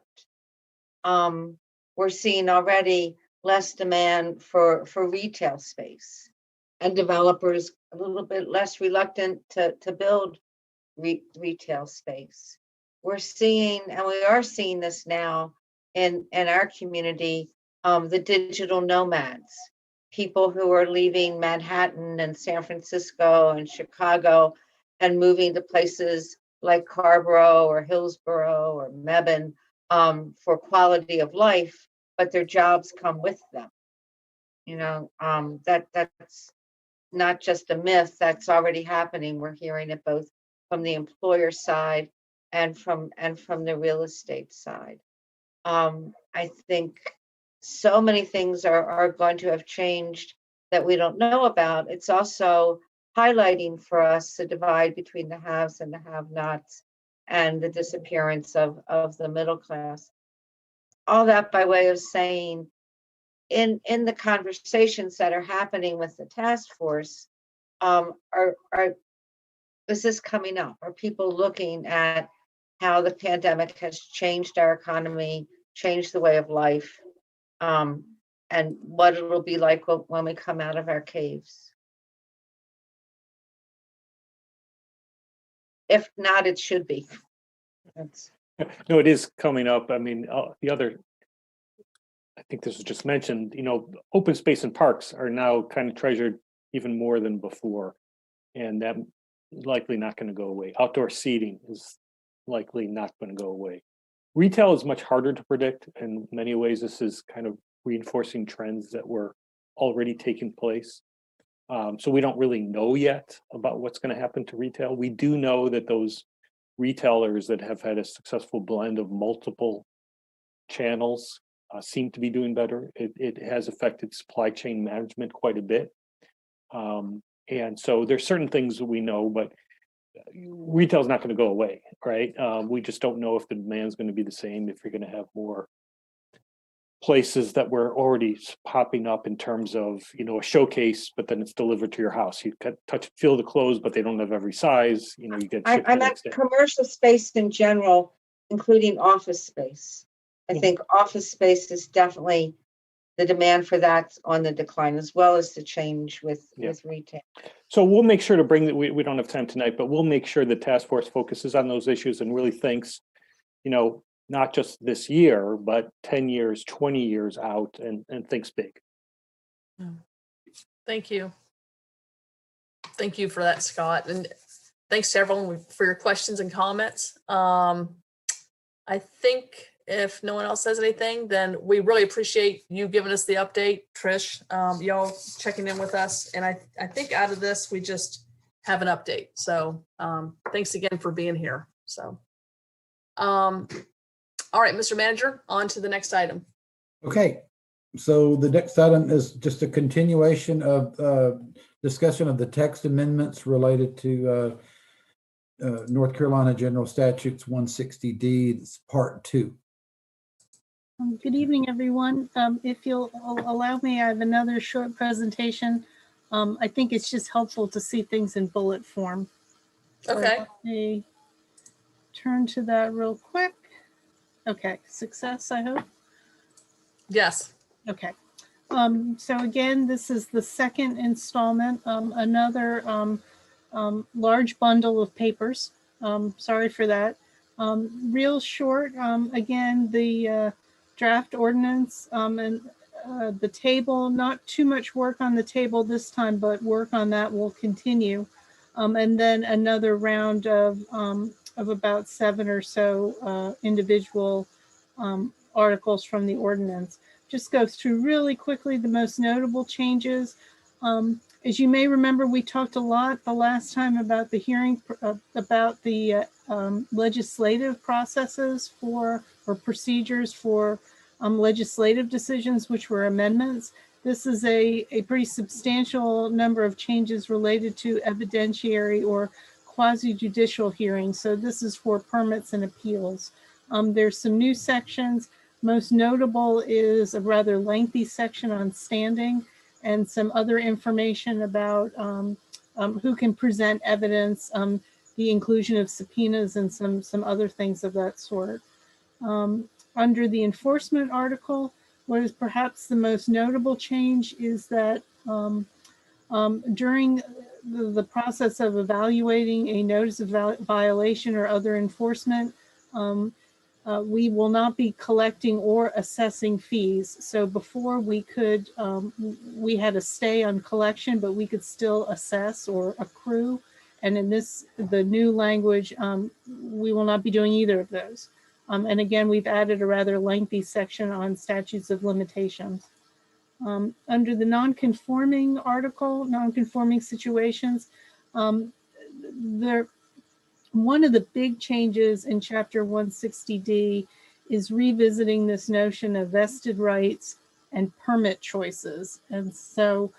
We're seeing already less demand for retail space, and developers a little bit less reluctant to build retail space. We're seeing, and we are seeing this now in our community, the digital nomads, people who are leaving Manhattan and San Francisco and Chicago and moving to places like Carrboro or Hillsborough or Mebane for quality of life, but their jobs come with them. You know, that's not just a myth, that's already happening. We're hearing it both from the employer side and from the real estate side. I think so many things are going to have changed that we don't know about. It's also highlighting for us the divide between the haves and the have-nots and the disappearance of the middle class. All that by way of saying, in the conversations that are happening with the task force, is this coming up? Are people looking at how the pandemic has changed our economy, changed the way of life, and what it'll be like when we come out of our caves? If not, it should be. No, it is coming up. I mean, the other, I think this was just mentioned, you know, open space and parks are now kind of treasured even more than before. And that likely not going to go away. Outdoor seating is likely not going to go away. Retail is much harder to predict. In many ways, this is kind of reinforcing trends that were already taking place. So we don't really know yet about what's going to happen to retail. We do know that those retailers that have had a successful blend of multiple channels seem to be doing better. It has affected supply chain management quite a bit. And so there's certain things that we know, but retail is not going to go away, right? We just don't know if the demand is going to be the same, if you're going to have more places that were already popping up in terms of, you know, a showcase, but then it's delivered to your house. You can touch, feel the clothes, but they don't have every size. You know, you get. I'm at commercial space in general, including office space. I think office space is definitely the demand for that's on the decline, as well as the change with retail. So we'll make sure to bring that. We don't have time tonight, but we'll make sure the task force focuses on those issues and really thinks, you know, not just this year, but 10 years, 20 years out, and thinks big. Thank you. Thank you for that, Scott. And thanks to everyone for your questions and comments. I think if no one else says anything, then we really appreciate you giving us the update, Trish, y'all checking in with us. And I think out of this, we just have an update. So thanks again for being here. So, all right, Mr. Manager, on to the next item. Okay, so the next item is just a continuation of discussion of the text amendments related to North Carolina General Statutes 160D, it's part 2. Good evening, everyone. If you'll allow me, I have another short presentation. I think it's just helpful to see things in bullet form. So okay. Let me turn to that real quick. Okay, success, I hope. Yes. Okay. So again, this is the second installment, another large bundle of papers. Sorry for that. Real short, again, the draft ordinance and the table, not too much work on the table this time, but work on that will continue. And then another round of about 7 or so individual articles from the ordinance. Just go through really quickly the most notable changes. As you may remember, we talked a lot the last time about the hearing, about the legislative processes for, or procedures for legislative decisions, which were amendments. This is a pretty substantial number of changes related to evidentiary or quasi-judicial hearings. So this is for permits and appeals. There's some new sections. Most notable is a rather lengthy section on standing and some other information about who can present evidence. the inclusion of subpoenas and some other things of that sort. Under the enforcement article, what is perhaps the most notable change is that during the process of evaluating a notice of violation or other enforcement, we will not be collecting or assessing fees. So before we could, we had a stay on collection, but we could still assess or accrue. And in the new language, we will not be doing either of those. And again, we've added a rather lengthy section on statutes of limitations. Under the non-conforming article, non-conforming situations, one of the big changes in Chapter 160D is revisiting this notion of vested rights and permit choices. And so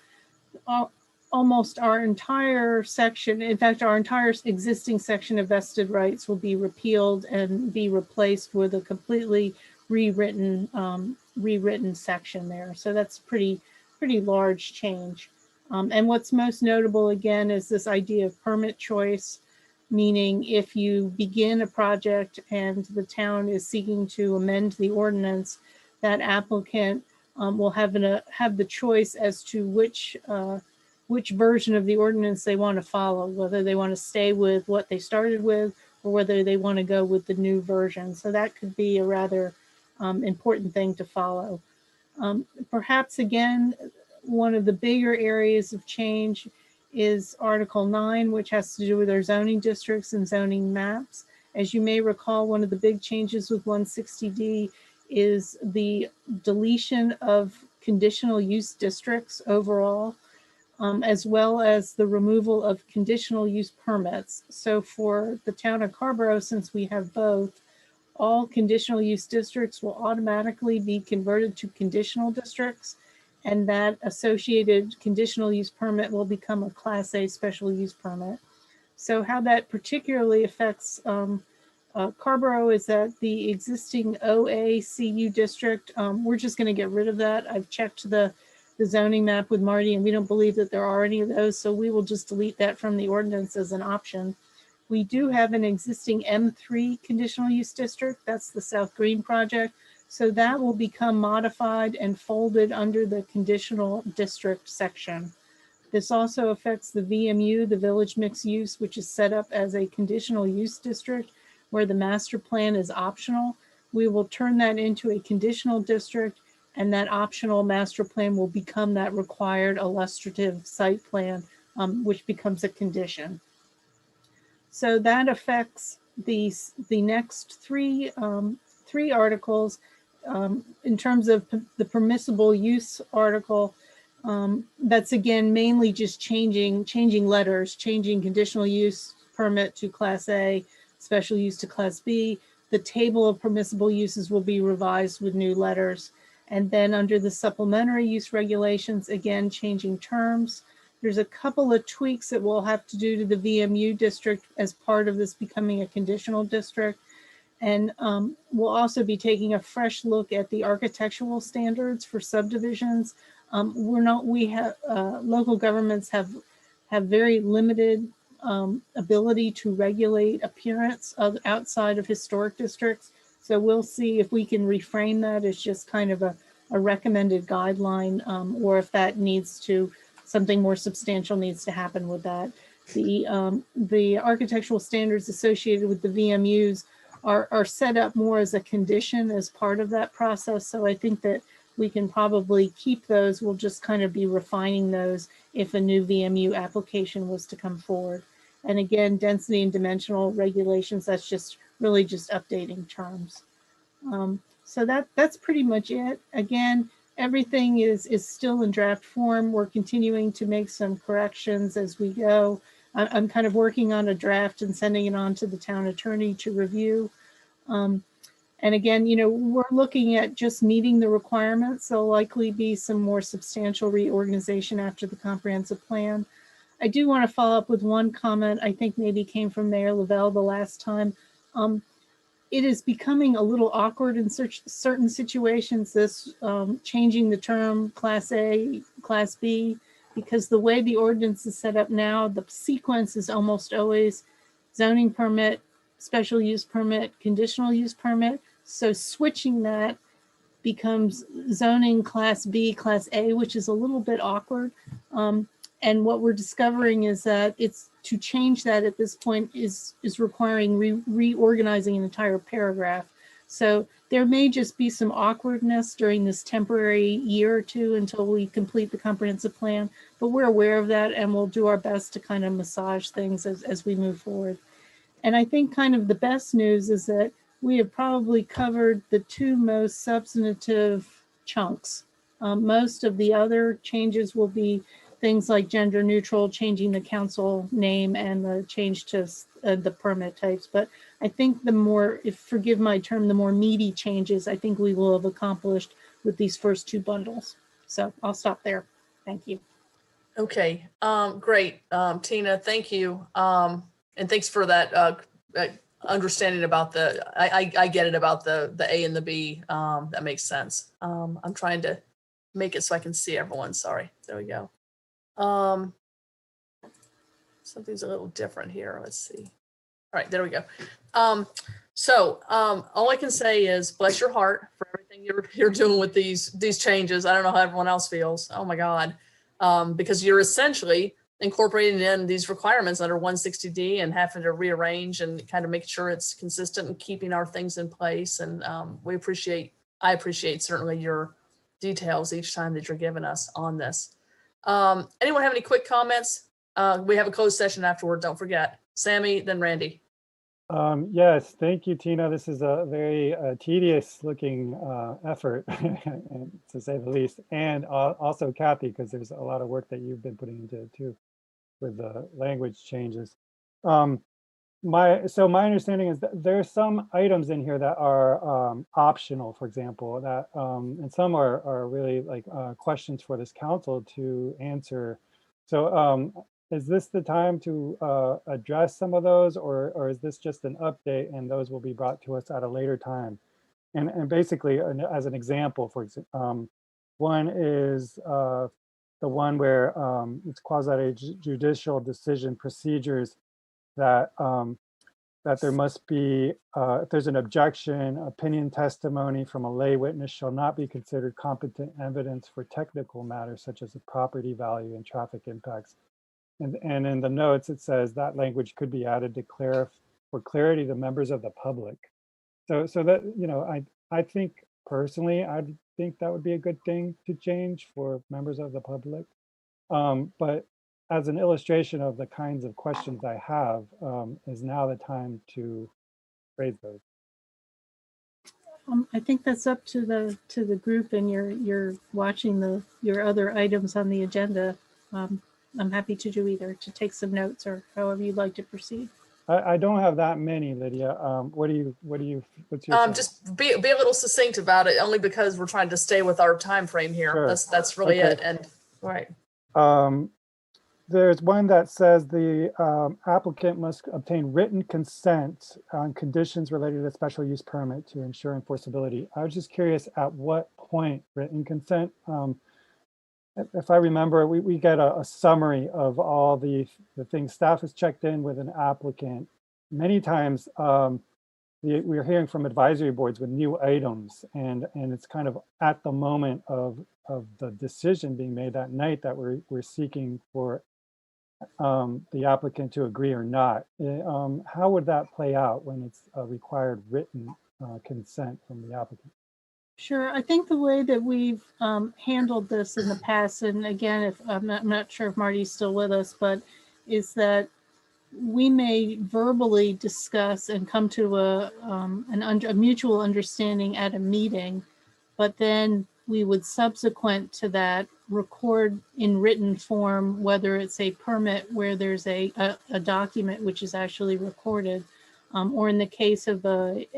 almost our entire section, in fact, our entire existing section of vested rights will be repealed and be replaced with a completely rewritten section there. So that's pretty large change. And what's most notable again is this idea of permit choice, meaning if you begin a project and the town is seeking to amend the ordinance, that applicant will have the choice as to which version of the ordinance they want to follow, whether they want to stay with what they started with or whether they want to go with the new version. So that could be a rather important thing to follow. Perhaps again, one of the bigger areas of change is Article 9, which has to do with our zoning districts and zoning maps. As you may recall, one of the big changes with 160D is the deletion of conditional use districts overall, as well as the removal of conditional use permits. So for the town of Carrboro, since we have both, all conditional use districts will automatically be converted to conditional districts, and that associated conditional use permit will become a Class A special use permit. So how that particularly affects Carrboro is that the existing OACU district, we're just going to get rid of that. I've checked the zoning map with Marty, and we don't believe that there are any of those, so we will just delete that from the ordinance as an option. We do have an existing M3 conditional use district. That's the South Green project. So that will become modified and folded under the conditional district section. This also affects the VMU, the village mixed use, which is set up as a conditional use district where the master plan is optional. We will turn that into a conditional district, and that optional master plan will become that required illustrative site plan, which becomes a condition. So that affects the next three articles. In terms of the permissible use article, that's again mainly just changing letters, changing conditional use permit to Class A, special use to Class B. The table of permissible uses will be revised with new letters. And then under the supplementary use regulations, again, changing terms. There's a couple of tweaks that we'll have to do to the VMU district as part of this becoming a conditional district. And we'll also be taking a fresh look at the architectural standards for subdivisions. Local governments have very limited ability to regulate appearance outside of historic districts. So we'll see if we can reframe that as just kind of a recommended guideline, or if that needs to, something more substantial needs to happen with that. The architectural standards associated with the VMUs are set up more as a condition as part of that process. So I think that we can probably keep those. We'll just kind of be refining those if a new VMU application was to come forward. And again, density and dimensional regulations, that's just really just updating terms. So that's pretty much it. Again, everything is still in draft form. We're continuing to make some corrections as we go. I'm kind of working on a draft and sending it on to the town attorney to review. And again, we're looking at just meeting the requirements. There'll likely be some more substantial reorganization after the comprehensive plan. I do want to follow up with one comment I think maybe came from Mayor Lavelle the last time. It is becoming a little awkward in certain situations, this changing the term Class A, Class B, because the way the ordinance is set up now, the sequence is almost always zoning permit, special use permit, conditional use permit. So switching that becomes zoning class B, class A, which is a little bit awkward. And what we're discovering is that it's to change that at this point is requiring reorganizing an entire paragraph. So there may just be some awkwardness during this temporary year or two until we complete the comprehensive plan, but we're aware of that and we'll do our best to kind of massage things as we move forward. And I think kind of the best news is that we have probably covered the two most substantive chunks. Most of the other changes will be things like gender neutral, changing the council name and the change to the permit types. But I think the more, if forgive my term, the more meaty changes, I think we will have accomplished with these first two bundles. So I'll stop there. Thank you. Okay, great. Tina, thank you. And thanks for that understanding about I get it about the A and the B. That makes sense. I'm trying to make it so I can see everyone. Sorry. There we go. Something's a little different here. Let's see. All right, there we go. All I can say is bless your heart for everything you're doing with these changes. I don't know how everyone else feels. Oh my God. Because you're essentially incorporating in these requirements under 160D and having to rearrange and kind of make sure it's consistent and keeping our things in place. And I appreciate certainly your details each time that you're giving us on this. Anyone have any quick comments? We have a closed session afterward, don't forget. Sammy, then Randy. Yes, thank you, Tina. This is a very tedious looking effort, to say the least. And also Kathy, because there's a lot of work that you've been putting into it too, with the language changes. My understanding is that there are some items in here that are optional, for example, that and some are really like questions for this council to answer. So is this the time to address some of those, or is this just an update and those will be brought to us at a later time? And basically, as an example, for example, one is the one where it's quasi-judicial decision procedures that that there must be, if there's an objection, opinion testimony from a lay witness shall not be considered competent evidence for technical matters such as the property value and traffic impacts. And in the notes, it says that language could be added to for clarity to members of the public. So that, you know, I think personally, I think that would be a good thing to change for members of the public. But as an illustration of the kinds of questions I have, is now the time to raise those. I think that's up to the group, and you're watching your other items on the agenda. I'm happy to do either, to take some notes or however you'd like to proceed. I don't have that many, Lydia. What's your just be a little succinct about it, only because we're trying to stay with our time frame here. Sure. That's really it. And right. There's one that says the applicant must obtain written consent on conditions related to the special use permit to ensure enforceability. I was just curious at what point written consent. If I remember, we get a summary of all the things staff has checked in with an applicant. Many times we're hearing from advisory boards with new items, and it's kind of at the moment of the decision being made that night that we're seeking for the applicant to agree or not. How would that play out when it's a required written consent from the applicant? Sure. I think the way that we've handled this in the past, and again, if I'm not sure if Marty's still with us, but is that we may verbally discuss and come to a mutual understanding at a meeting, but then we would subsequent to that record in written form, whether it's a permit where there's a document which is actually recorded, or in the case of a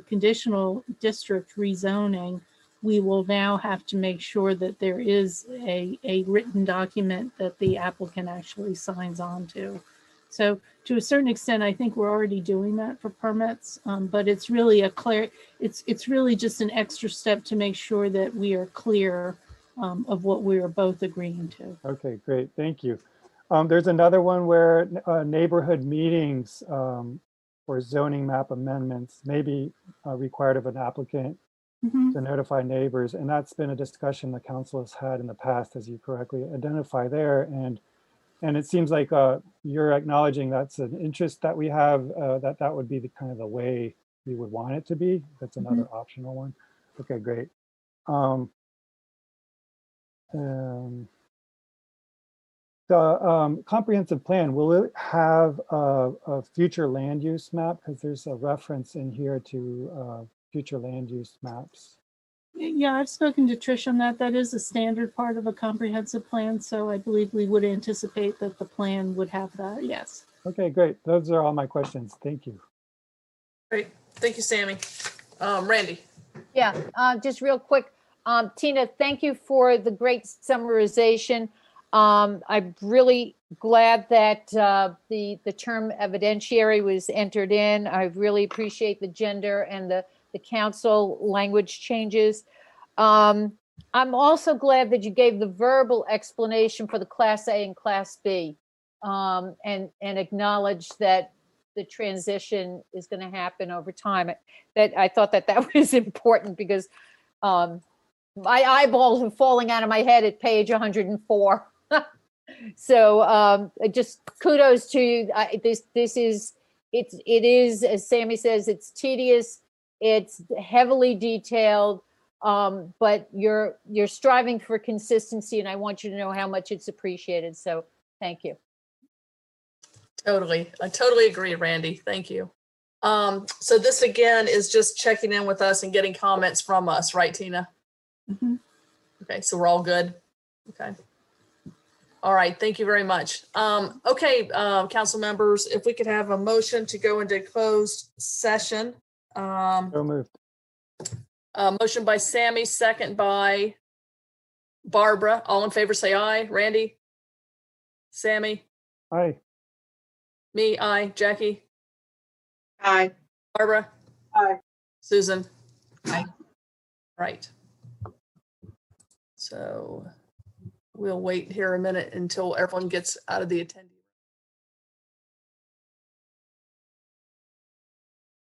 conditional district rezoning, we will now have to make sure that there is a written document that the applicant actually signs on to. So to a certain extent, I think we're already doing that for permits, but it's really it's really just an extra step to make sure that we are clear of what we are both agreeing to. Okay, great, thank you. There's another one where neighborhood meetings for zoning map amendments may be required of an applicant to notify neighbors. And that's been a discussion the council has had in the past, as you correctly identify there. And it seems like you're acknowledging that's an interest that we have, that would be the kind of the way we would want it to be. That's another optional one. Okay, great. The comprehensive plan, will it have a future land use map? Because there's a reference in here to future land use maps. Yeah, I've spoken to Trish on that. That is a standard part of a comprehensive plan. So I believe we would anticipate that the plan would have that, yes. Okay, great. Those are all my questions. Thank you. Great. Thank you, Sammy. Randy. Yeah, just real quick. Tina, thank you for the great summarization. I'm really glad that the term evidentiary was entered in. I really appreciate the gender and the council language changes. I'm also glad that you gave the verbal explanation for the Class A and Class B, and acknowledged that the transition is going to happen over time. That I thought that was important, because my eyeballs are falling out of my head at page 104. So just kudos to you. It is, as Sammy says, it's tedious, it's heavily detailed, but you're striving for consistency, and I want you to know how much it's appreciated. So thank you. Totally. I totally agree, Randy. Thank you. So this again is just checking in with us and getting comments from us, right, Tina? Okay, so we're all good. Okay. All right, thank you very much. Okay, council members, if we could have a motion to go into closed session. So moved. Motion by Sammy, second by Barbara. All in favor, say aye. Randy? Sammy? Aye. Me, aye. Jackie? Aye. Barbara? Aye. Susan? Aye. Right. So we'll wait here a minute until everyone gets out of the attendee.